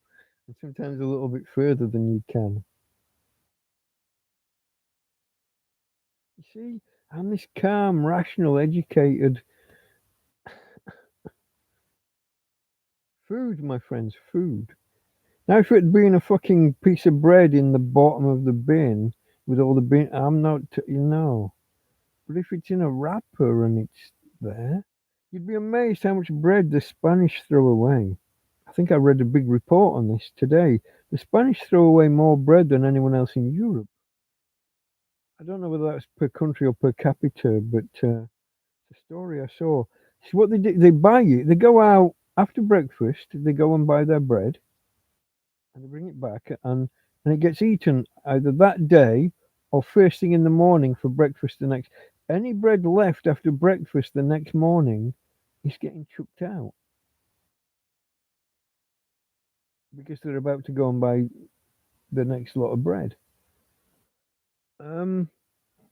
sometimes a little bit further than you can. You see, I'm this calm, rational, educated. Food, my friends, food. Now, if it had been a fucking piece of bread in the bottom of the bin with all the bin, I'm not, But if it's in a wrapper and it's there, you'd be amazed how much bread the Spanish throw away. I think I read a big report on this today. The Spanish throw away more bread than anyone else in Europe. I don't know whether that's per country or per capita, but the story I saw. See what they do? They buy you. They go out after breakfast. They go and buy their bread, and they bring it back, and it gets eaten either that day or first thing in the morning for breakfast the next. Any bread left after breakfast the next morning is getting chucked out because they're about to go and buy the next lot of bread. Um,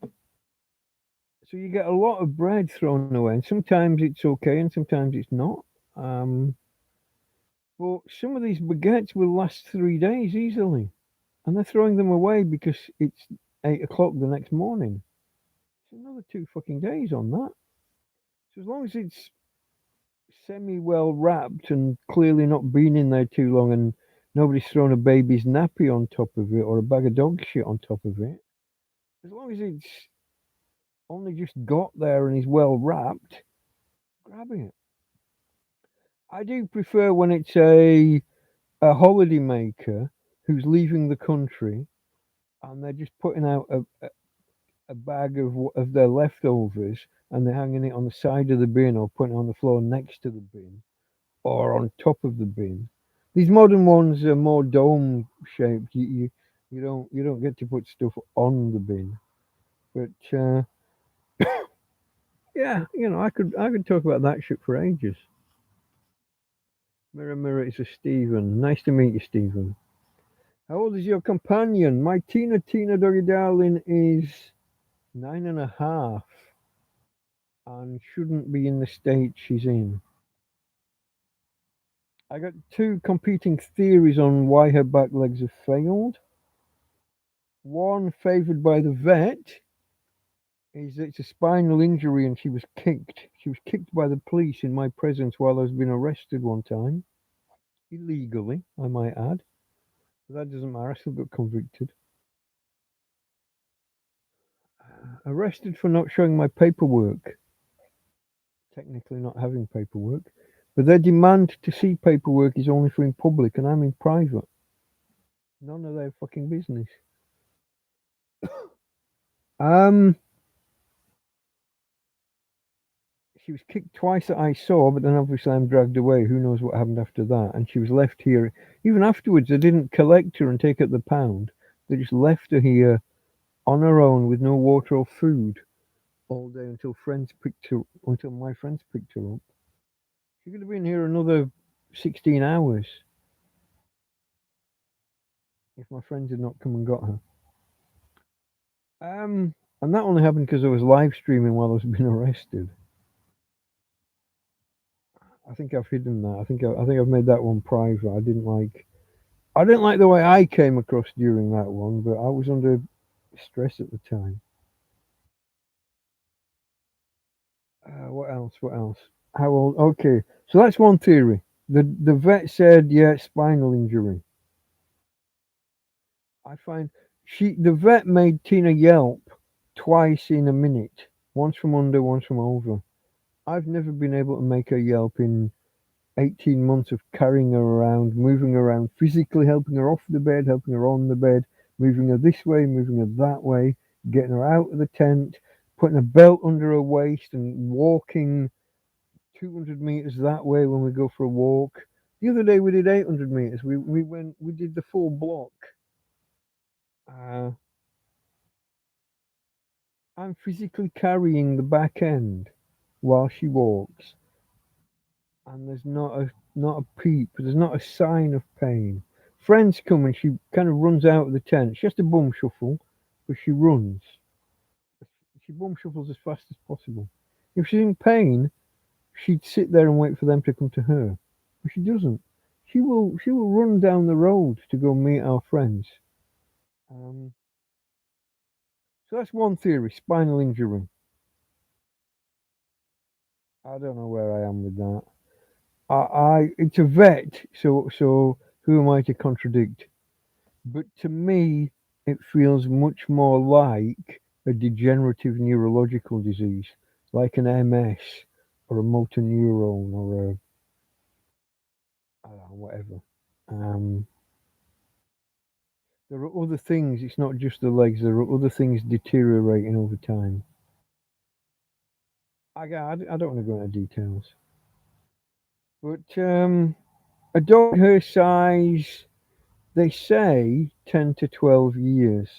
so you get a lot of bread thrown away, and sometimes it's okay, and sometimes it's not. Um, but some of these baguettes will last 3 days easily, and they're throwing them away because it's 8 o'clock the next morning. It's another 2 fucking days on that. So as long as it's semi well wrapped and clearly not been in there too long, and nobody's thrown a baby's nappy on top of it or a bag of dog shit on top of it, as long as it's only just got there and is well wrapped, grab it. I do prefer when it's a holiday maker who's leaving the country and they're just putting out a bag of their leftovers and they're hanging it on the side of the bin or putting it on the floor next to the bin or on top of the bin. These modern ones are more dome shaped. You don't get to put stuff on the bin. But yeah, I could talk about that shit for ages. Mirror, mirror, it's a Stephen. Nice to meet you, Stephen. How old is your companion? My Tina doggy darling is 9.5 and shouldn't be in the state she's in. I got two competing theories on why her back legs have failed. One, favoured by the vet, is that it's a spinal injury and she was kicked. She was kicked by the police in my presence while I was being arrested one time. Illegally, I might add. But that doesn't matter, I still got convicted. Arrested for not showing my paperwork. Technically not having paperwork. But their demand to see paperwork is only for in public and I'm in private. None of their fucking business. Um, she was kicked twice that I saw, but then obviously I'm dragged away. Who knows what happened after that? And she was left here. Even afterwards, they didn't collect her and take her the pound. They just left her here on her own with no water or food all day until my friends picked her up. She could have been here another 16 hours if my friends had not come and got her. And that only happened because I was live streaming while I was being arrested. I think I've hidden that. I think I've made that one private. I didn't like the way I came across during that one, but I was under stress at the time. What else? What else? How old? Okay, so that's one theory. The vet said, yeah, spinal injury. I find the vet made Tina yelp twice in a minute, once from under, once from over. I've never been able to make her yelp in 18 months of carrying her around, moving her around, physically helping her off the bed, helping her on the bed, moving her this way, moving her that way, getting her out of the tent, putting a belt under her waist and walking 200 meters that way when we go for a walk. The other day we did 800 meters. We did the full block. Uh, I'm physically carrying the back end while she walks, and there's not a peep. There's not a sign of pain. Friends come and she kind of runs out of the tent. She has to bum shuffle, but she runs. She bum shuffles as fast as possible. If she's in pain, she'd sit there and wait for them to come to her, but she doesn't. She will run down the road to go meet our friends. Um, so that's one theory: spinal injury. I don't know where I am with that. It's a vet, so who am I to contradict? But to me, it feels much more like a degenerative neurological disease, like an MS or a motor neuron or a I don't know, whatever. Um, There are other things. It's not just the legs. There are other things deteriorating over time. I don't want to go into details, but a dog her size, they say 10 to 12 years.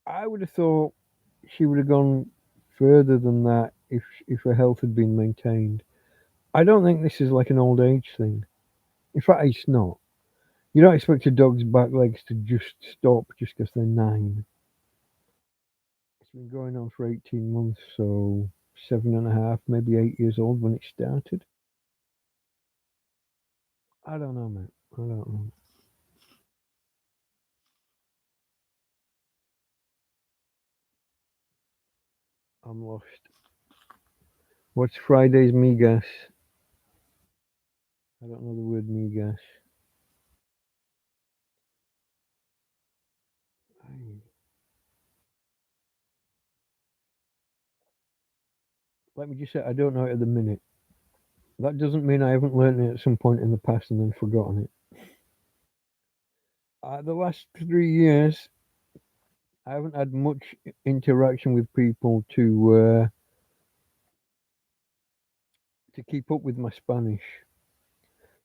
I would have thought she would have gone further than that if her health had been maintained. I don't think this is like an old age thing. In fact, it's not. You don't expect a dog's back legs to just stop just because they're 9. It's been going on for 18 months, so 7.5, maybe 8 years old when it started. I don't know, mate. I don't know. I'm lost. What's Friday's migas? I don't know the word migas. Let me just say, I don't know it at the minute. That doesn't mean I haven't learned it at some point in the past and then forgotten it. The last 3 years, I haven't had much interaction with people to keep up with my Spanish.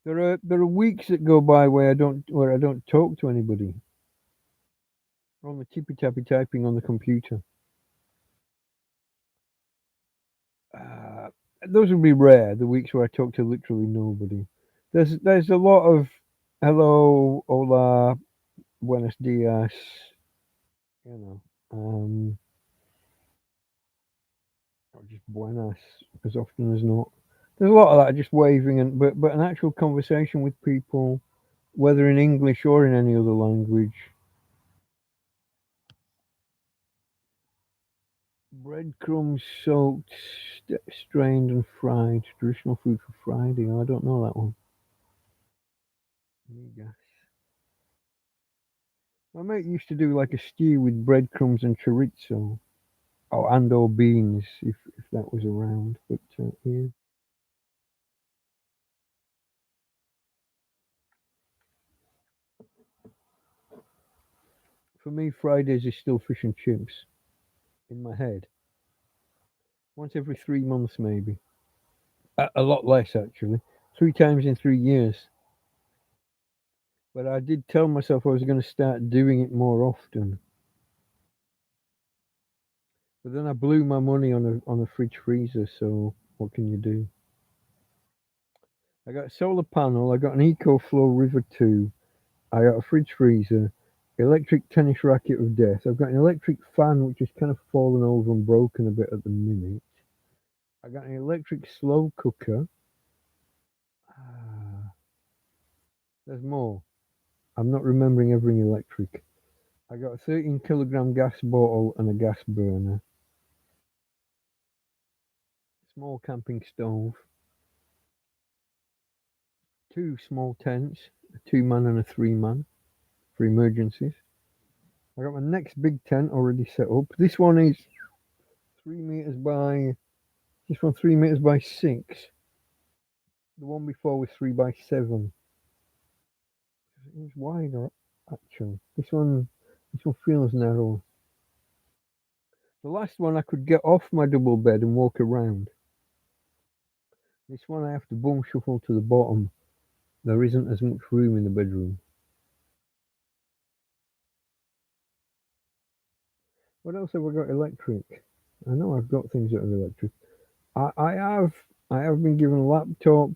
There are weeks that go by where I don't talk to anybody. On the tippy tappy typing on the computer. Uh, those would be rare. The weeks where I talk to literally nobody. There's a lot of hello, hola, buenos dias. You know, or just buenas as often as not. There's a lot of that, just waving but an actual conversation with people, whether in English or in any other language. Breadcrumbs soaked, strained and fried. Traditional food for Friday. Oh, I don't know that one. Migas. My mate used to do like a stew with breadcrumbs and chorizo. Oh, and or beans if that was around. But yeah, for me Fridays is still fish and chips in my head. Once every 3 months maybe. A lot less actually. 3 times in 3 years. But I did tell myself I was going to start doing it more often. But then I blew my money on a fridge freezer. So what can you do? I got a solar panel. I got an EcoFlow River 2. I got a fridge freezer, electric tennis racket of death. I've got an electric fan which has kind of fallen over and broken a bit at the minute. I got an electric slow cooker. Ah, there's more. I'm not remembering everything electric. I got a 13 kilogram gas bottle and a gas burner. Small camping stove. 2 small tents, a 2-man and a 3-man for emergencies. I got my next big tent already set up. This one is 3 meters by. This one 3 meters by 6. The one before was 3 by 7. It was wider actually. This one feels narrow. The last one I could get off my double bed and walk around. This one I have to bum shuffle to the bottom. There isn't as much room in the bedroom. What else have I got electric? I know I've got things that are electric. I have been given a laptop.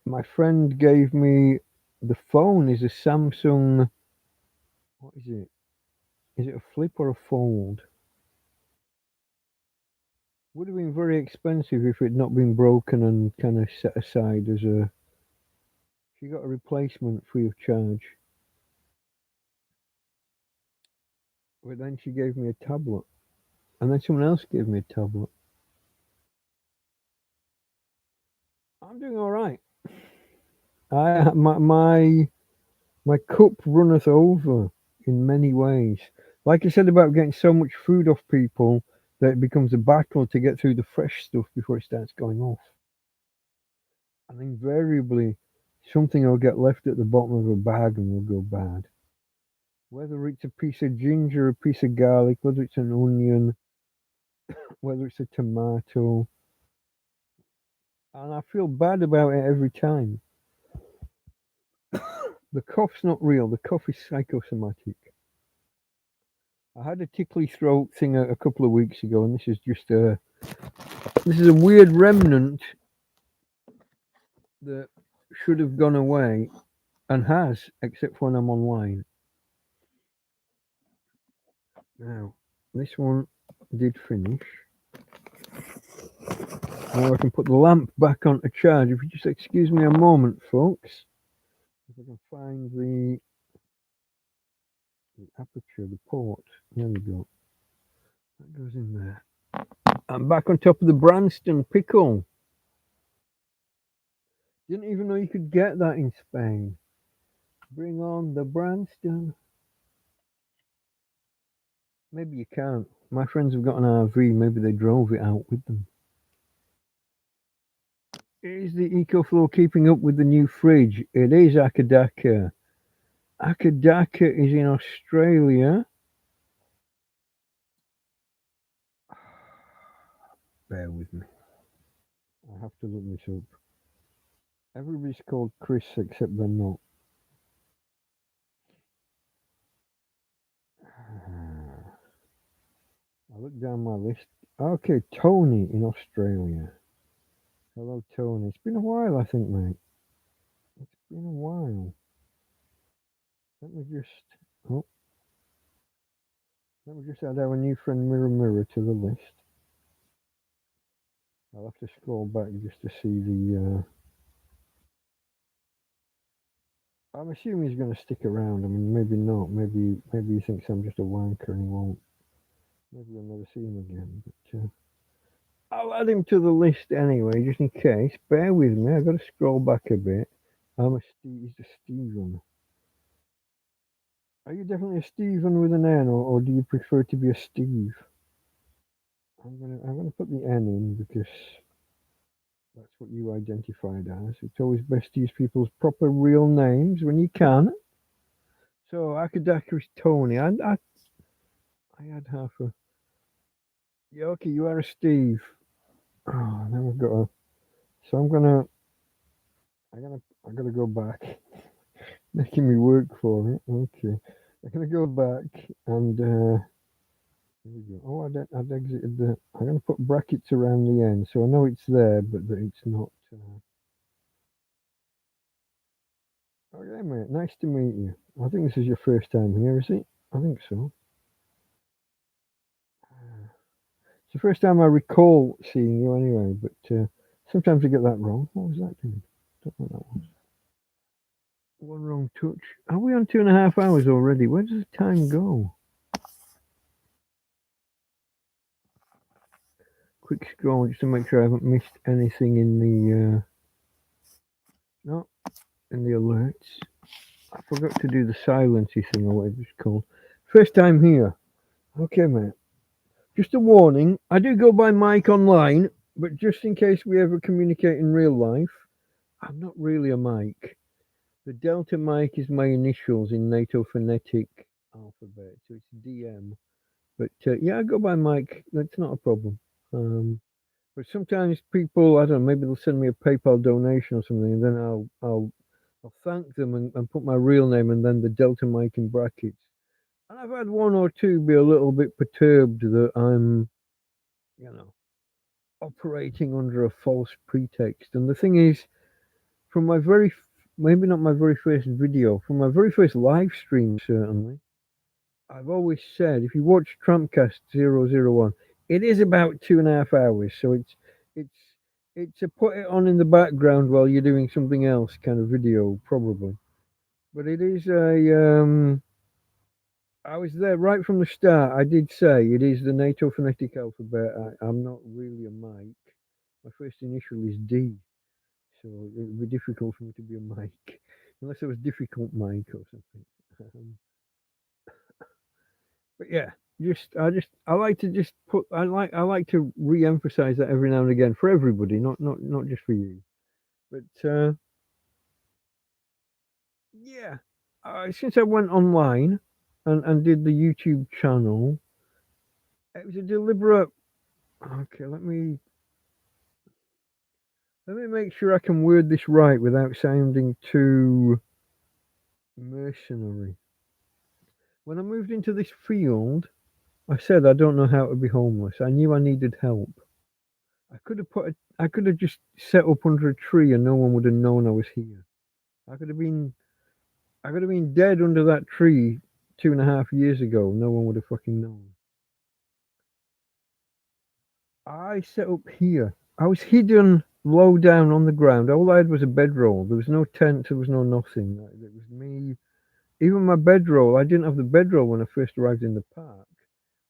My friend gave me the phone is a Samsung. What is it? Is it a flip or a fold? Would have been very expensive if it had not been broken and kind of set aside as a. She got a replacement free of charge. But then she gave me a tablet. And then someone else gave me a tablet. I'm doing all right. My cup runneth over in many ways. Like I said about getting so much food off people that it becomes a battle to get through the fresh stuff before it starts going off. And invariably, something will get left at the bottom of a bag and will go bad. Whether it's a piece of ginger, a piece of garlic, whether it's an onion, whether it's a tomato, and I feel bad about it every time. The cough's not real. The cough is psychosomatic. I had a tickly throat thing a couple of weeks ago, and this is a weird remnant that should have gone away and has, except when I'm online. Now, this one did finish. Now I can put the lamp back on to charge. If you just excuse me a moment, folks. If I can find the aperture, the port. There we go. That goes in there. I'm back on top of the Branston pickle. Didn't even know you could get that in Spain. Bring on the Branston. Maybe you can't. My friends have got an RV. Maybe they drove it out with them. Is the EcoFlow keeping up with the new fridge? It is Akadaka. Akadaka is in Australia. Bear with me. I have to look this up. Everybody's called Chris except they're not. I look down my list. Okay, Tony in Australia. Hello, Tony. It's been a while, I think, mate. It's been a while. Let me just add our new friend Mirror to the list. I'll have to scroll back just to see the. I'm assuming he's going to stick around. I mean, maybe not. Maybe he thinks I'm just a wanker and he won't. Maybe we'll never see him again. But I'll add him to the list anyway, just in case. Bear with me. I've got to scroll back a bit. He's a Stephen. Are you definitely a Stephen with an N, or do you prefer to be a Steve? I'm gonna put the N in because that's what you identified as. It's always best to use people's proper real names when you can. So Akadaka is Tony. I had half a. Yeah, okay, you are a Steve. Oh, now I've got a. So I gotta go back. Making me work for it. Okay, I'm gonna go back and. Here we go. Oh, I'd exited the. I'm gonna put brackets around the end, so I know it's there, but that it's not. Okay, mate. Nice to meet you. I think this is your first time here, is it? I think so. It's the first time I recall seeing you, anyway. But sometimes I get that wrong. What was that doing? Don't know what that was. One wrong touch. Are we on 2.5 hours already? Where does the time go? Quick scroll just to make sure I haven't missed anything in the. No, in the alerts. I forgot to do the silency thing or whatever it's called. First time here. Okay, mate. Just a warning. I do go by Mike online, but just in case we ever communicate in real life, I'm not really a Mike. The Delta Mike is my initials in NATO phonetic alphabet, so it's DM. But yeah, I go by Mike. That's not a problem. But sometimes people, I don't know, maybe they'll send me a PayPal donation or something, and then I'll thank them and put my real name and then the Delta Mike in brackets. And I've had one or two be a little bit perturbed that I'm, operating under a false pretext. And the thing is, from my maybe not my very first video, from my very first live stream, certainly, I've always said, if you watch TrampCast 001, it is about 2.5 hours. So it's a put it on in the background while you're doing something else kind of video, probably. But it is I was there right from the start. I did say it is the NATO phonetic alphabet. I'm not really a Mike. My first initial is D, so it would be difficult for me to be a Mike, unless it was difficult Mike or something. But yeah, I like to just put I like to re-emphasize that every now and again for everybody, not just for you. But Yeah. Since I went online and did the YouTube channel, it was a deliberate. Okay, let me make sure I can word this right without sounding too mercenary. When I moved into this field, I said I don't know how to be homeless. I knew I needed help. I could have just set up under a tree and no one would have known I was here. I could have been I could have been dead under that tree 2.5 years ago. No one would have fucking known. I set up here. I was hidden low down on the ground. All I had was a bedroll. There was no tent. There was no nothing. It was me. Even my bedroll. I didn't have the bedroll when I first arrived in the park.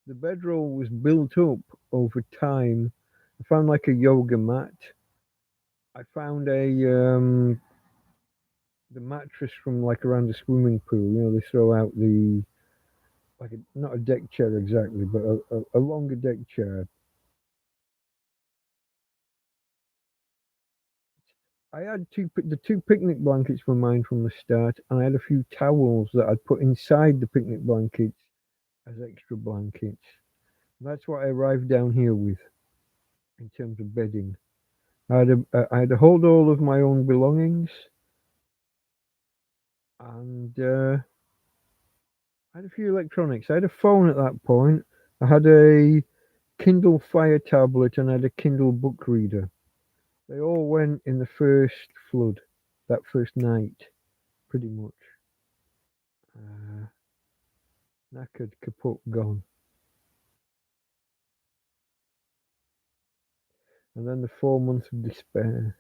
The bedroll was built up over time. I found like a yoga mat. I found the mattress from like around the swimming pool. You know, they throw out the like not a deck chair exactly, but a longer deck chair. I had the two picnic blankets were mine from the start, and I had a few towels that I'd put inside the picnic blankets as extra blankets. That's what I arrived down here with in terms of bedding. I had to hold all of my own belongings, and I had a few electronics. I had a phone at that point. I had a Kindle Fire tablet, and I had a Kindle book reader. They all went in the first flood, that first night, pretty much. Uh, Knackered, kaput, gone. And then the 4 months of despair.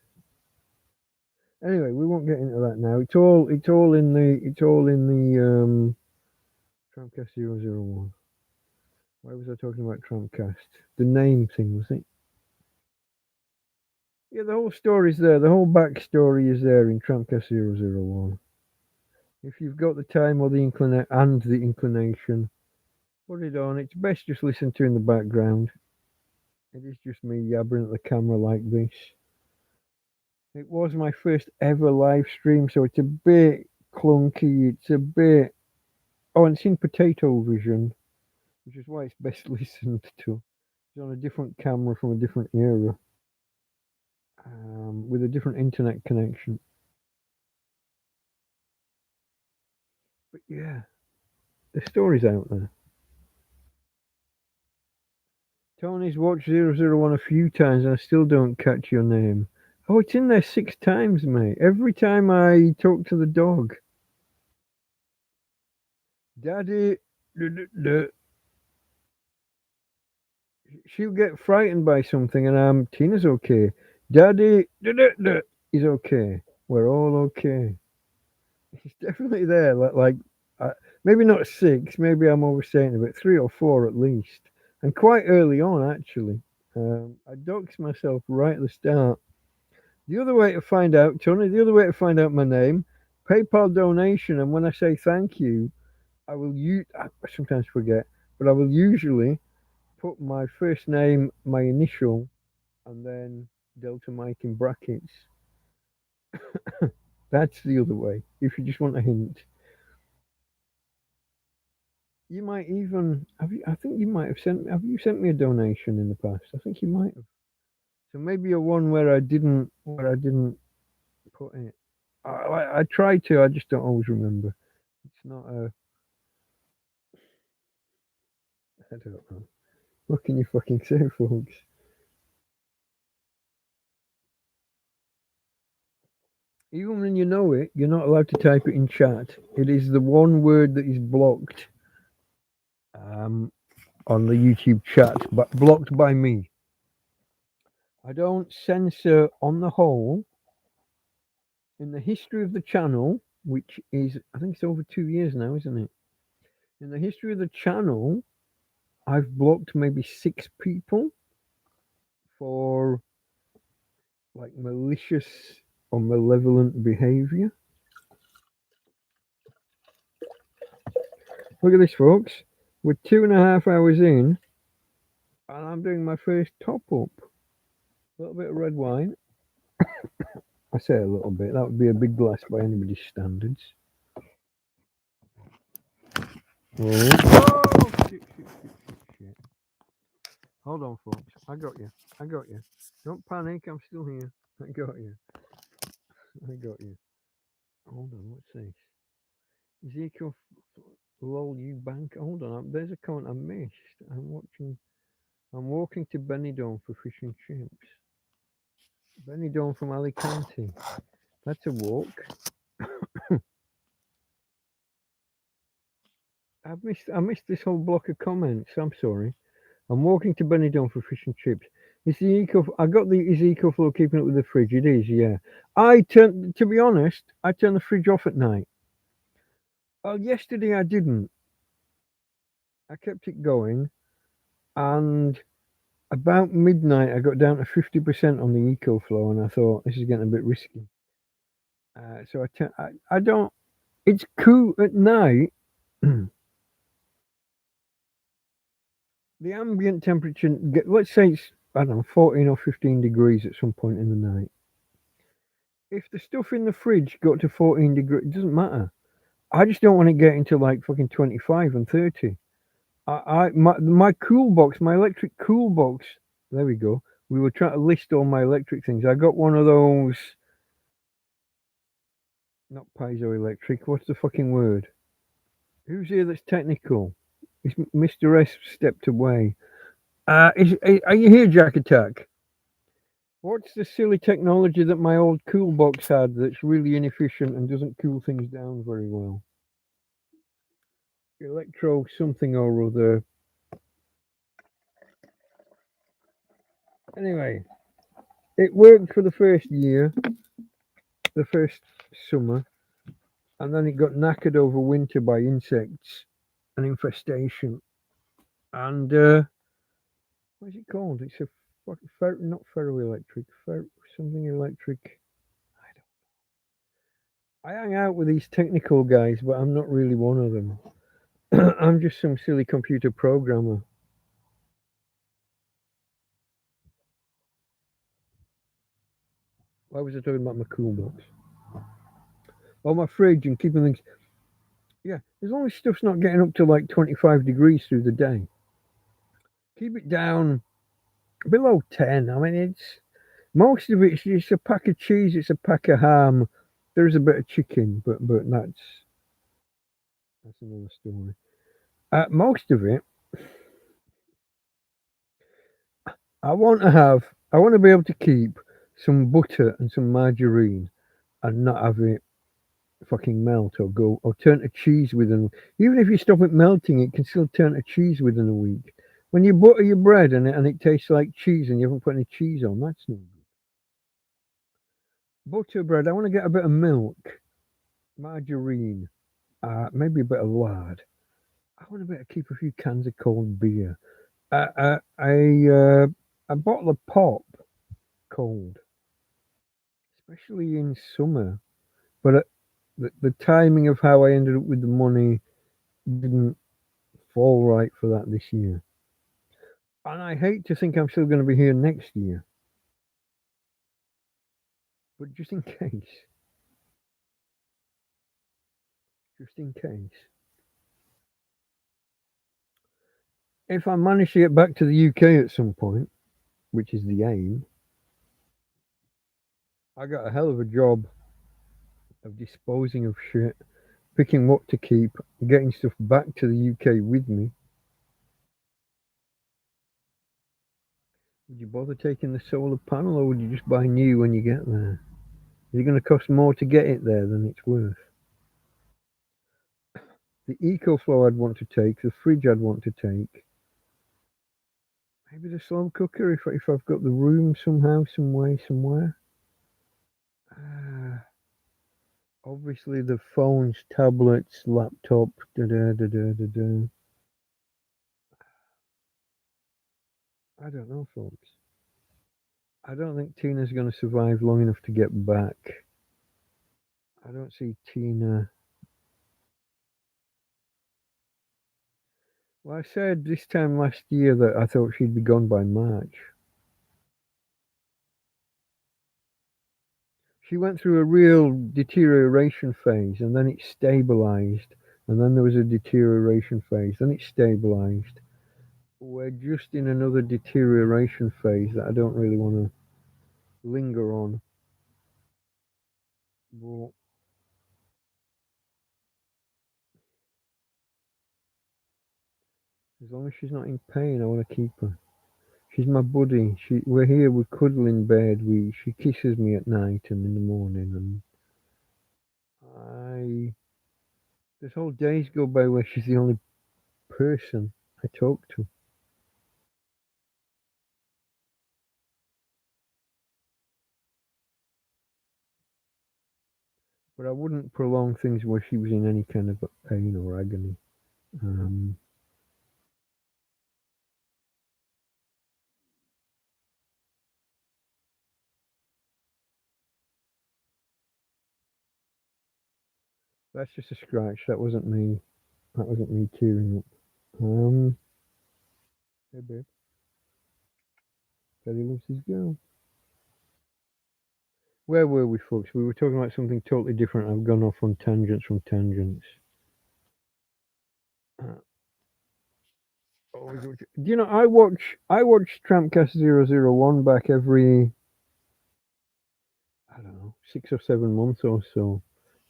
Anyway, we won't get into that now. It's all in the TrampCast 001. Why was I talking about TrampCast? The name thing, was it? Yeah, the whole story's there. The whole backstory is there in TrampCast 001. If you've got the time or the inclination, put it on. It's best just listen to in the background. It is just me yabbering at the camera like this. It was my first ever live stream, so it's a bit clunky. It's a bit. Oh, and it's in potato vision, which is why it's best listened to. It's on a different camera from a different era, with a different internet connection. But yeah, the story's out there. Tony's watched 001 a few times and I still don't catch your name. Oh, it's in there 6 times, mate. Every time I talk to the dog. Daddy, duh, duh, duh. She'll get frightened by something and Tina's okay. Daddy, duh, duh, duh, is okay. We're all okay. He's definitely there. Uh, maybe not 6, maybe I'm overstating it, but 3 or 4 at least. And quite early on, actually. I doxed myself right at the start. The other way to find out, Tony, the other way to find out my name, PayPal donation. And when I say thank you, I sometimes forget, but I will usually put my first name, my initial, and then Delta Mike in brackets. That's the other way. If you just want a hint, you might even have you. I think you might have sent. Have you sent me a donation in the past? I think you might have. So maybe a one where I didn't put it. I try to. I just don't always remember. It's not a. I don't know. What can you fucking say, folks? Even when you know it, you're not allowed to type it in chat. It is the one word that is blocked um, on the YouTube chat, but blocked by me. I don't censor on the whole. In the history of the channel, which is, I think it's over 2 years now, isn't it? In the history of the channel, I've blocked maybe 6 people for like malicious or malevolent behavior. Look at this, folks. We're 2.5 hours in, and I'm doing my first top up. A little bit of red wine. I say a little bit. That would be a big glass by anybody's standards. Oh, shit. Hold on, folks. I got you. I got you. Don't panic. I'm still here. I got you. I got you. Hold on. What's this? Ezekiel, lol, you bank. Hold on. There's a comment I missed. I'm walking to Benidorm for fish and chips. Benidorm from Alicante. That's a walk. I missed this whole block of comments. I'm sorry. I'm walking to Benidorm for fish and chips. Is the I got the Ezekiel flow keeping up with the fridge. It is, yeah. To be honest, I turn the fridge off at night. Well, yesterday I didn't. I kept it going, and about midnight I got down to 50% on the eco flow, and I thought this is getting a bit risky. So I don't. It's cool at night. The ambient temperature, let's say it's, I don't know, 14 or 15 degrees at some point in the night. If the stuff in the fridge got to 14 degrees, it doesn't matter. I just don't want it getting to like fucking 25 and 30. My cool box, my electric cool box, there we go. We were trying to list all my electric things. I got one of those, not piezoelectric, what's the fucking word? Who's here that's technical? Mr. S stepped away. Are you here, Jack Attack? What's the silly technology that my old cool box had that's really inefficient and doesn't cool things down very well? Electro something or other. Anyway, it worked for the first year, the first summer, and then it got knackered over winter by insects and infestation. And what is it called? It's a not ferroelectric, something electric. I hang out with these technical guys, but I'm not really one of them. I'm just some silly computer programmer. Why was I talking about my cool box? Oh, my fridge and keeping things. Yeah, as long as stuff's not getting up to like 25 degrees through the day, keep it down below 10. I mean, it's most of it's just a pack of cheese, it's a pack of ham. There's a bit of chicken, but that's another story. Most of it, I want to be able to keep some butter and some margarine and not have it fucking melt or turn to cheese within. Even if you stop it melting, it can still turn to cheese within a week. When you butter your bread and it tastes like cheese and you haven't put any cheese on, that's no good. Butter bread, I want to get a bit of milk, margarine, maybe a bit of lard. I want to be able to keep a few cans of cold beer. A bottle of pop cold, especially in summer. But the timing of how I ended up with the money didn't fall right for that this year. And I hate to think I'm still going to be here next year. But just in case. Just in case. If I manage to get back to the UK at some point, which is the aim, I got a hell of a job of disposing of shit, picking what to keep, getting stuff back to the UK with me. Would you bother taking the solar panel or would you just buy new when you get there? Is it going to cost more to get it there than it's worth? The EcoFlow I'd want to take, the fridge I'd want to take, maybe the slow cooker if I've got the room somehow, some way, somewhere. Obviously the phones, tablets, laptop, da da da da da da. I don't know, folks. I don't think Tina's going to survive long enough to get back. I don't see Tina. Well, I said this time last year that I thought she'd be gone by March. She went through a real deterioration phase and then it stabilized and then there was a deterioration phase. Then it stabilized. We're just in another deterioration phase that I don't really want to linger on. But as long as she's not in pain, I want to keep her. She's my buddy. We're here. We cuddle in bed. She kisses me at night and in the morning. And there's whole days go by where she's the only person I talk to. But I wouldn't prolong things where she was in any kind of pain or agony. Um, that's just a scratch. That wasn't me. That wasn't me tearing up. Hey babe, Daddy loves his girl. Where were we, folks? We were talking about something totally different. I've gone off on tangents from tangents. Uh, do you know? I watch TrampCast 001 back every, I don't know, 6 or 7 months or so.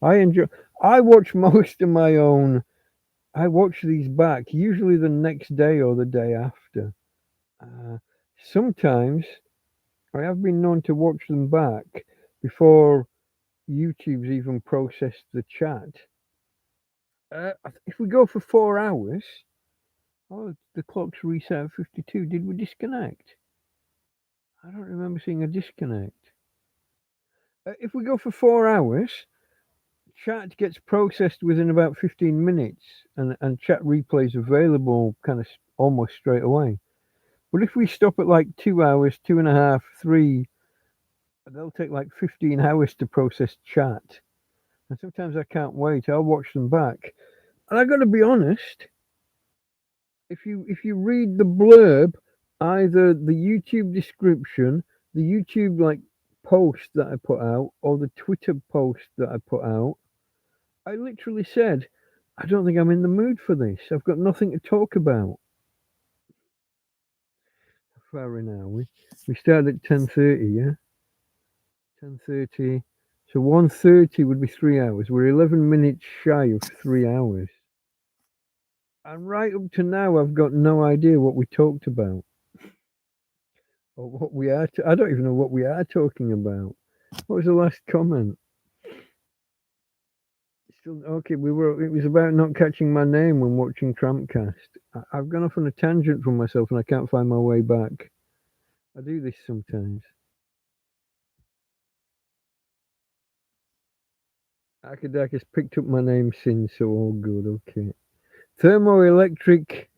I enjoy. I watch most of my own. I watch these back usually the next day or the day after. Uh, Sometimes I have been known to watch them back before YouTube's even processed the chat. If we go for 4 hours, oh, the clock's reset at 52. Did we disconnect? I don't remember seeing a disconnect. If we go for 4 hours, chat gets processed within about 15 minutes, and chat replays available kind of almost straight away. But if we stop at like 2 hours, 2.5, 3, they'll take like 15 hours to process chat. And sometimes I can't wait. I'll watch them back. And I got to be honest, if you read the blurb, either the YouTube description, the YouTube like post that I put out, or the Twitter post that I put out, I literally said, I don't think I'm in the mood for this. I've got nothing to talk about. How far are we now? We started at 10:30, yeah? 10:30. So 1:30 would be 3 hours. We're 11 minutes shy of 3 hours. And right up to now, I've got no idea what we talked about or what we are. I don't even know what we are talking about. What was the last comment? Still okay. We were. It was about not catching my name when watching TrampCast. I've gone off on a tangent from myself, and I can't find my way back. I do this sometimes. Akadakis picked up my name since, so all good. Okay. Thermoelectric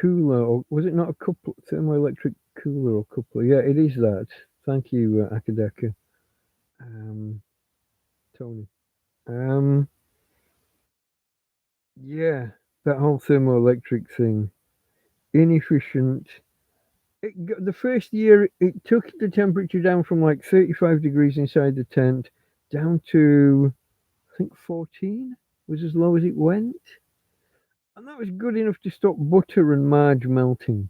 cooler, or was it not a couple? Thermoelectric cooler or coupler? Yeah, it is that. Thank you, Akadaka. Tony. Um, yeah, that whole thermoelectric thing, inefficient. The first year, it took the temperature down from like 35 degrees inside the tent down to, I think, 14 was as low as it went. And that was good enough to stop butter and marge melting.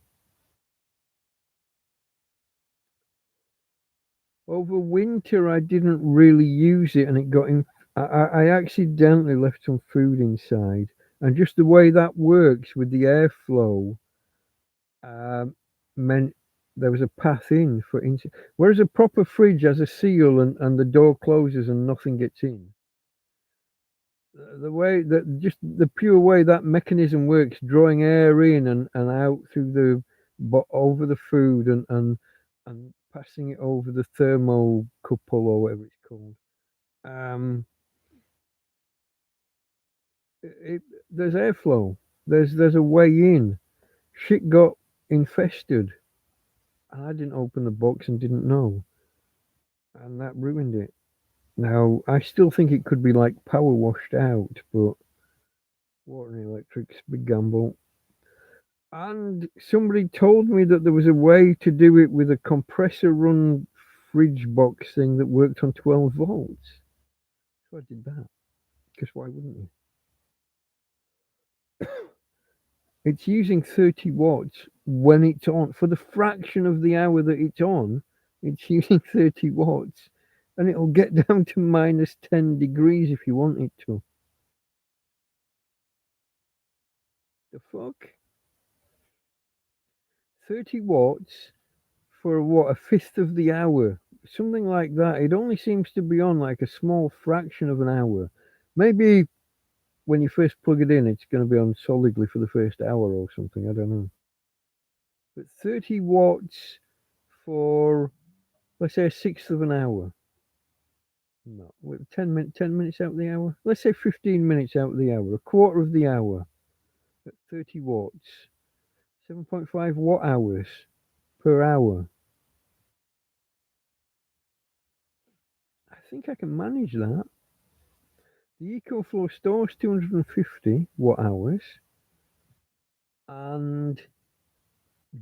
Over winter, I didn't really use it, and it got in. I accidentally left some food inside, and just the way that works with the airflow um, meant there was a path in for insect. Whereas a proper fridge has a seal and the door closes and nothing gets in. The way that just the pure way that mechanism works, drawing air in and out through but over the food and passing it over the thermocouple or whatever it's called. Um, there's airflow. There's a way in. Shit got infested. I didn't open the box and didn't know, and that ruined it. Now I still think it could be like power washed out, but water and electric's a big gamble. And somebody told me that there was a way to do it with a compressor run fridge box thing that worked on 12 volts. So I did that. Because why wouldn't you? It's using 30 watts when it's on. For the fraction of the hour that it's on, it's using 30 watts. And it'll get down to minus 10 degrees if you want it to. The fuck? 30 watts for what, a fifth of the hour? Something like that. It only seems to be on like a small fraction of an hour. Maybe when you first plug it in, it's going to be on solidly for the first hour or something. I don't know. But 30 watts for, let's say, a sixth of an hour. No, 10 minutes out of the hour. Let's say 15 minutes out of the hour. A quarter of the hour at 30 watts. 7.5 watt hours per hour. I think I can manage that. The EcoFlow stores 250 watt hours. And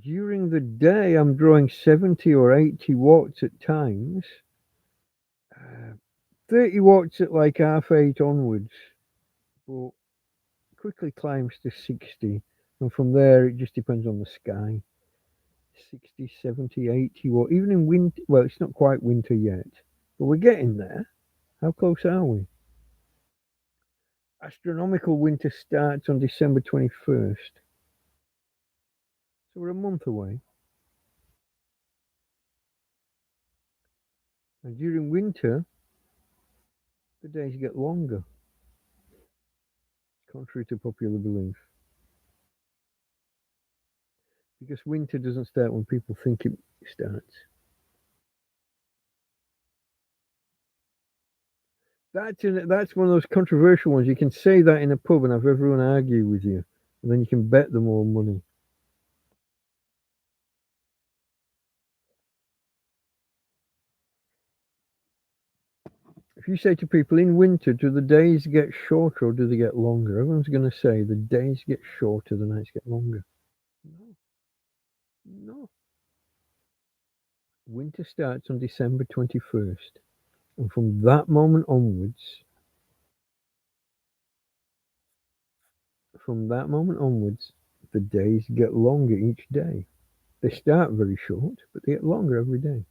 during the day, I'm drawing 70 or 80 watts at times. 30 watts at like 8:30 onwards. But quickly climbs to 60. And from there, it just depends on the sky. 60, 70, 80 watt. Even in winter, well, it's not quite winter yet. But we're getting there. How close are we? Astronomical winter starts on December 21st. So we're a month away. And during winter, the days get longer, contrary to popular belief. Because winter doesn't start when people think it starts. That's one of those controversial ones. You can say that in a pub and have everyone argue with you, and then you can bet them all money. If you say to people, in winter, do the days get shorter or do they get longer? Everyone's going to say the days get shorter, the nights get longer. No. No. Winter starts on December 21st. And from that moment onwards, the days get longer each day. They start very short, but they get longer every day.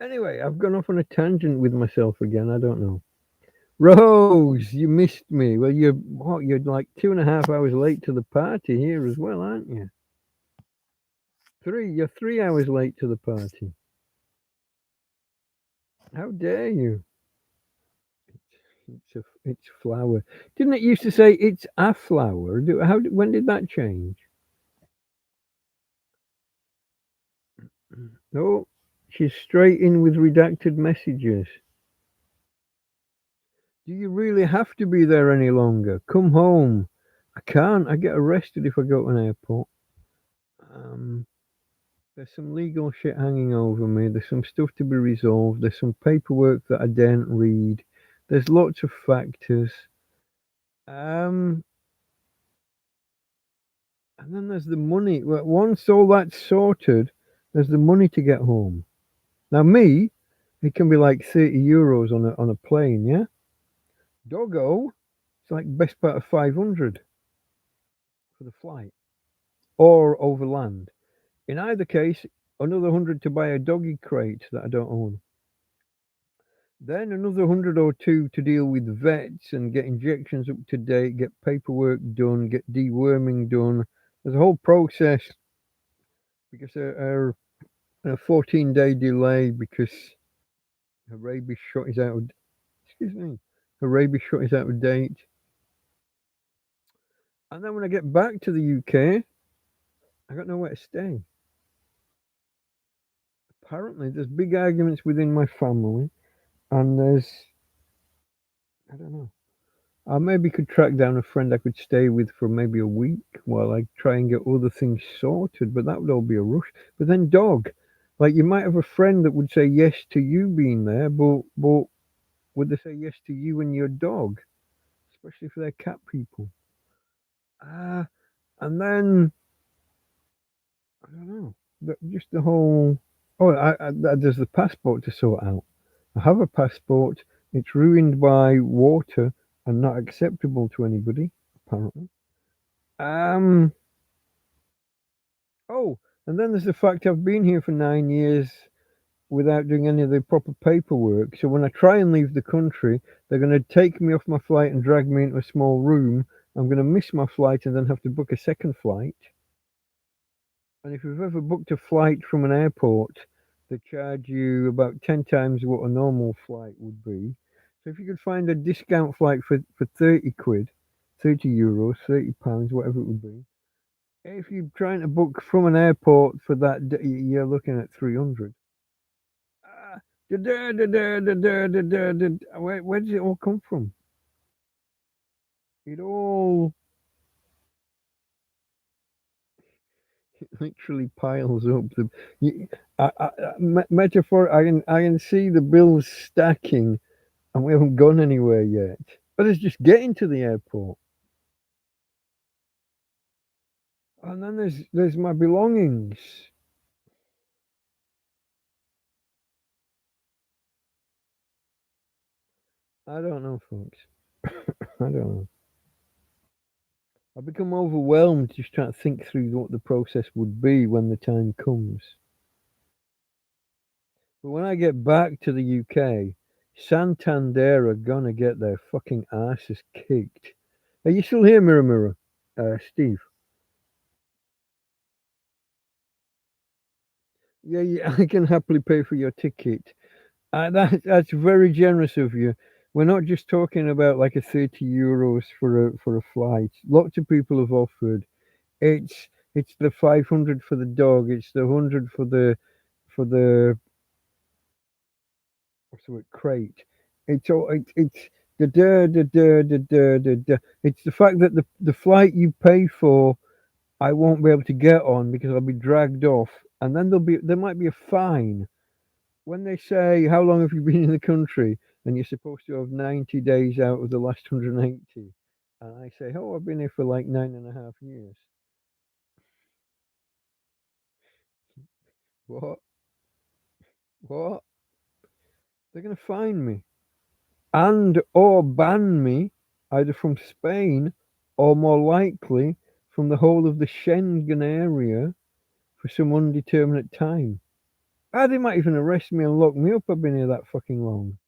Anyway, I've gone off on a tangent with myself again. I don't know. Rose, you missed me. Well, you're like 2.5 hours late to the party here as well, aren't you? You're 3 hours late to the party. How dare you? It's flower. Didn't it used to say it's a flower? When did that change? No, she's straight in with redacted messages. Do you really have to be there any longer? Come home. I can't. I get arrested if I go to an airport. There's some legal shit hanging over me. There's some stuff to be resolved. There's some paperwork that I daren't read. There's lots of factors. And then there's the money. Once all that's sorted, there's the money to get home. Now me, it can be like 30 euros on a plane, yeah? Doggo, it's like best part of 500 for the flight or overland. In either case, another 100 to buy a doggy crate that I don't own. Then another 100 or two to deal with vets and get injections up to date, get paperwork done, get deworming done. There's a whole process because a 14-day delay because her rabies shot is out of, excuse me, her rabies shot is out of date. And then when I get back to the UK, I got nowhere to stay. Apparently, there's big arguments within my family, and I don't know. I maybe could track down a friend I could stay with for maybe a week while I try and get other things sorted, but that would all be a rush. But then dog, like you might have a friend that would say yes to you being there, but would they say yes to you and your dog, especially if they're cat people? And then I don't know, just the whole. Oh, there's the passport to sort out. I have a passport. It's ruined by water and not acceptable to anybody, apparently. Um. Oh, and then there's the fact I've been here for 9 years without doing any of the proper paperwork. So when I try and leave the country, they're going to take me off my flight and drag me into a small room. I'm going to miss my flight and then have to book a second flight. And if you've ever booked a flight from an airport, they charge you about 10 times what a normal flight would be. So if you could find a discount flight for 30 quid, 30 euros, 30 pounds, whatever it would be, if you're trying to book from an airport for that day, you're looking at 300. Ah, where does it all come from? It all literally piles up. You, metaphor. I can see the bills stacking, and we haven't gone anywhere yet. But it's just getting to the airport, and then there's my belongings. I don't know, folks. I don't know. I become overwhelmed just trying to think through what the process would be when the time comes. But when I get back to the UK, Santander are gonna get their fucking asses kicked. Are you still here, Mirror Mirror? Steve? Yeah, yeah, I can happily pay for your ticket. That's very generous of you. We're not just talking about like a 30 euros for a flight. Lots of people have offered. It's the 500 for the dog. It's the 100 for the what's the word, crate. It's the da. It's the fact that the flight you pay for, I won't be able to get on because I'll be dragged off, and then there might be a fine when they say how long have you been in the country, and you're supposed to have 90 days out of the last 180, and I say, oh, I've been here for like 9.5 years. What? What? They're gonna fine me and or ban me either from Spain or more likely from the whole of the Schengen area for some undeterminate time. Ah, they might even arrest me and lock me up. I've been here that fucking long.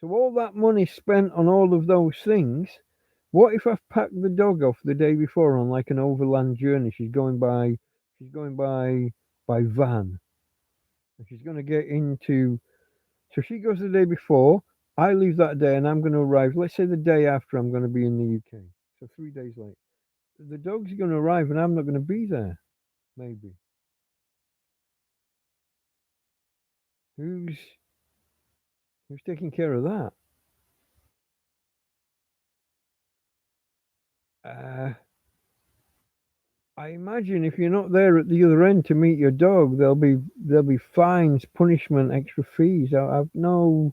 So all that money spent on all of those things, what if I've packed the dog off the day before on like an overland journey? She's going by van. And she's gonna get into so she goes the day before, I leave that day and I'm gonna arrive, let's say the day after I'm gonna be in the UK. So 3 days late. The dog's gonna arrive and I'm not gonna be there, maybe. Who's who's taking care of that? Uh I imagine if you're not there at the other end to meet your dog, there'll be fines, punishment, extra fees. I've no.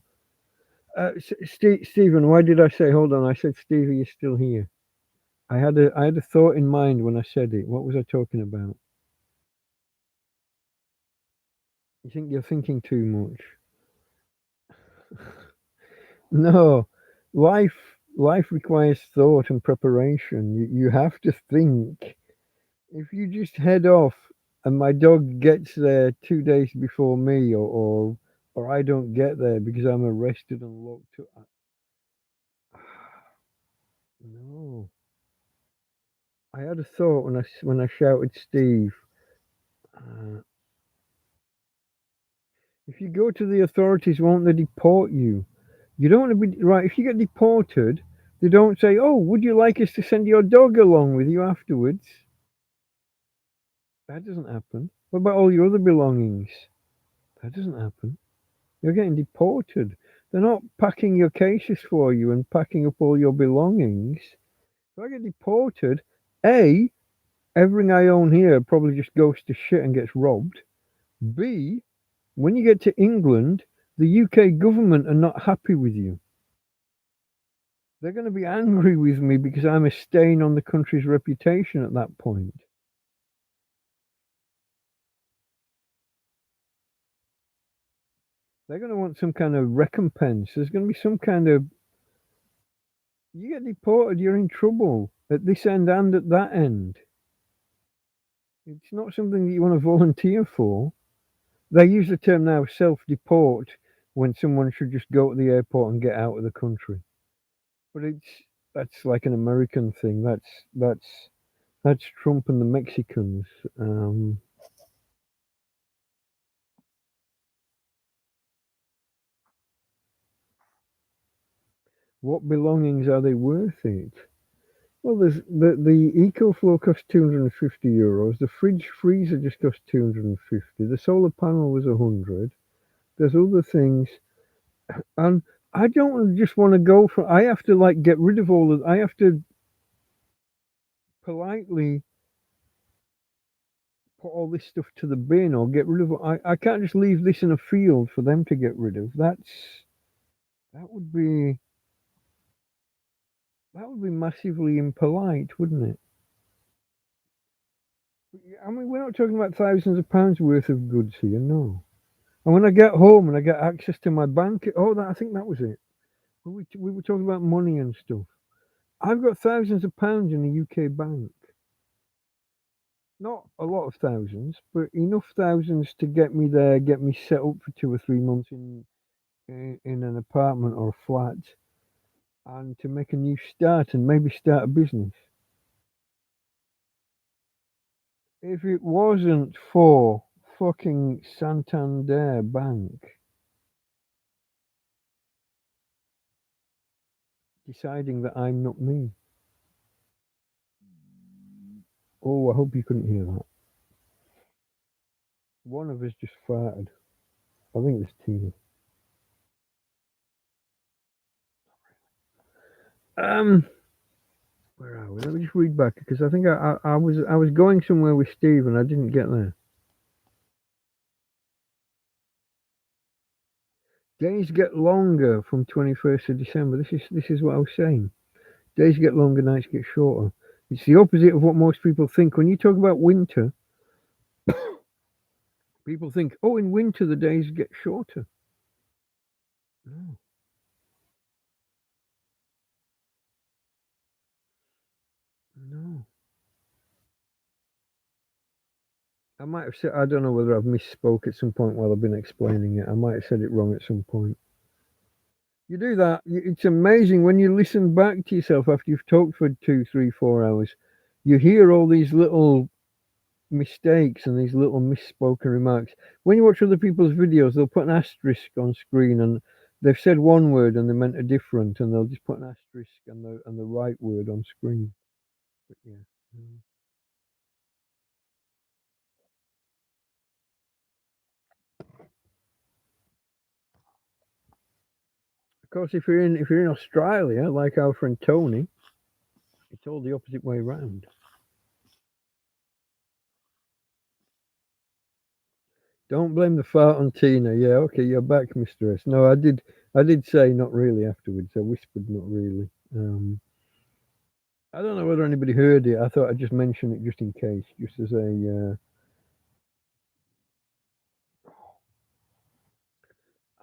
Stephen, why did I say? Hold on, I said Steve. Are you still here? I had a thought in mind when I said it. What was I talking about? You think you're thinking too much? No, life requires thought and preparation. You have to think. If you just head off and my dog gets there 2 days before me, or I don't get there because I'm arrested and locked up, no. I had a thought when I shouted Steve. Uh, if you go to the authorities, won't they deport you? You don't want to be right. If you get deported, they don't say, "Oh, would you like us to send your dog along with you afterwards?" That doesn't happen. What about all your other belongings? That doesn't happen. You're getting deported. They're not packing your cases for you and packing up all your belongings. If I get deported, A, everything I own here probably just goes to shit and gets robbed. B, when you get to England, the UK government are not happy with you. They're going to be angry with me because I'm a stain on the country's reputation at that point. They're going to want some kind of recompense. There's going to be some kind of. You get deported, you're in trouble. at this end and at that end. It's not something that you want to volunteer for. They use the term now self-deport when someone should just go to the airport and get out of the country. But that's like an American thing. That's Trump and the Mexicans. Um, what belongings are they worth it? Well, there's the EcoFlow costs €250. The fridge freezer just cost 250. The solar panel was 100. There's other things, and I don't just want to go for. I have to like get rid of all of. I have to politely put all this stuff to the bin or get rid of it. I can't just leave this in a field for them to get rid of. That would be that would be massively impolite, wouldn't it? I mean, we're not talking about thousands of pounds worth of goods here, no. And when I get home and I get access to my bank, oh, I think that was it. We were talking about money and stuff. I've got thousands of pounds in a UK bank. Not a lot of thousands, but enough thousands to get me there, get me set up for 2 or 3 months in an apartment or a flat, and to make a new start and maybe start a business. If it wasn't for fucking Santander Bank deciding that I'm not me. Oh, I hope you couldn't hear that. One of us just farted. I think it's Tina. Um, where are we? Let me just read back because I think I was going somewhere with Steve and I didn't get there. Days get longer from 21st of December. This is what I was saying. Days get longer, nights get shorter. It's the opposite of what most people think. When you talk about winter, people think, oh, in winter the days get shorter. No, no. I might have said, I don't know whether I've misspoke at some point while I've been explaining it. I might have said it wrong at some point. You do that. It's amazing when you listen back to yourself after you've talked for 2, 3, 4 hours. You hear all these little mistakes and these little misspoken remarks. When you watch other people's videos, they'll put an asterisk on screen and they've said one word and they meant a different, and they'll just put an asterisk and the right word on screen. But yeah. Of course, if you're in Australia, like our friend Tony, it's all the opposite way round. Don't blame the fart on Tina. Yeah, okay, you're back, Mr. S. No, I did say not really afterwards. I whispered not really. I don't know whether anybody heard it. I thought I'd just mention it just in case, just as I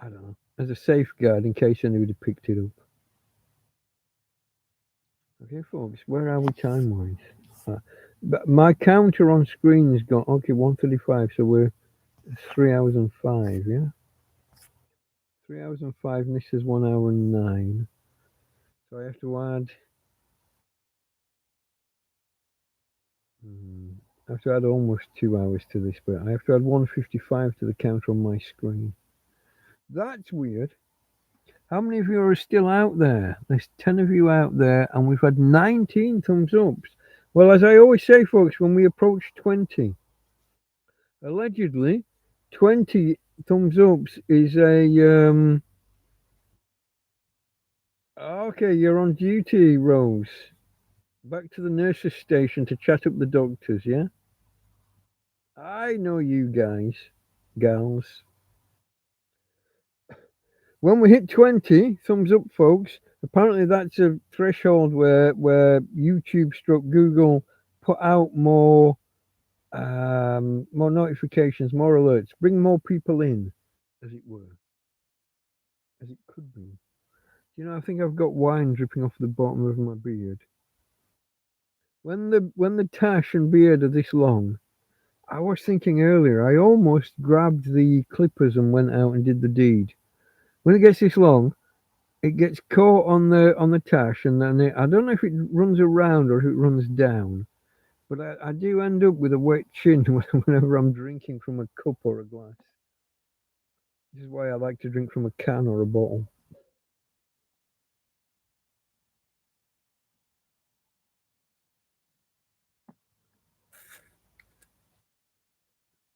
don't know, as a safeguard in case anybody picked it up. Okay, folks, where are we time wise? But my counter on screen has got okay 1:35, so we're 3 hours and 5. Yeah, 3 hours and 5, and this is 1 hour and 9. So I have to add. I have to add almost 2 hours to this, but I have to add 1:55 to the counter on my screen. That's weird. How many of you are still out there? There's 10 of you out there, and we've had 19 thumbs ups. Well, as I always say, folks, when we approach 20, allegedly, 20 thumbs ups is a. Okay, you're on duty, Rose. Back to the nurse's station to chat up the doctors, yeah? I know you guys, gals. When we hit 20 thumbs up, folks, apparently that's a threshold where YouTube stroke Google put out more notifications, more alerts, bring more people in, as it were, as it could be. You know, I think I've got wine dripping off the bottom of my beard. when the tash and beard are this long, I was thinking earlier, I almost grabbed the clippers and went out and did the deed. When it gets this long, it gets caught on the tash, and then I don't know if it runs around or if it runs down. But I do end up with a wet chin whenever I'm drinking from a cup or a glass. This is why I like to drink from a can or a bottle.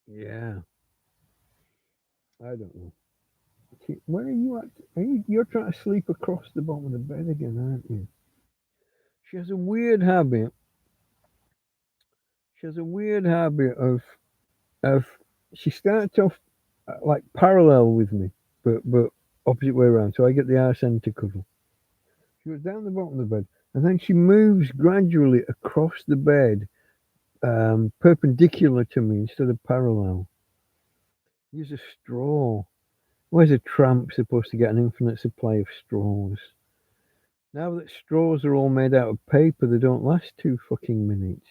Yeah, I don't know. Where are you at? You're trying to sleep across the bottom of the bed again, aren't you? She has a weird habit. She has a weird habit of she starts off like parallel with me, but opposite way around. So I get the arse end to cuddle. She goes down the bottom of the bed, and then she moves gradually across the bed, perpendicular to me instead of parallel. Use a straw. Where's a tramp supposed to get an infinite supply of straws? Now that straws are all made out of paper, they don't last 2 fucking minutes.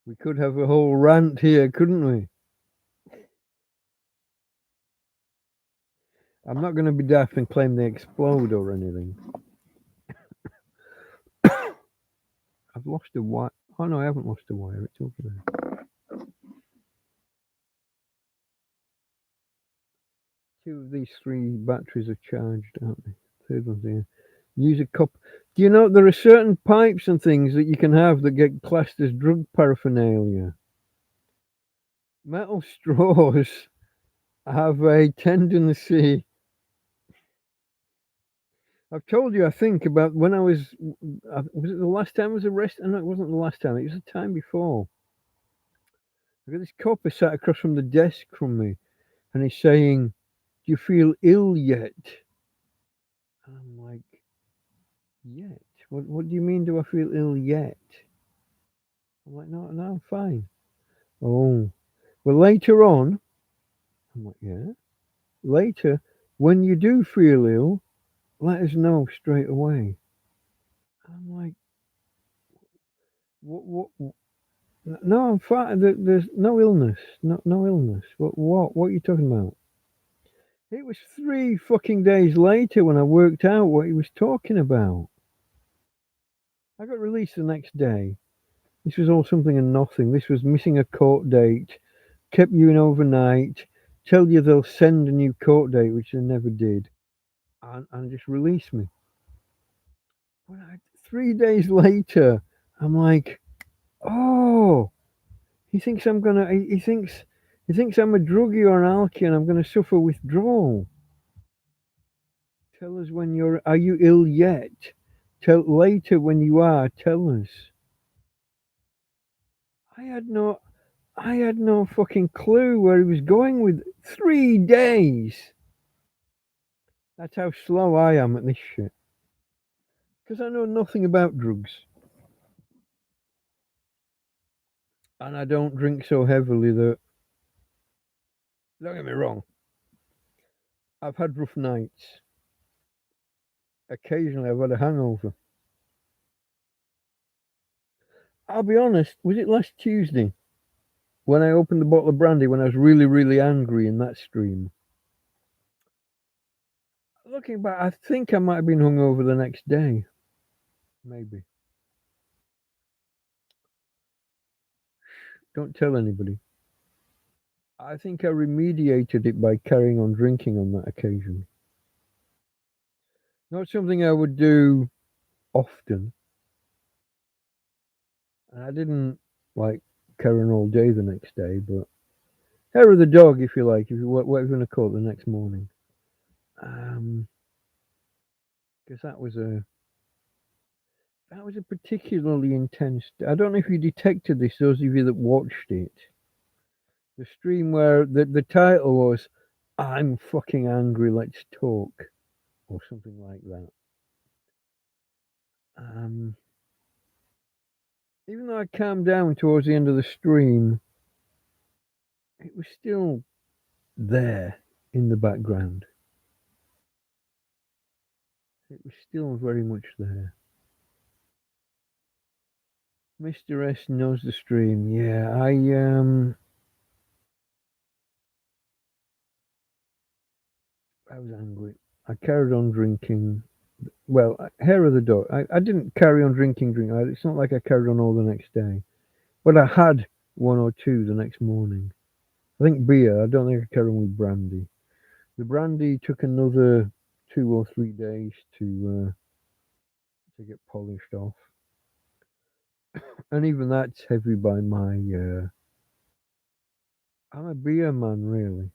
We could have a whole rant here, couldn't we? I'm not going to be daft and claim they explode or anything. I've lost a wire. Oh no, I haven't lost a wire. It's over there. Two of these three batteries are charged, aren't they? Third one's here. Use a cup. Do you know there are certain pipes and things that you can have that get classed as drug paraphernalia? Metal straws have a tendency. I've told you, I think, about when I was it the last time I was arrested? No, it wasn't the last time. It was the time before. I got this copper sat across from the desk from me, and he's saying, "Do you feel ill yet?" And I'm like, "Yet? What do you mean? Do I feel ill yet?" I'm like, "No, no, I'm fine." Oh, well, later on, I'm like, "Yeah." Later, when you do feel ill, let us know straight away. I'm like, what? No, I'm fine. There's no illness. No illness. What are you talking about? It was 3 fucking days later when I worked out what he was talking about. I got released the next day. This was all something and nothing. This was missing a court date, kept you in overnight, tell you they'll send a new court date, which they never did, and just release me. But 3 days later, I'm like, oh, he thinks I'm gonna. He thinks I'm a druggie or an alky, and I'm gonna suffer withdrawal. Tell us when you're. Are you ill yet? Tell later when you are. Tell us. I had no. I had no fucking clue where he was going with 3 days. That's how slow I am at this shit. Because I know nothing about drugs. And I don't drink so heavily that. Don't get me wrong. I've had rough nights. Occasionally I've had a hangover. I'll be honest, was it last Tuesday when I opened the bottle of brandy when I was really, really angry in that stream? Looking back, I think I might have been hungover the next day. Maybe. Don't tell anybody. I think I remediated it by carrying on drinking on that occasion. Not something I would do often. And I didn't like carry on all day the next day, but hair of the dog, if you like, if you whatever you want to call it, the next morning. Because that was a particularly intense. I don't know if you detected this, those of you that watched it. The stream where the title was "I'm fucking angry, let's talk," or something like that. Um, Even though I calmed down towards the end of the stream, it was still there in the background. It was still very much there. Mr. S knows the stream. Yeah, I was angry. I carried on drinking. Well, hair of the dog. I didn't carry on drinking. It's not like I carried on all the next day, but I had one or two the next morning. I think beer. I don't think I carried on with brandy. The brandy took another 2 or 3 days to get polished off, and even that's heavy by my. I'm a beer man, really.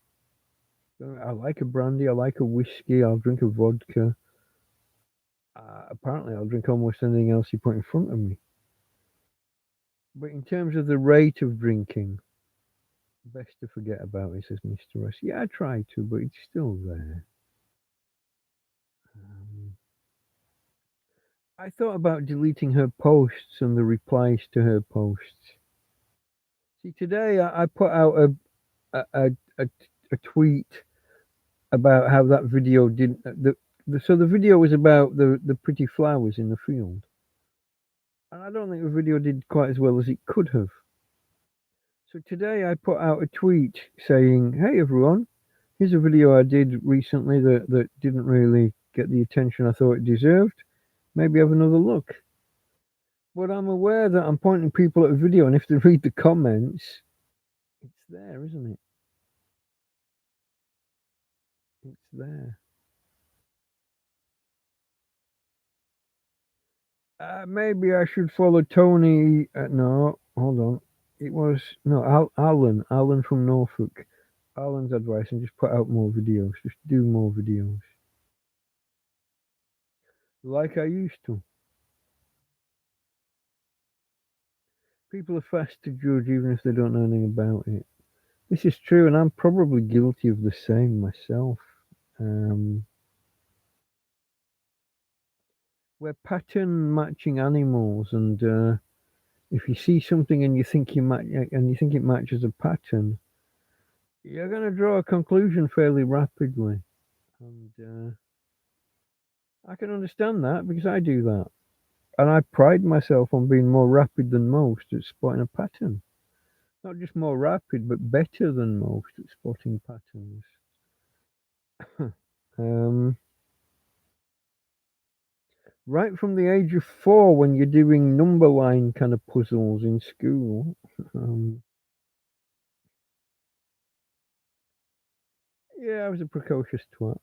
I like a brandy. I like a whiskey. I'll drink a vodka. Apparently, I'll drink almost anything else you put in front of me. But in terms of the rate of drinking, best to forget about it, says Mr. S. Yeah, I try to, but it's still there. Um, I thought about deleting her posts and the replies to her posts. See, today I put out a tweet about how that video didn't. So the video was about the pretty flowers in the field, and I don't think the video did quite as well as it could have. So today I put out a tweet saying, "Hey everyone, here's a video I did recently that didn't really get the attention I thought it deserved. Maybe have another look." But I'm aware that I'm pointing people at a video, and if they read the comments, it's there, isn't it? It's there. Maybe I should follow Tony. No, hold on. It was no Alan from Norfolk. Alan's advice, and just put out more videos. Just do more videos, like I used to. People are fast to judge, even if they don't know anything about it. This is true, and I'm probably guilty of the same myself. Um, we're pattern matching animals, and if you see something and you think it matches a pattern, you're going to draw a conclusion fairly rapidly. And I can understand that because I do that. And I pride myself on being more rapid than most at spotting a pattern. Not just more rapid, but better than most at spotting patterns. um, right from the age of 4, when you're doing number line kind of puzzles in school. Um, yeah, I was a precocious twat.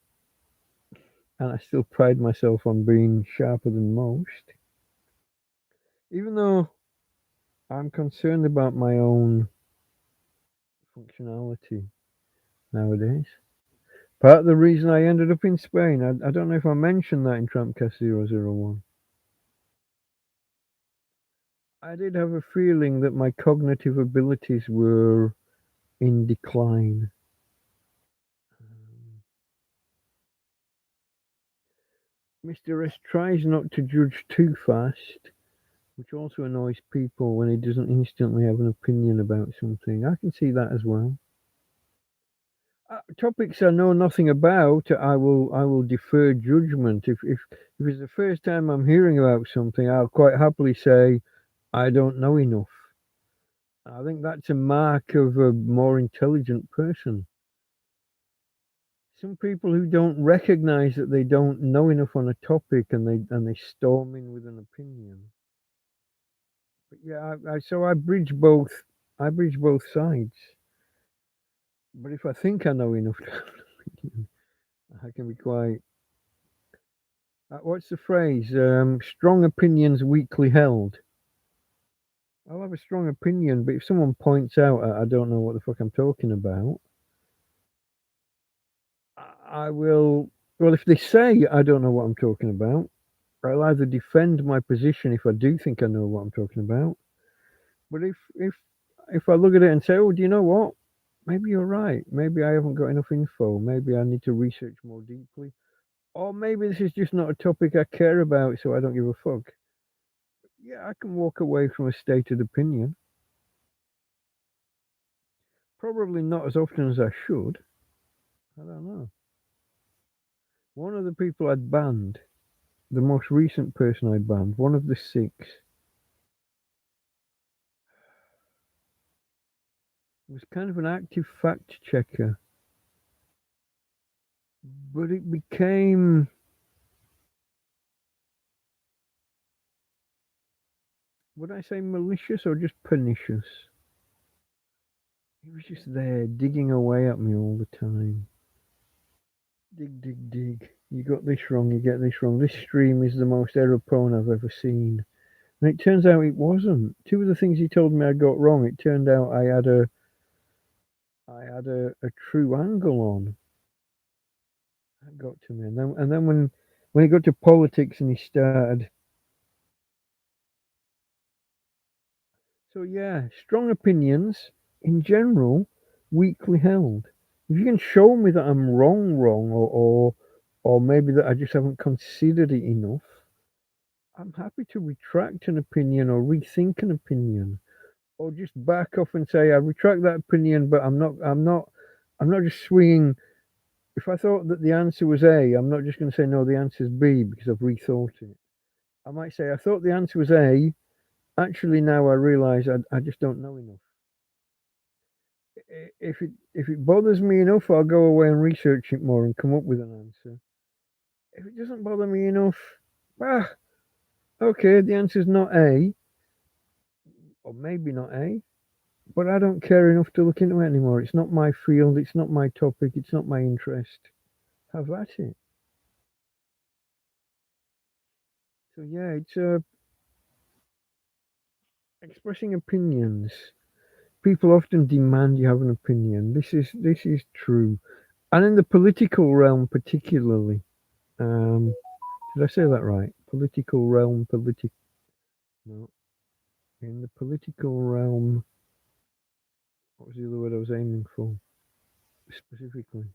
And I still pride myself on being sharper than most. Even though I'm concerned about my own functionality nowadays. Part of the reason I ended up in Spain, I don't know if I mentioned that in TrampCast 001. I did have a feeling that my cognitive abilities were in decline. Mr. S tries not to judge too fast, which also annoys people when he doesn't instantly have an opinion about something. I can see that as well. Topics I know nothing about, I will defer judgment. If it's the first time I'm hearing about something, I'll quite happily say I don't know enough. I think that's a mark of a more intelligent person. Some people who don't recognize that they don't know enough on a topic and they storm in with an opinion. But yeah, so I bridge both sides. But if I think I know enough to have an opinion, I can be quite. What's the phrase? Strong opinions weakly held. I'll have a strong opinion, but if someone points out I don't know what the fuck I'm talking about, I will. Well, if they say I don't know what I'm talking about, I'll either defend my position if I do think I know what I'm talking about. But if I look at it and say, oh, do you know what? Maybe you're right. Maybe I haven't got enough info. Maybe I need to research more deeply. Or maybe this is just not a topic I care about, so I don't give a fuck. Yeah, I can walk away from a stated opinion. Probably not as often as I should. I don't know. One of the people I'd banned, the most recent person I banned, one of the 6, was kind of an active fact checker, but it became, would I say malicious or just pernicious? He was just there digging away at me all the time. Dig, dig, dig. You got this wrong, you get this wrong. This stream is the most error prone I've ever seen. And it turns out it wasn't. Two of the things he told me I got wrong, it turned out I had a true angle on. That got to me. And then when he got to politics and he started, so yeah, strong opinions in general, weakly held. If you can show me that I'm wrong, or maybe that I just haven't considered it enough, I'm happy to retract an opinion or rethink an opinion, or just back off and say I retract that opinion, but I'm not just swinging. If I thought that the answer was A, I'm not just going to say no, the answer is B because I've rethought it. I might say I thought the answer was A. Actually, now I realise I just don't know enough. If it bothers me enough, I'll go away and research it more and come up with an answer. If it doesn't bother me enough, ah, okay, the answer's not A, or maybe not A, but I don't care enough to look into it anymore. It's not my field, it's not my topic, it's not my interest. Have at it. So yeah, it's expressing opinions. People often demand you have an opinion. This is true, and in the political realm particularly. Um, did I say that right? Political realm, No, in the political realm. What was the other word I was aiming for specifically?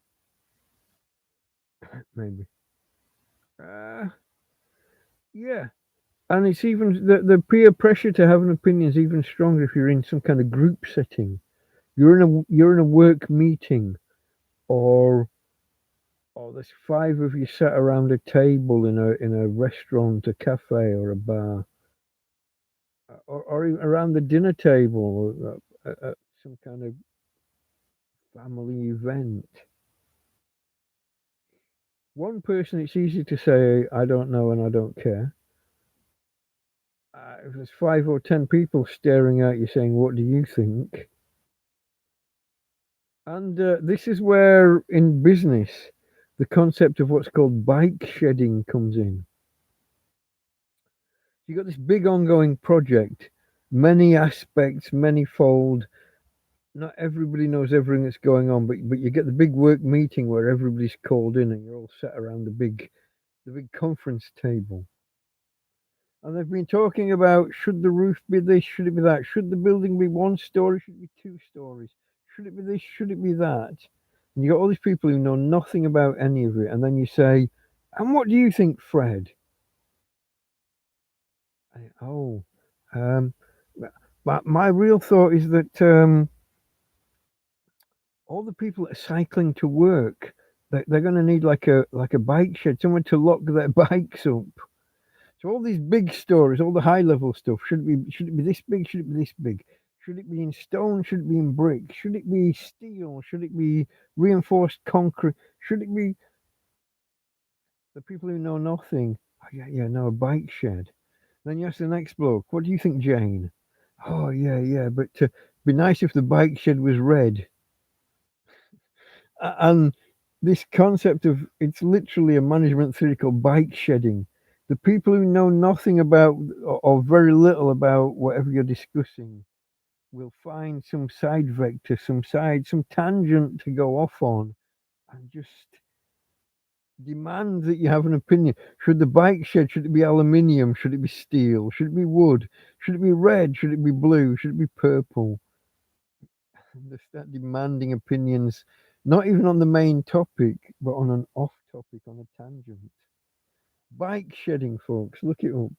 Maybe. Uh, yeah, and it's even the peer pressure to have an opinion is even stronger if you're in some kind of group setting. You're in a work meeting, or there's five of you sat around a table in a restaurant, a cafe, or a bar, or even around the dinner table, or some kind of family event. One person, it's easy to say I don't know and I don't care. If there's 5 or 10 people staring at you saying, "What do you think?" And this is where, in business, the concept of what's called bike shedding comes in. You've got this big ongoing project, many aspects, manifold. Not everybody knows everything that's going on, but you get the big work meeting where everybody's called in and you're all sat around the big conference table. And they've been talking about, should the roof be this, should it be that, should the building be 1 story, should it be 2 stories, should it be this, should it be that. And you got all these people who know nothing about any of it, and then you say, "And what do you think, Fred?" Oh, um, but my real thought is that all the people that are cycling to work, they're going to need like a bike shed, somewhere to lock their bikes up. So all these big stories, all the high level stuff, should it be this big? Should it be this big? Should it be in stone? Should it be in brick? Should it be steel? Should it be reinforced concrete? Should it be the people who know nothing? Oh, yeah, yeah, no, a bike shed. Then you ask the next bloke, "What do you think, Jane?" "Oh, yeah, yeah, but be nice if the bike shed was red." And this concept of, it's literally a management theory called bike shedding. The people who know nothing about, or very little about whatever you're discussing, will find some side vector, some tangent to go off on, and just demand that you have an opinion. Should the bike shed, should it be aluminium? Should it be steel? Should it be wood? Should it be red? Should it be blue? Should it be purple? And they start demanding opinions, not even on the main topic, but on an off topic, on a tangent. Bike shedding, folks, look it up.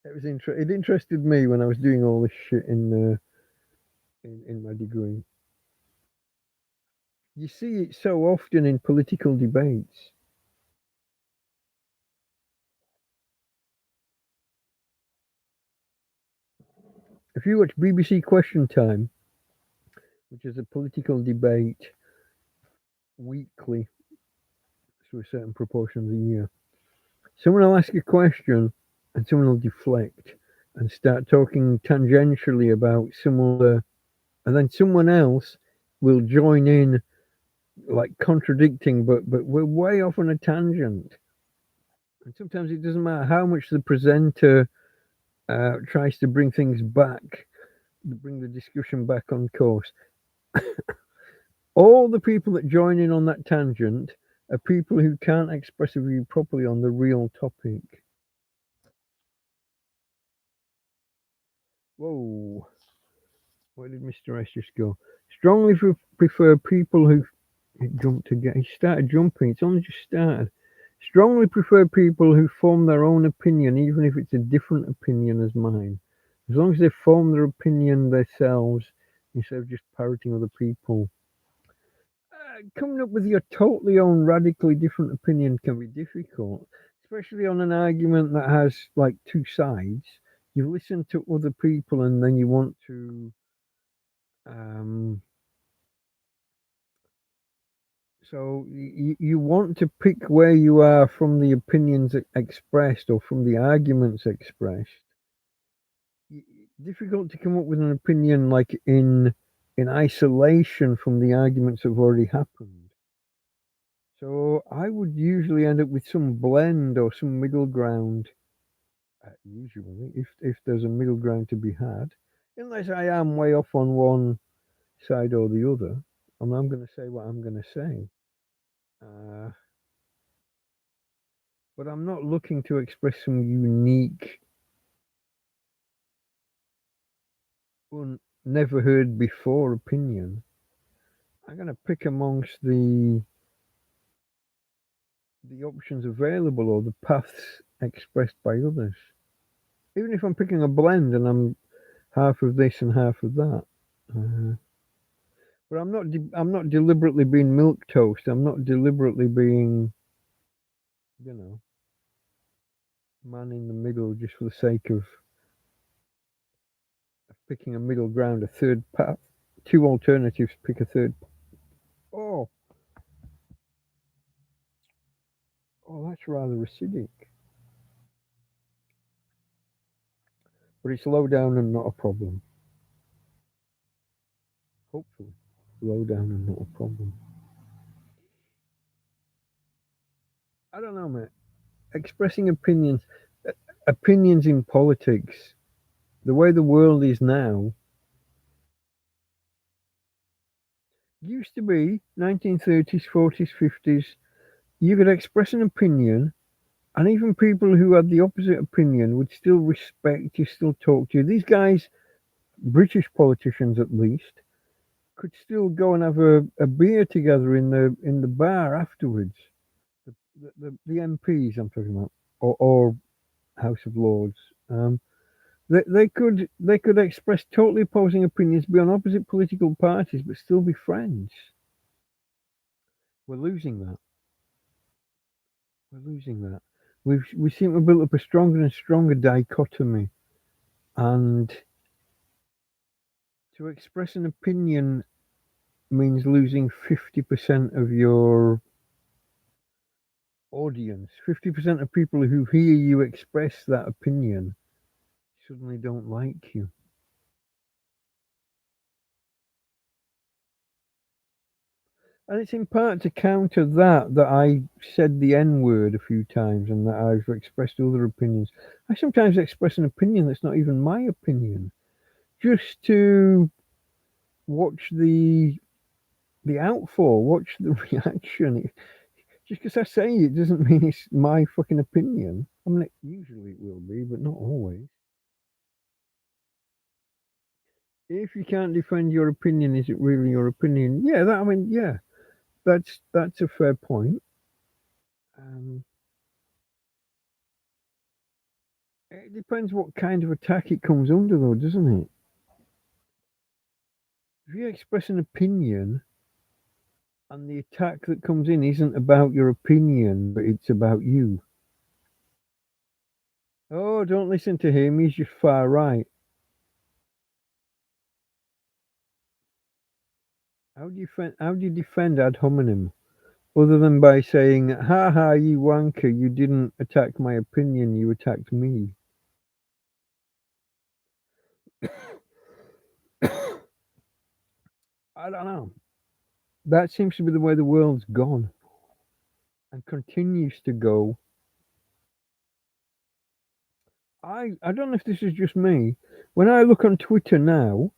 It interested me when I was doing all this shit in my degree. You see it so often in political debates. if you watch BBC Question Time, which is a political debate weekly through a certain proportion of the year, someone will ask a question and someone will deflect and start talking tangentially about some other, and then someone else will join in, like contradicting, but we're way off on a tangent. And sometimes it doesn't matter how much the presenter tries to bring things back, bring the discussion back on course. All the people that join in on that tangent are people who can't express a view properly on the real topic. Whoa, where did Mr. S just go? Strongly prefer people who jumped again. He started jumping. It's only just started. Strongly prefer people who form their own opinion, even if it's a different opinion as mine. As long as they form their opinion themselves instead of just parroting other people. Coming up with your totally own radically different opinion can be difficult, especially on an argument that has like two sides. You listen to other people and then you want to um, you want to pick where you are from the opinions expressed or from the arguments expressed. Difficult to come up with an opinion like in isolation from the arguments that have already happened. So I would usually end up with some blend or some middle ground. Usually, if there's a middle ground to be had, unless I am way off on one side or the other, and I'm going to say what I'm going to say. Uh, but I'm not looking to express some unique, never heard before opinion. I'm going to pick amongst the options available or the paths expressed by others. Even if I'm picking a blend and I'm half of this and half of that. But I'm not deliberately being milk toast. I'm not deliberately being, you know, man in the middle just for the sake of picking a middle ground, a third path, two alternatives, pick a third. Oh, oh, that's rather acidic. But it's low down and not a problem. Hopefully, low down and not a problem. I don't know, mate. Expressing opinions in politics, the way the world is now, used to be 1930s, 40s, 50s. You could express an opinion, and even people who had the opposite opinion would still respect you, still talk to you. These guys, British politicians at least, could still go and have a beer together in the bar afterwards. The MPs I'm talking about, or House of Lords. They could express totally opposing opinions, be on opposite political parties, but still be friends. We're losing that. We're losing that. We seem to build up a stronger and stronger dichotomy, and to express an opinion means losing 50% of your audience. 50% of people who hear you express that opinion suddenly don't like you. And it's in part to counter that I said the N word a few times and that I've expressed other opinions. I sometimes express an opinion that's not even my opinion, just to watch the outfall, watch the reaction. Just because I say it doesn't mean it's my fucking opinion. I mean, usually it will be, but not always. If you can't defend your opinion, is it really your opinion? Yeah, yeah, that's a fair point. Um, it depends what kind of attack it comes under, though, doesn't it? If you express an opinion and the attack that comes in isn't about your opinion, but it's about you. Oh, don't listen to him, he's just far right. How do you defend ad hominem other than by saying, "Ha ha, you wanker! You didn't attack my opinion. You attacked me." I don't know. That seems to be the way the world's gone and continues to go. I don't know if this is just me. When I look on Twitter now,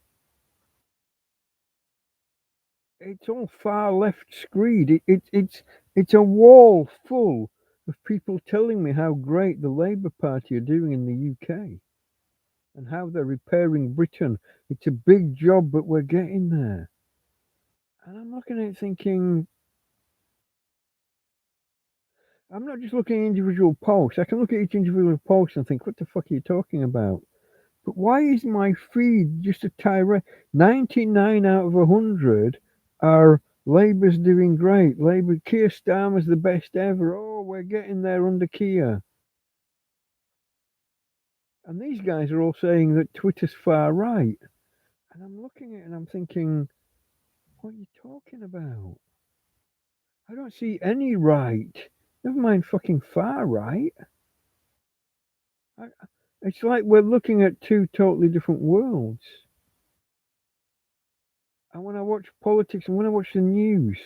it's all far left screed. It's a wall full of people telling me how great the Labour Party are doing in the UK and how they're repairing Britain. It's a big job, but we're getting there. And I'm looking at it thinking, I'm not just looking at individual posts. I can look at each individual post and think, what the fuck are you talking about? But why is my feed just a tirade? 99 out of 100 are Labour's doing great. Labour, Keir Starmer's the best ever. Oh, we're getting there under Keir. And these guys are all saying that Twitter's far right. And I'm looking at it and I'm thinking, what are you talking about? I don't see any right. Never mind fucking far right. I, it's like we're looking at two totally different worlds. And when I watch politics and when I watch the news,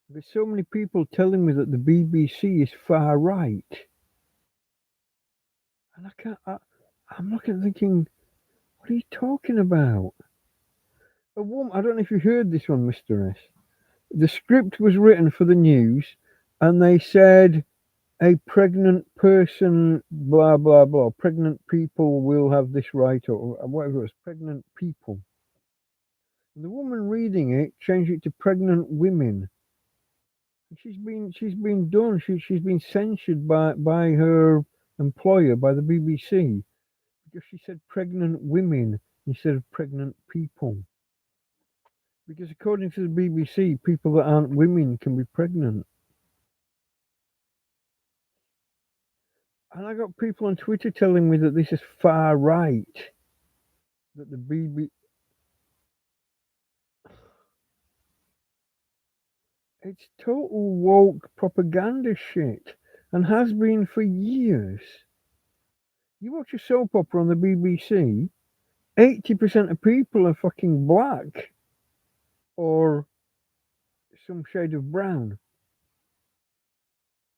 there's so many people telling me that the BBC is far right, and I can't. I'm looking and thinking, what are you talking about? A woman. I don't know if you heard this one, Mister S. The script was written for the news, and they said a pregnant person, blah blah blah. Pregnant people will have this right, or whatever it was. Pregnant people. And the woman reading it changed it to pregnant women. She's been done. She's been censured by her employer, by the BBC, because she said pregnant women instead of pregnant people. Because according to the BBC, people that aren't women can be pregnant. And I got people on Twitter telling me that this is far right. That the BBC, it's total woke propaganda shit, and has been for years. You watch a soap opera on the BBC, 80% of people are fucking black or some shade of brown.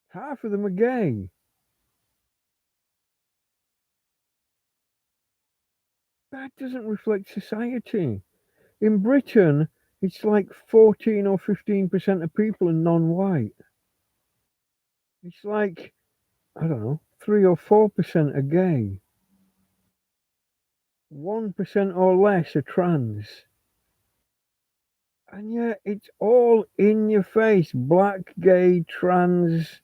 Half of them are gay. That doesn't reflect society. In Britain, it's like 14 or 15% of people are non white. It's like, I don't know, 3 or 4% are gay. 1% or less are trans. And yet it's all in your face. Black, gay, trans.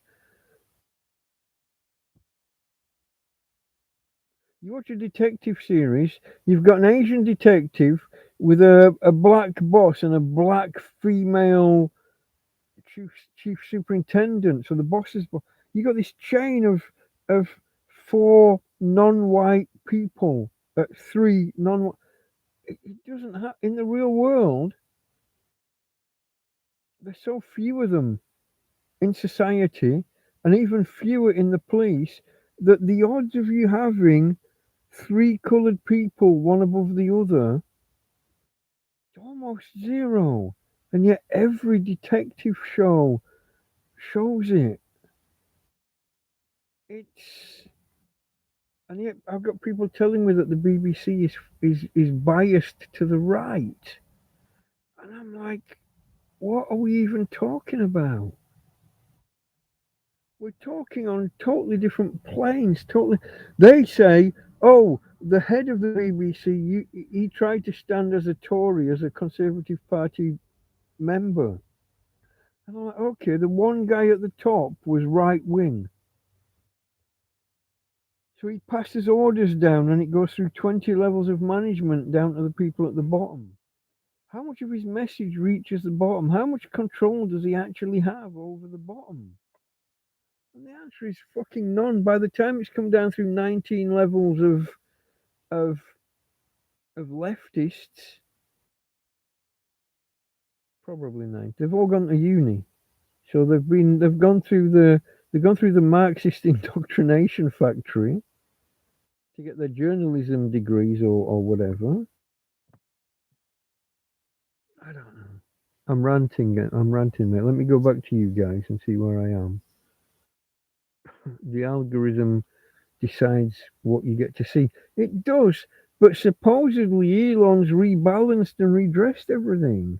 You watch a detective series, you've got an Asian detective with a black boss and a black female chief superintendent. So the boss is. You got this chain of four non-white people, three non. It doesn't have in the real world. There's so few of them in society, and even fewer in the police. That the odds of you having three coloured people, one above the other, almost zero. And yet every detective show shows it. It's and yet I've got people telling me that the BBC is biased to the right. And I'm like, what are we even talking about? We're talking on totally different planes. Totally, they say, "Oh, the head of the BBC, he tried to stand as a Tory, as a Conservative Party member." And I'm like, okay, the one guy at the top was right wing. So he passes orders down and it goes through 20 levels of management down to the people at the bottom. How much of his message reaches the bottom? How much control does he actually have over the bottom? And the answer is fucking none. By the time it's come down through 19 levels of of leftists, probably nine. They've all gone to uni, so they've gone through the Marxist indoctrination factory to get their journalism degrees or whatever. I don't know. I'm ranting, mate. Let me go back to you guys and see where I am. The algorithm decides what you get to see. It does, but supposedly Elon's rebalanced and redressed everything.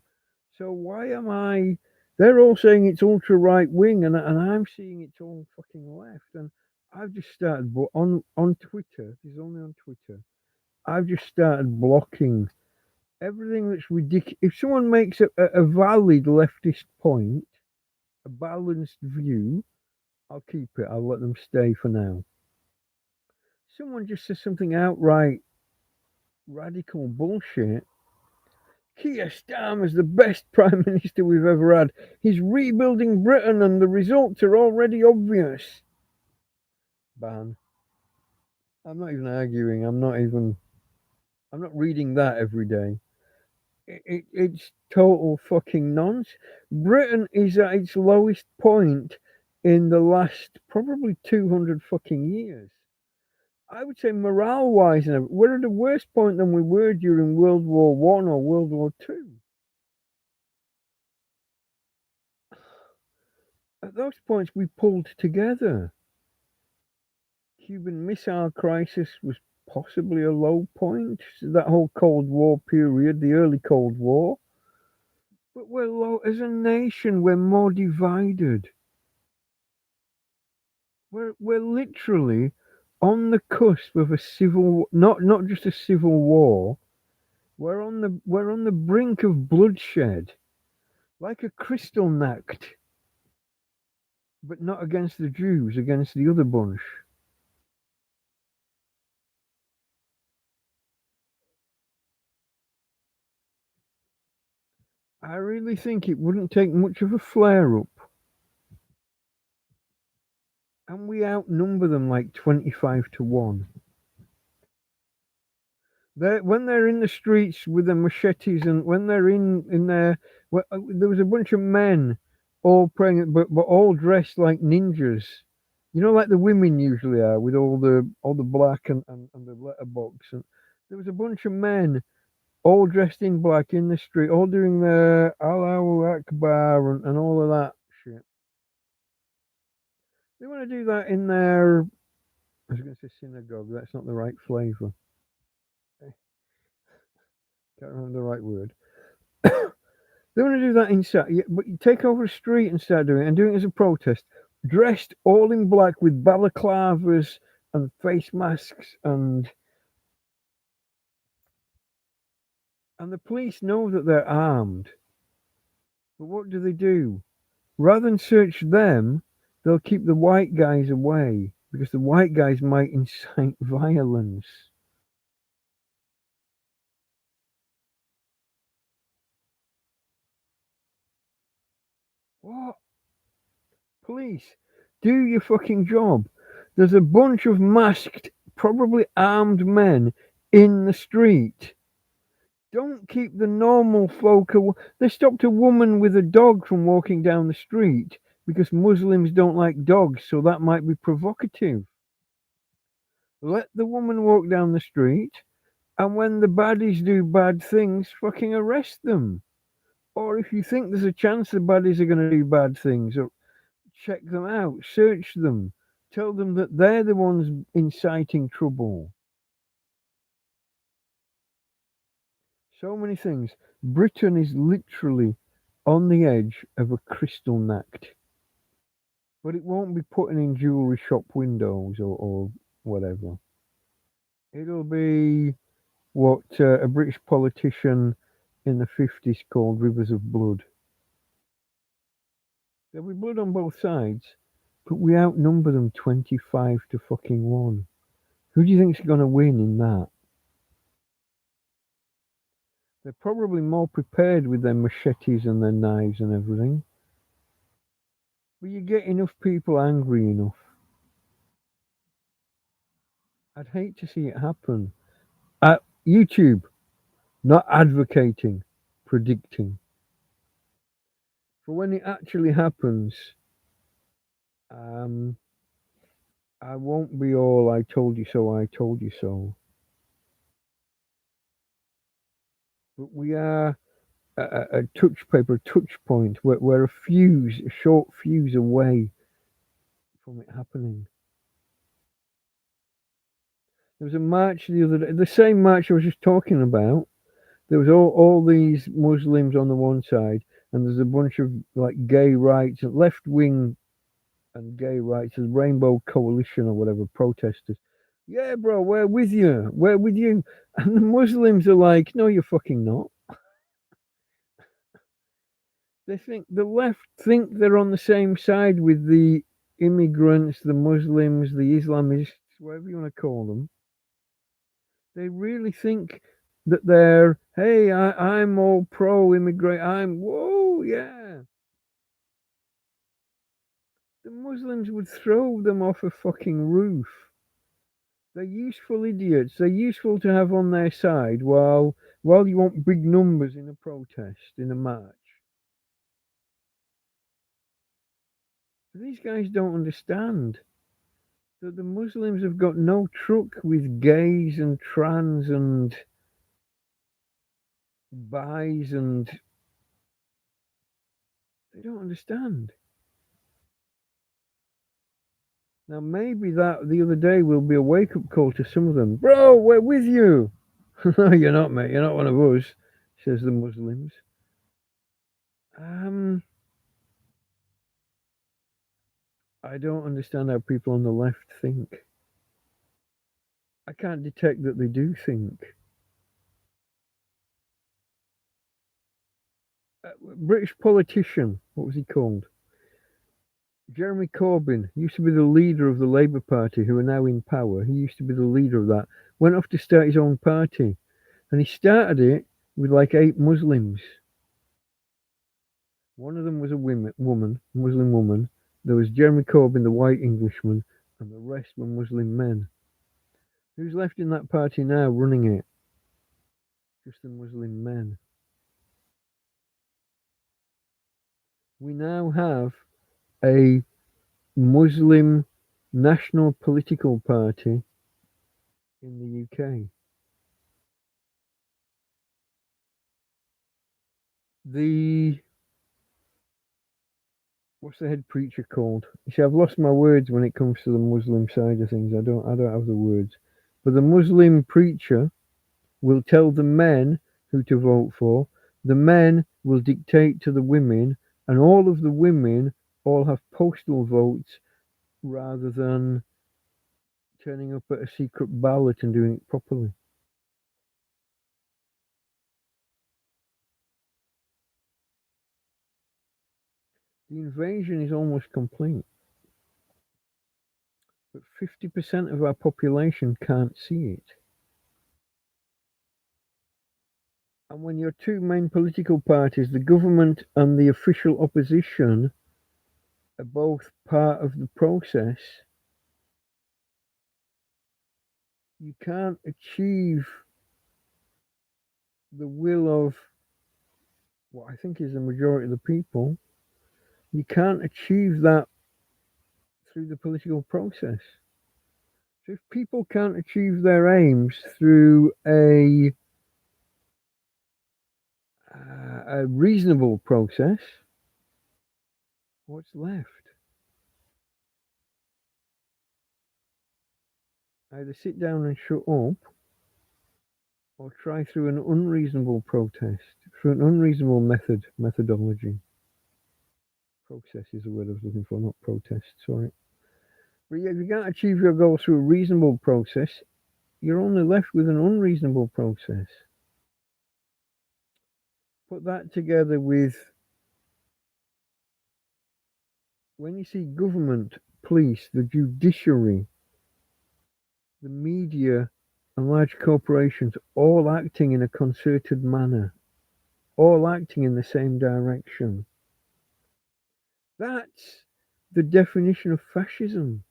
So why am I? They're all saying it's ultra right wing, and I'm seeing it's all fucking left. And I've just started on Twitter. This is only on Twitter. I've just started blocking everything that's ridiculous. If someone makes a valid leftist point, a balanced view, I'll keep it. I'll let them stay for now. Someone just says something outright radical bullshit. Keir Starmer's the best prime minister we've ever had. He's rebuilding Britain and the results are already obvious. Ban. I'm not even arguing. I'm not reading that every day. It's total fucking nonsense. Britain is at its lowest point in the last probably 200 fucking years. I would say morale wise, we're at a worse point than we were during World War One or World War Two. At those points, we pulled together. Cuban Missile Crisis was possibly a low point. That whole Cold War period, the early Cold War. But we're low as a nation. We're more divided. We're literally on the cusp of a civil, not just a civil war. We're on the brink of bloodshed, like a Kristallnacht, but not against the Jews, against the other bunch. I really think it wouldn't take much of a flare up. And we outnumber them like 25 to 1. When they're in the streets with their machetes and when they're in there, there was a bunch of men all praying, but all dressed like ninjas. You know, like the women usually are, with all the black and the letterbox. And there was a bunch of men all dressed in black in the street, all doing their Allahu Akbar and all of that shit. They want to do that in their, I was going to say synagogue. That's not the right flavour. Can't remember the right word. They want to do that inside, yeah, but you take over a street and start doing it, and doing it as a protest, dressed all in black with balaclavas and face masks, and the police know that they're armed. But what do? Rather than search them, they'll keep the white guys away because the white guys might incite violence. What? Police, do your fucking job. There's a bunch of masked, probably armed men in the street. Don't keep the normal folk away. They stopped a woman with a dog from walking down the street because Muslims don't like dogs, so that might be provocative. Let the woman walk down the street, and when the baddies do bad things, fucking arrest them. Or if you think there's a chance the baddies are going to do bad things, or check them out, search them, tell them that they're the ones inciting trouble. So many things. Britain is literally on the edge of a Kristallnacht. But it won't be putting in jewellery shop windows or whatever. It'll be what a British politician in the 50s called rivers of blood. There'll be blood on both sides, but we outnumber them 25 to fucking 1. Who do you think's going to win in that? They're probably more prepared with their machetes and their knives and everything. But you get enough people angry enough. I'd hate to see it happen. At YouTube, not advocating, predicting. for when it actually happens, um, I won't be all "I told you so, I told you so." But we are a touch paper, a touch point. We're a short fuse away from it happening. There was a march the other day, the same march I was just talking about. There was all these Muslims on the one side, and there's a bunch of like gay rights, left wing and gay rights, the Rainbow Coalition or whatever protesters. Yeah, bro, we're with you. We're with you. And the Muslims are like, no, you're fucking not. They think the left think they're on the same side with the immigrants, the Muslims, the Islamists, whatever you want to call them. They really think that they're, hey, I'm all pro immigrant. I'm, whoa, yeah. The Muslims would throw them off a fucking roof. They're useful idiots. They're useful to have on their side while you want big numbers in a protest, in a march. But these guys don't understand that the Muslims have got no truck with gays and trans and bis, and they don't understand. Now maybe that the other day will be a wake up call to some of them. Bro, we're with you. No, you're not, mate. You're not one of us, says the Muslims. I don't understand how people on the left think. I can't detect that they do think. British politician, what was he called? Jeremy Corbyn used to be the leader of the Labour Party, who are now in power. He used to be the leader of that. Went off to start his own party, and he started it with like 8 Muslims. One of them was a Muslim woman. There was Jeremy Corbyn, the white Englishman, and the rest were Muslim men. Who's left in that party now running it? Just the Muslim men. We now have a Muslim national political party in the UK. What's the head preacher called? You see, I've lost my words when it comes to the Muslim side of things. I don't have the words. But the Muslim preacher will tell the men who to vote for. The men will dictate to the women, and all of the women all have postal votes rather than turning up at a secret ballot and doing it properly. The invasion is almost complete, but 50% of our population can't see it. And when your two main political parties, the government and the official opposition, are both part of the process, you can't achieve the will of what I think is the majority of the people. You can't achieve that through the political process. So if people can't achieve their aims through a reasonable process, what's left? Either sit down and shut up, or try through an unreasonable protest, through an unreasonable methodology. Process is the word I was looking for, not protest, sorry. But yeah, if you can't achieve your goal through a reasonable process, you're only left with an unreasonable process. Put that together with when you see government, police, the judiciary, the media, and large corporations all acting in a concerted manner, all acting in the same direction. That's the definition of fascism.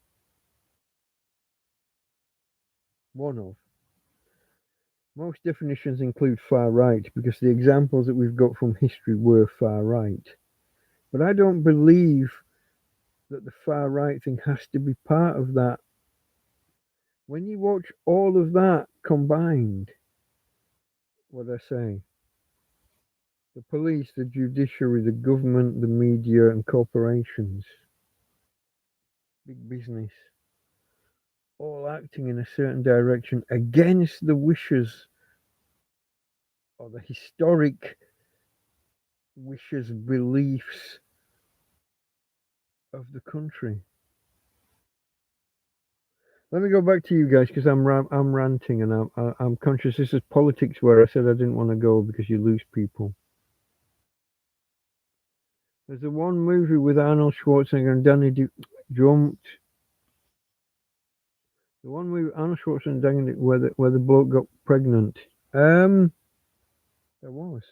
One of. Most definitions include far right because the examples that we've got from history were far right. But I don't believe that the far right thing has to be part of that. When you watch all of that combined, what I say, the police, the judiciary, the government, the media, and corporations, big business, all acting in a certain direction against the wishes or the historic wishes, beliefs of the country. Let me go back to you guys because I'm ranting and I'm conscious this is politics where I said I didn't want to go because you lose people. There's the one movie with Arnold Schwarzenegger and jumped. The one movie Arnold Schwarzenegger and Danny where the bloke got pregnant. There was.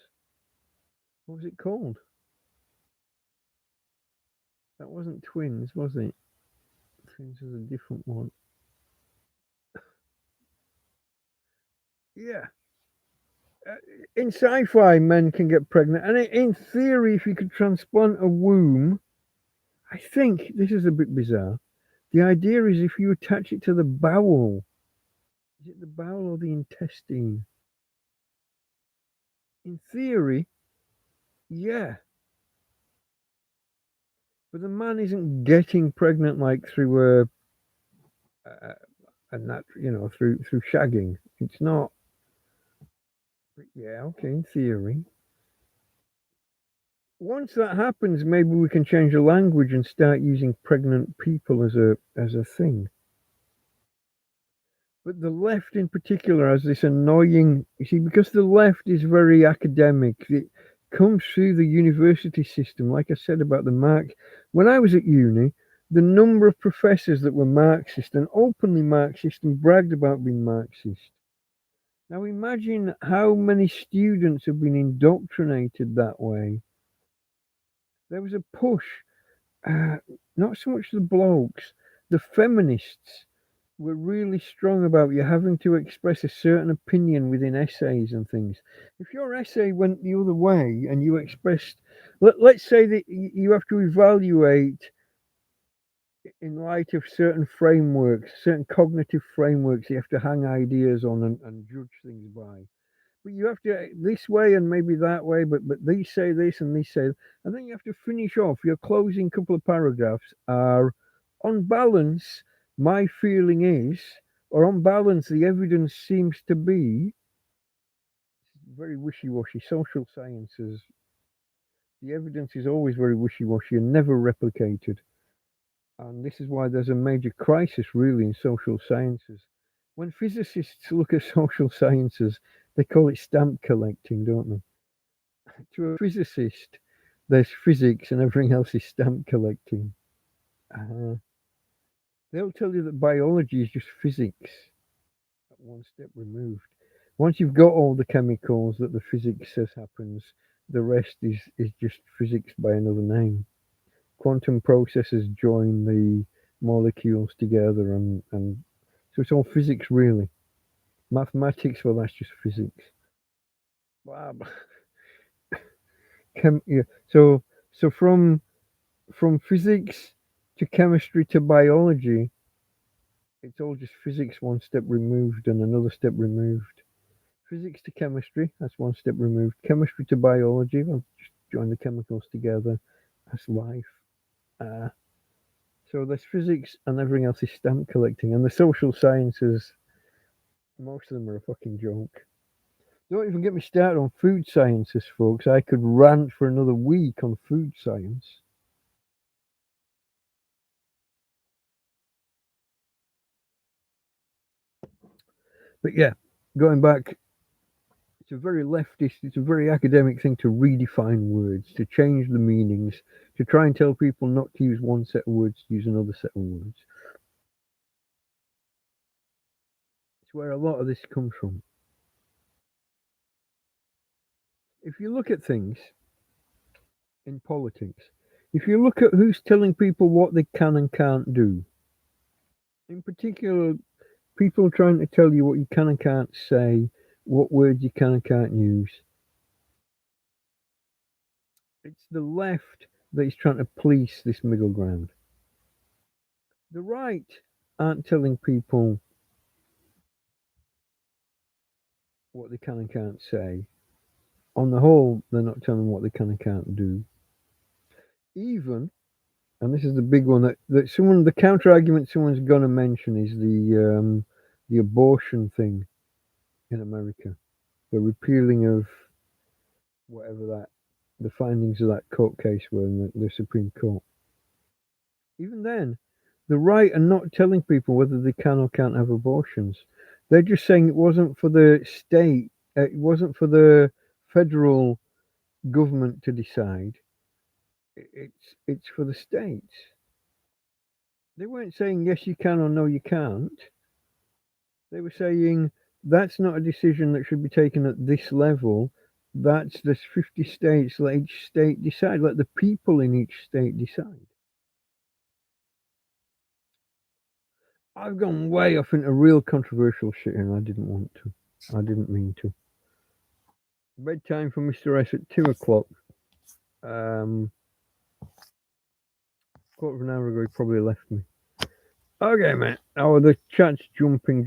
What was it called? That wasn't Twins, was it? Twins was a different one. Yeah. In sci-fi, men can get pregnant, and in theory, if you could transplant a womb, I think this is a bit bizarre. The idea is if you attach it to the bowel, is it the bowel or the intestine? In theory, yeah. But the man isn't getting pregnant like through through shagging. It's not. But yeah, okay, in theory. Once that happens, maybe we can change the language and start using pregnant people as a thing. But the left in particular has this annoying, you see, because the left is very academic. It comes through the university system, like I said about the Marx. When I was at uni, the number of professors that were Marxist and openly Marxist and bragged about being Marxist. Now imagine how many students have been indoctrinated that way. There was a push, uh, not so much the blokes, the feminists were really strong about you having to express a certain opinion within essays and things. If your essay went the other way and you expressed, let's say that you have to evaluate in light of certain frameworks, certain cognitive frameworks you have to hang ideas on and judge things by. But you have to this way and maybe that way, but these say this and these say, and then you have to finish off your closing couple of paragraphs are on balance. My feeling is, or on balance, the evidence seems to be very wishy-washy. Social sciences, the evidence is always very wishy-washy and never replicated. And this is why there's a major crisis, really, in social sciences. When physicists look at social sciences, they call it stamp collecting, don't they? To a physicist, there's physics and everything else is stamp collecting. Uh, they'll tell you that biology is just physics, at one step removed. Once you've got all the chemicals that the physics says happens, the rest is just physics by another name. Quantum processes join the molecules together, and so it's all physics, really. Mathematics, well, that's just physics. Wow. Yeah. So from physics to chemistry to biology, it's all just physics one step removed and another step removed. Physics to chemistry, that's one step removed. Chemistry to biology, well, just join the chemicals together. That's life. Uh, so there's physics and everything else is stamp collecting. And the social sciences, most of them are a fucking joke. Don't even get me started on food sciences, folks. I could rant for another week on food science. But yeah, going back, it's a very leftist, it's a very academic thing to redefine words, to change the meanings, to try and tell people not to use one set of words, to use another set of words. It's where a lot of this comes from. If you look at things in politics, if you look at who's telling people what they can and can't do, in particular, people trying to tell you what you can and can't say, what words you can and can't use, it's the left that he's trying to police this middle ground. The right aren't telling people what they can and can't say. On the whole, they're not telling them what they can and can't do. Even, and this is the big one that the counter argument someone's going to mention is the abortion thing in America, the repealing of whatever that the findings of that court case were in the Supreme Court. Even then, the right are not telling people whether they can or can't have abortions. They're just saying it wasn't for the state, it wasn't for the federal government to decide. It's for the states. They weren't saying yes you can or no you can't. They were saying that's not a decision that should be taken at this level. There's 50 states. Let each state decide. Let the people in each state decide. I've gone way off into real controversial shit, and I didn't want to. I didn't mean to. Bedtime for Mr. S at 2 o'clock. Quarter of an hour ago, he probably left me. Okay, mate. Oh, the chat's jumping.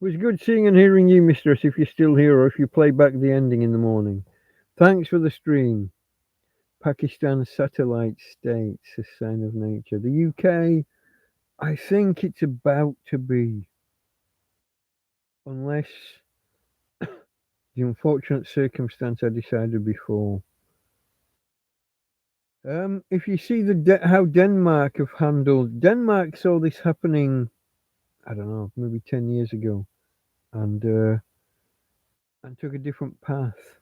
It was good seeing and hearing you, Mistress, if you're still here or if you play back the ending in the morning. Thanks for the stream. Pakistan satellite states, a sign of nature. The UK, I think it's about to be. Unless the unfortunate circumstance I decided before. If you see how Denmark have handled, Denmark saw this happening, I don't know, maybe 10 years ago, and took a different path.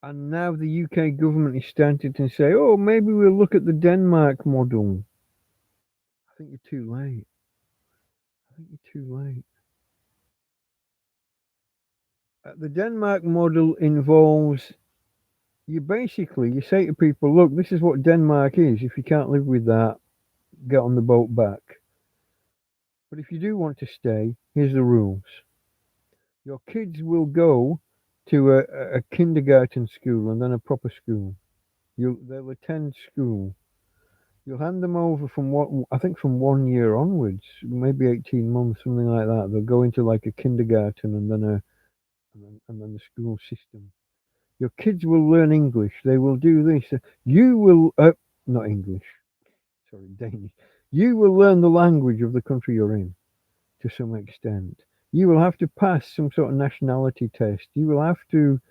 And now the UK government is starting to say, oh, maybe we'll look at the Denmark model. I think you're too late. The Denmark model involves you say to people, look, this is what Denmark is. If you can't live with that, get on the boat back. But if you do want to stay, here's the rules. Your kids will go to a kindergarten school and then a proper school. They'll attend school. You'll hand them over from from 1 year onwards, maybe 18 months, something like that. They'll go into like a kindergarten and then the school system. Your kids will learn English. They will do this. You will not English. Sorry, Danish. You will learn the language of the country you're in to some extent. You will have to pass some sort of nationality test. You will have to.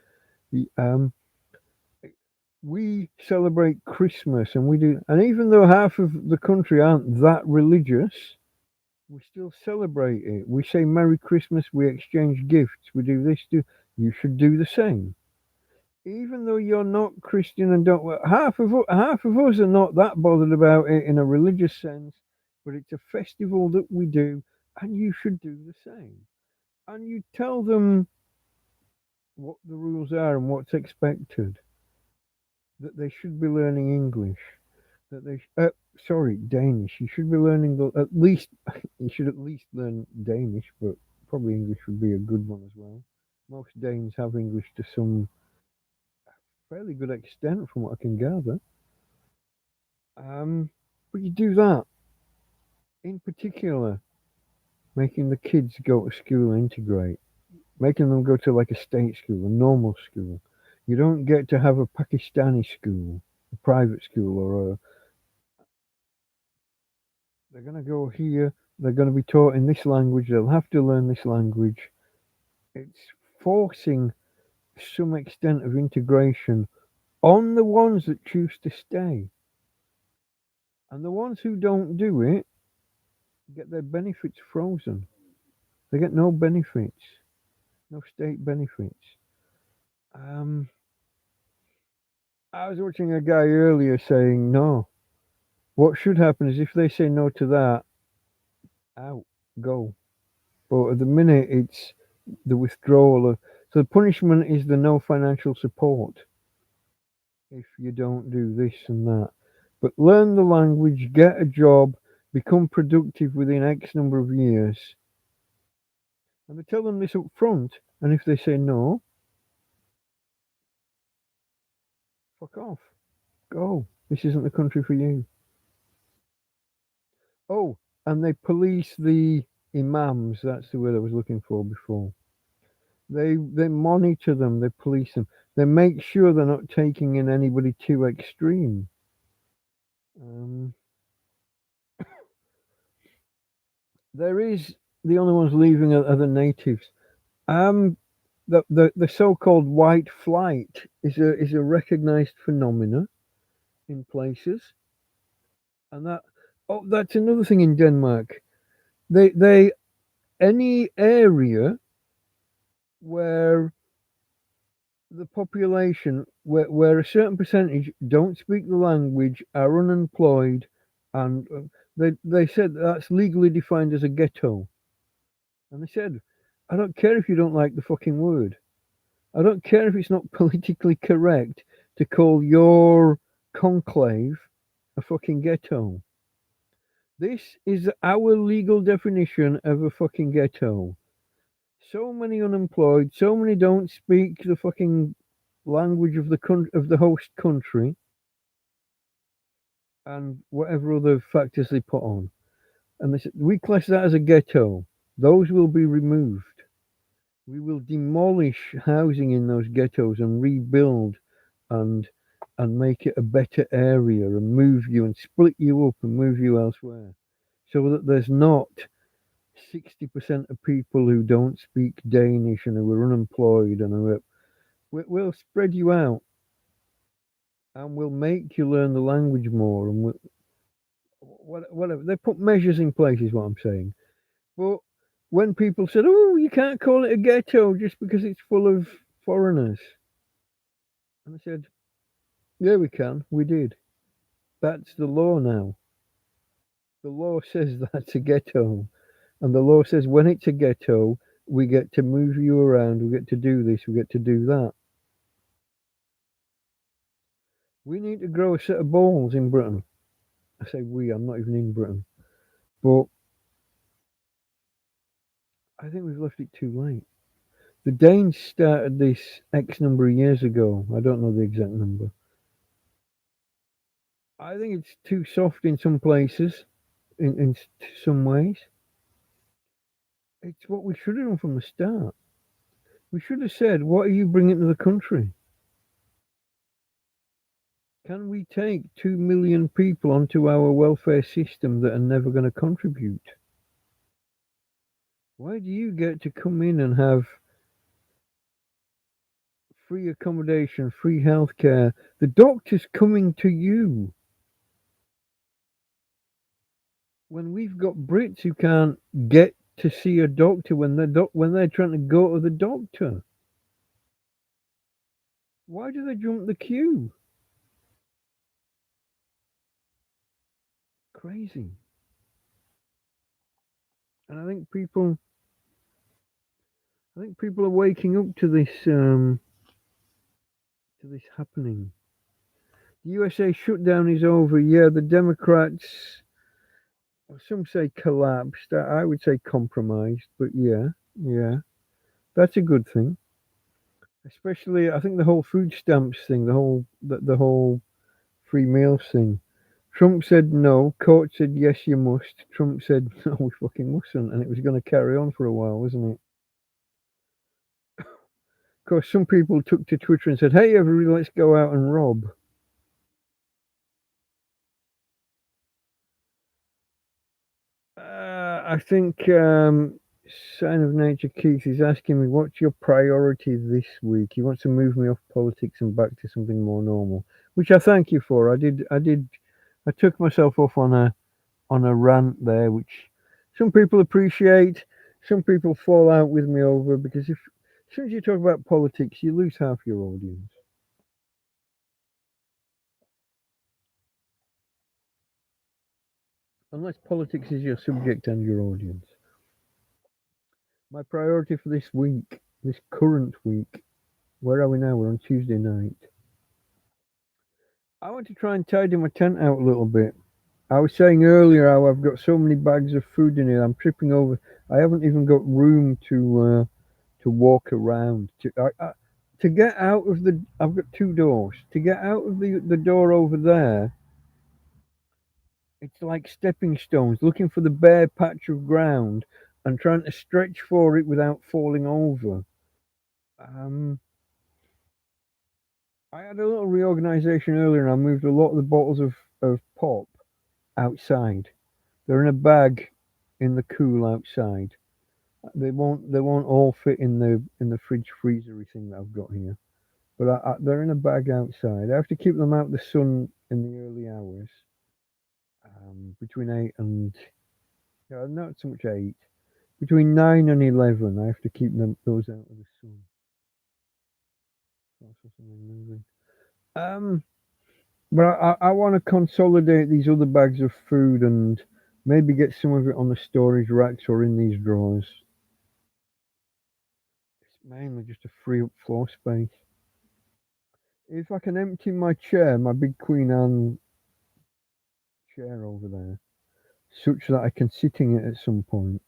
We celebrate Christmas, and even though half of the country aren't that religious, we still celebrate it. We say Merry Christmas. We exchange gifts. We do this. You should do the same. Even though you're not Christian and don't, half of us are not that bothered about it in a religious sense, but it's a festival that we do, and you should do the same. And you tell them what the rules are and what's expected. That they should be learning English. That Danish. You should be learning at least. You should at least learn Danish, but probably English would be a good one as well. Most Danes have English to some fairly good extent, from what I can gather. But you do that. In particular, making the kids go to school and integrate, making them go to like a state school, a normal school. You don't get to have a Pakistani school, a private school, they're going to go here, they're going to be taught in this language, they'll have to learn this language. It's forcing some extent of integration on the ones that choose to stay. And the ones who don't do it get their benefits frozen. They get no benefits, no state benefits. I was watching a guy earlier saying no. What should happen is if they say no to that, out, go. But at the minute, it's the withdrawal. So the punishment is the no financial support if you don't do this and that. But learn the language, get a job, become productive within X number of years. And they tell them this up front. And if they say no, fuck off. Go. This isn't the country for you. Oh, and they police the imams. That's the word I was looking for before. They monitor them. They police them. They make sure they're not taking in anybody too extreme. Um, there is the only ones leaving are the natives. Um, the so-called white flight is a recognized phenomena in places, and that's another thing in Denmark. They any area where the population where a certain percentage don't speak the language, are unemployed, and they said that's legally defined as a ghetto. And they said, I don't care if you don't like the fucking word. I don't care if it's not politically correct to call your conclave a fucking ghetto. This is our legal definition of a fucking ghetto. So many unemployed, so many don't speak the fucking language of the host country, and whatever other factors they put on. And they said, we class that as a ghetto. Those will be removed. We will demolish housing in those ghettos and rebuild and make it a better area and move you and split you up and move you elsewhere, so that there's not 60% of people who don't speak Danish and who are unemployed and we'll spread you out and we'll make you learn the language more and whatever. They put measures in place is what I'm saying. But when people said, oh, you can't call it a ghetto just because it's full of foreigners, and I said, yeah, we can. We did. That's the law now. The law says that's a ghetto. And the law says when it's a ghetto, we get to move you around, we get to do this, we get to do that. We need to grow a set of balls in Britain. I say we, I'm not even in Britain. But I think we've left it too late. The Danes started this X number of years ago. I don't know the exact number. I think it's too soft in some places, in some ways. It's what we should have done from the start. We should have said, what are you bringing to the country? Can we take 2 million people onto our welfare system that are never going to contribute? Why do you get to come in and have free accommodation, free healthcare? The doctor's coming to you. When we've got Brits who can't get to see a doctor when they're trying to go to the doctor. Why do they jump the queue? Crazy. And I think people are waking up to this happening. The USA shutdown is over. Yeah, the Democrats, some say collapsed. I would say compromised, but yeah, that's a good thing. Especially, I think the whole food stamps thing, the whole free meals thing. Trump said no. Court said yes, you must. Trump said no, we fucking mustn't, and it was going to carry on for a while, wasn't it? Of course, some people took to Twitter and said, "Hey, everybody, let's go out and rob." I think Sign of Nature Keith is asking me, what's your priority this week? He wants to move me off politics and back to something more normal, which I thank you for. I took myself off on a rant there, which some people appreciate, some people fall out with me over, because as soon as you talk about politics, you lose half your audience. Unless politics is your subject and your audience. My priority for this week, this current week, where are we now? We're on Tuesday night. I want to try and tidy my tent out a little bit. I was saying earlier how I've got so many bags of food in here. I'm tripping over. I haven't even got room to walk around. To get out of the. I've got two doors. To get out of the door over there, it's like stepping stones, looking for the bare patch of ground and trying to stretch for it without falling over. Um, I had a little reorganization earlier, and I moved a lot of the bottles of pop outside. They're in a bag in the cool outside. They won't all fit in the fridge freezery thing that I've got here. But they're in a bag outside. I have to keep them out of the sun in the early hours, between 8 and not so much 8, between 9 and 11. I have to keep those out of the sun. Also something moving. Um, but I want to consolidate these other bags of food and maybe get some of it on the storage racks or in these drawers. It's mainly just to free up floor space. If I can empty my chair, my big Queen Anne chair over there, such that I can sit in it at some point.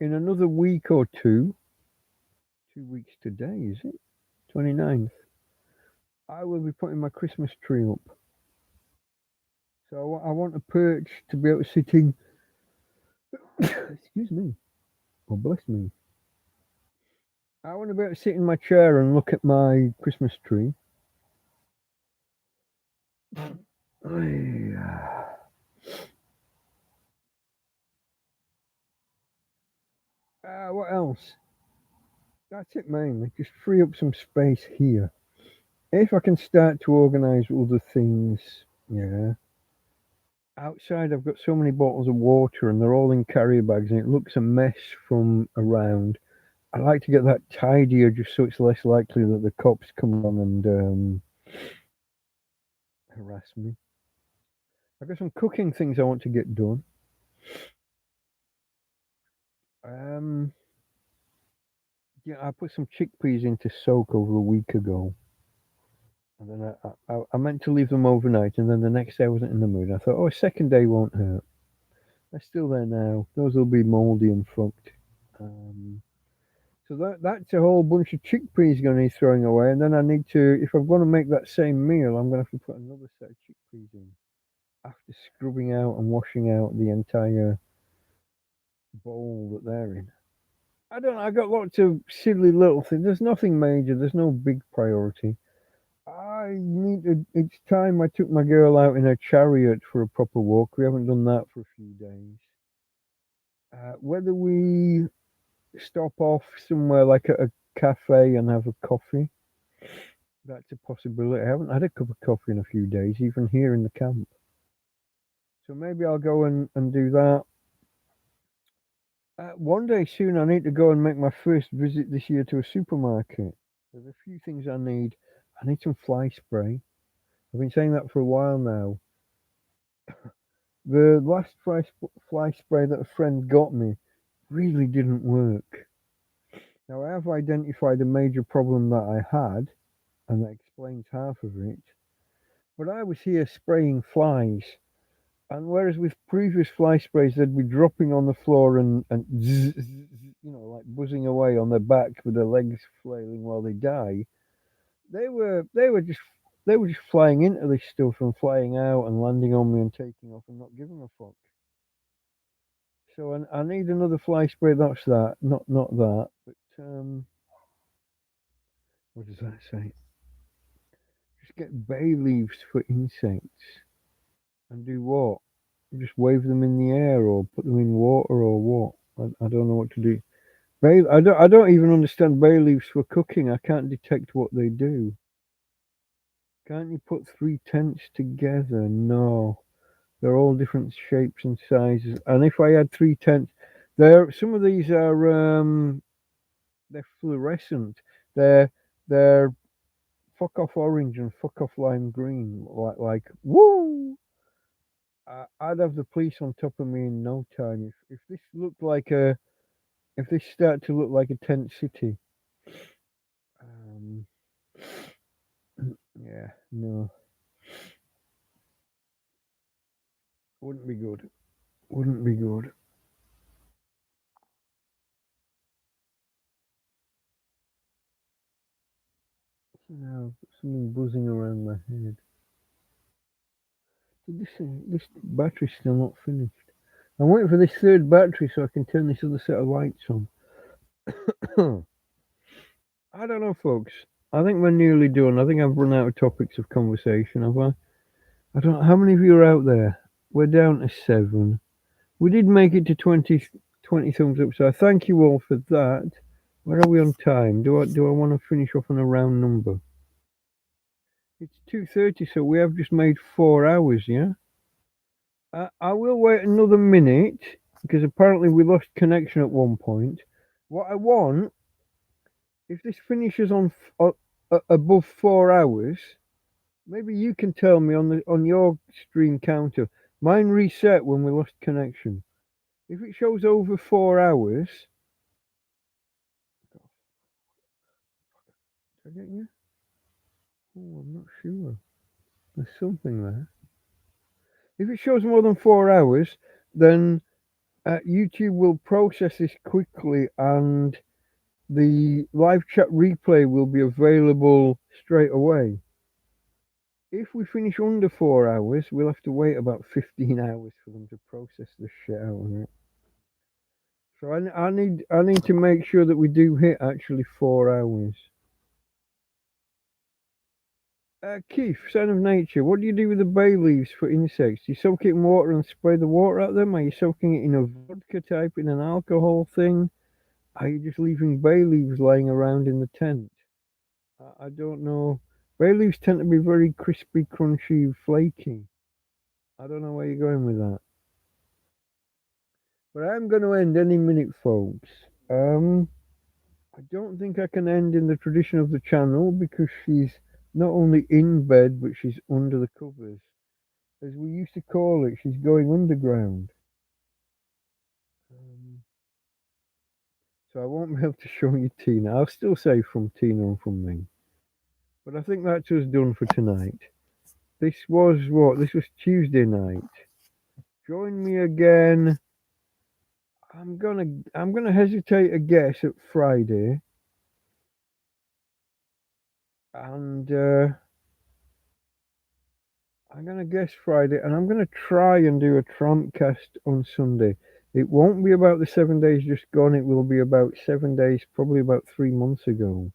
In another week or two, 2 weeks today, is it? 29th, I will be putting my Christmas tree up. So I want a perch to be able to sit in. Excuse me. Oh, bless me. I want to be able to sit in my chair and look at my Christmas tree. What else? That's it mainly. Just free up some space here. If I can start to organise other things, yeah. Outside, I've got so many bottles of water and they're all in carrier bags and it looks a mess from around. I like to get that tidier just so it's less likely that the cops come along and harass me. I've got some cooking things I want to get done. Um, yeah, I put some chickpeas into soak over a week ago. And then I meant to leave them overnight, and then the next day I wasn't in the mood. I thought, oh, a second day won't hurt. They're still there now. Those will be mouldy and fucked. Um, so that's a whole bunch of chickpeas going to need throwing away. And then I need to, if I'm going to make that same meal, I'm going to have to put another set of chickpeas in after scrubbing out and washing out the entire bowl that they're in. I don't know. I got lots of silly little things. There's nothing major. There's no big priority. I need to. It's time I took my girl out in a chariot for a proper walk. We haven't done that for a few days. Whether we stop off somewhere like at a cafe and have a coffee, that's a possibility. I haven't had a cup of coffee in a few days, even here in the camp. So maybe I'll go and do that. One day soon, I need to go and make my first visit this year to a supermarket. There's a few things I need. I need some fly spray. I've been saying that for a while now. The last fly spray that a friend got me really didn't work. Now, I have identified a major problem that I had, and that explains half of it. But I was here spraying flies, and whereas with previous fly sprays, they'd be dropping on the floor and zzz, zzz, like buzzing away on their back with their legs flailing while they die. They were just flying into this stuff and flying out and landing on me and taking off and not giving a fuck. So I need another fly spray. That's that, not that. But what does that say? Just get bay leaves for insects and do what? Just wave them in the air or put them in water or what? I don't know what to do. I don't even understand bay leaves for cooking. I can't detect what they do. Can't you put three tents together? No. They're all different shapes and sizes. And if I had three tents, some of these are they're fluorescent. They're fuck off orange and fuck off lime green. Like woo! I'd have the police on top of me in no time. If this looked like if this started to look like a tent city, um, yeah, no. Wouldn't be good. Wouldn't be good. No, something buzzing around my head. This battery's still not finished. I'm waiting for this third battery so I can turn this other set of lights on. I don't know, folks. I think we're nearly done. I think I've run out of topics of conversation, have I? I don't know how many of you are out there. We're down to 7. We did make it to 20 thumbs up, so I thank you all for that. Where are we on time? Do I want to finish off on a round number? It's 2:30, so we have just made 4 hours, yeah? I will wait another minute, because apparently we lost connection at one point. What I want, if this finishes on above 4 hours, maybe you can tell me on your stream counter. Mine reset when we lost connection. If it shows over 4 hours, did I get you? Oh, I'm not sure. There's something there. If it shows more than 4 hours, then YouTube will process this quickly, and the live chat replay will be available straight away. If we finish under 4 hours, we'll have to wait about 15 hours for them to process the shit out of it. So I need to make sure that we do hit actually 4 hours. Keith, son of nature, what do you do with the bay leaves for insects? Do you soak it in water and spray the water at them? Are you soaking it in a vodka type, in an alcohol thing? Are you just leaving bay leaves lying around in the tent? I don't know. Bay leaves tend to be very crispy, crunchy, flaky. I don't know where you're going with that. But I'm going to end any minute, folks. I don't think I can end in the tradition of the channel because she's not only in bed, but she's under the covers. As we used to call it, she's going underground. So I won't be able to show you Tina. I'll still say from Tina and from me. But I think that's us done for tonight. This was what? This was Tuesday night. Join me again. I'm gonna hesitate a guess at Friday. And I'm going to guess Friday, and I'm going to try and do a TrampCast on Sunday. It won't be about the 7 days just gone. It will be about 7 days, probably about 3 months ago.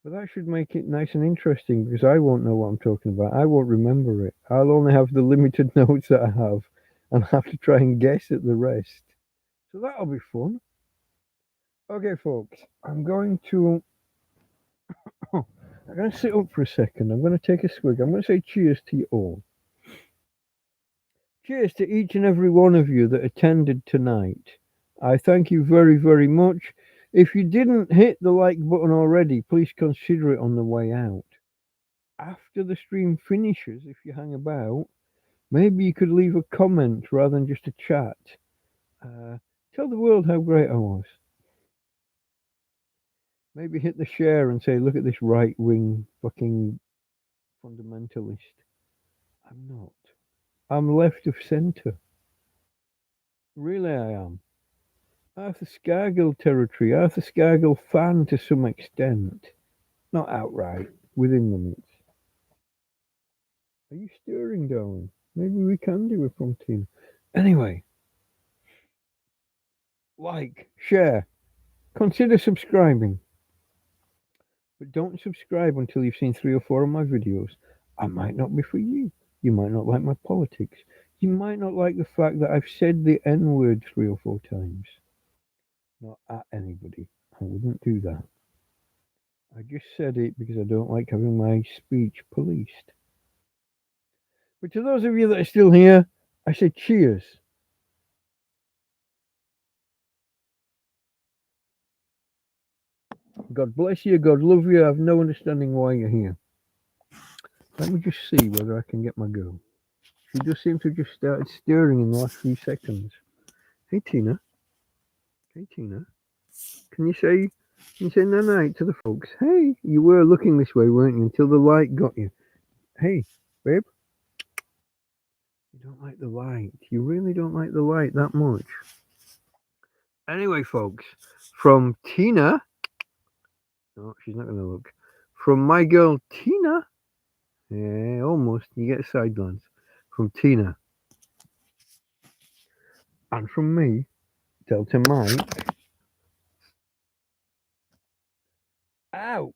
But that should make it nice and interesting because I won't know what I'm talking about. I won't remember it. I'll only have the limited notes that I have and have to try and guess at the rest. So that'll be fun. Okay, folks, I'm going to sit up for a second. I'm going to take a swig. I'm going to say cheers to you all. Cheers to each and every one of you that attended tonight. I thank you very, very much. If you didn't hit the like button already, please consider it on the way out. After the stream finishes, if you hang about, maybe you could leave a comment rather than just a chat. Tell the world how great I was. Maybe hit the share and say, look at this right-wing fucking fundamentalist. I'm not. I'm left of centre. Really, I am. Arthur Scargill territory, Arthur Scargill fan to some extent. Not outright, within limits. Are you stirring, darling? Maybe we can do a prompting. Anyway, like, share, consider subscribing. But don't subscribe until you've seen 3 or 4 of my videos. I might not be for you. You might not like my politics. You might not like the fact that I've said the N-word 3 or 4 times. Not at anybody. I wouldn't do that. I just said it because I don't like having my speech policed. But to those of you that are still here, I say cheers. God bless you, God love you. I have no understanding why you're here. Let me just see whether I can get my girl. She just seems to have just started stirring in the last few seconds. Hey Tina. Hey Tina. Can you say night to the folks? Hey, you were looking this way, weren't you, until the light got you. Hey, babe. don't like the light. You really don't like the light that much. Anyway, folks, from Tina. No, she's not going to look. From my girl Tina. Yeah, almost. You get a side glance. From Tina. And from me, Delta Mike. Out.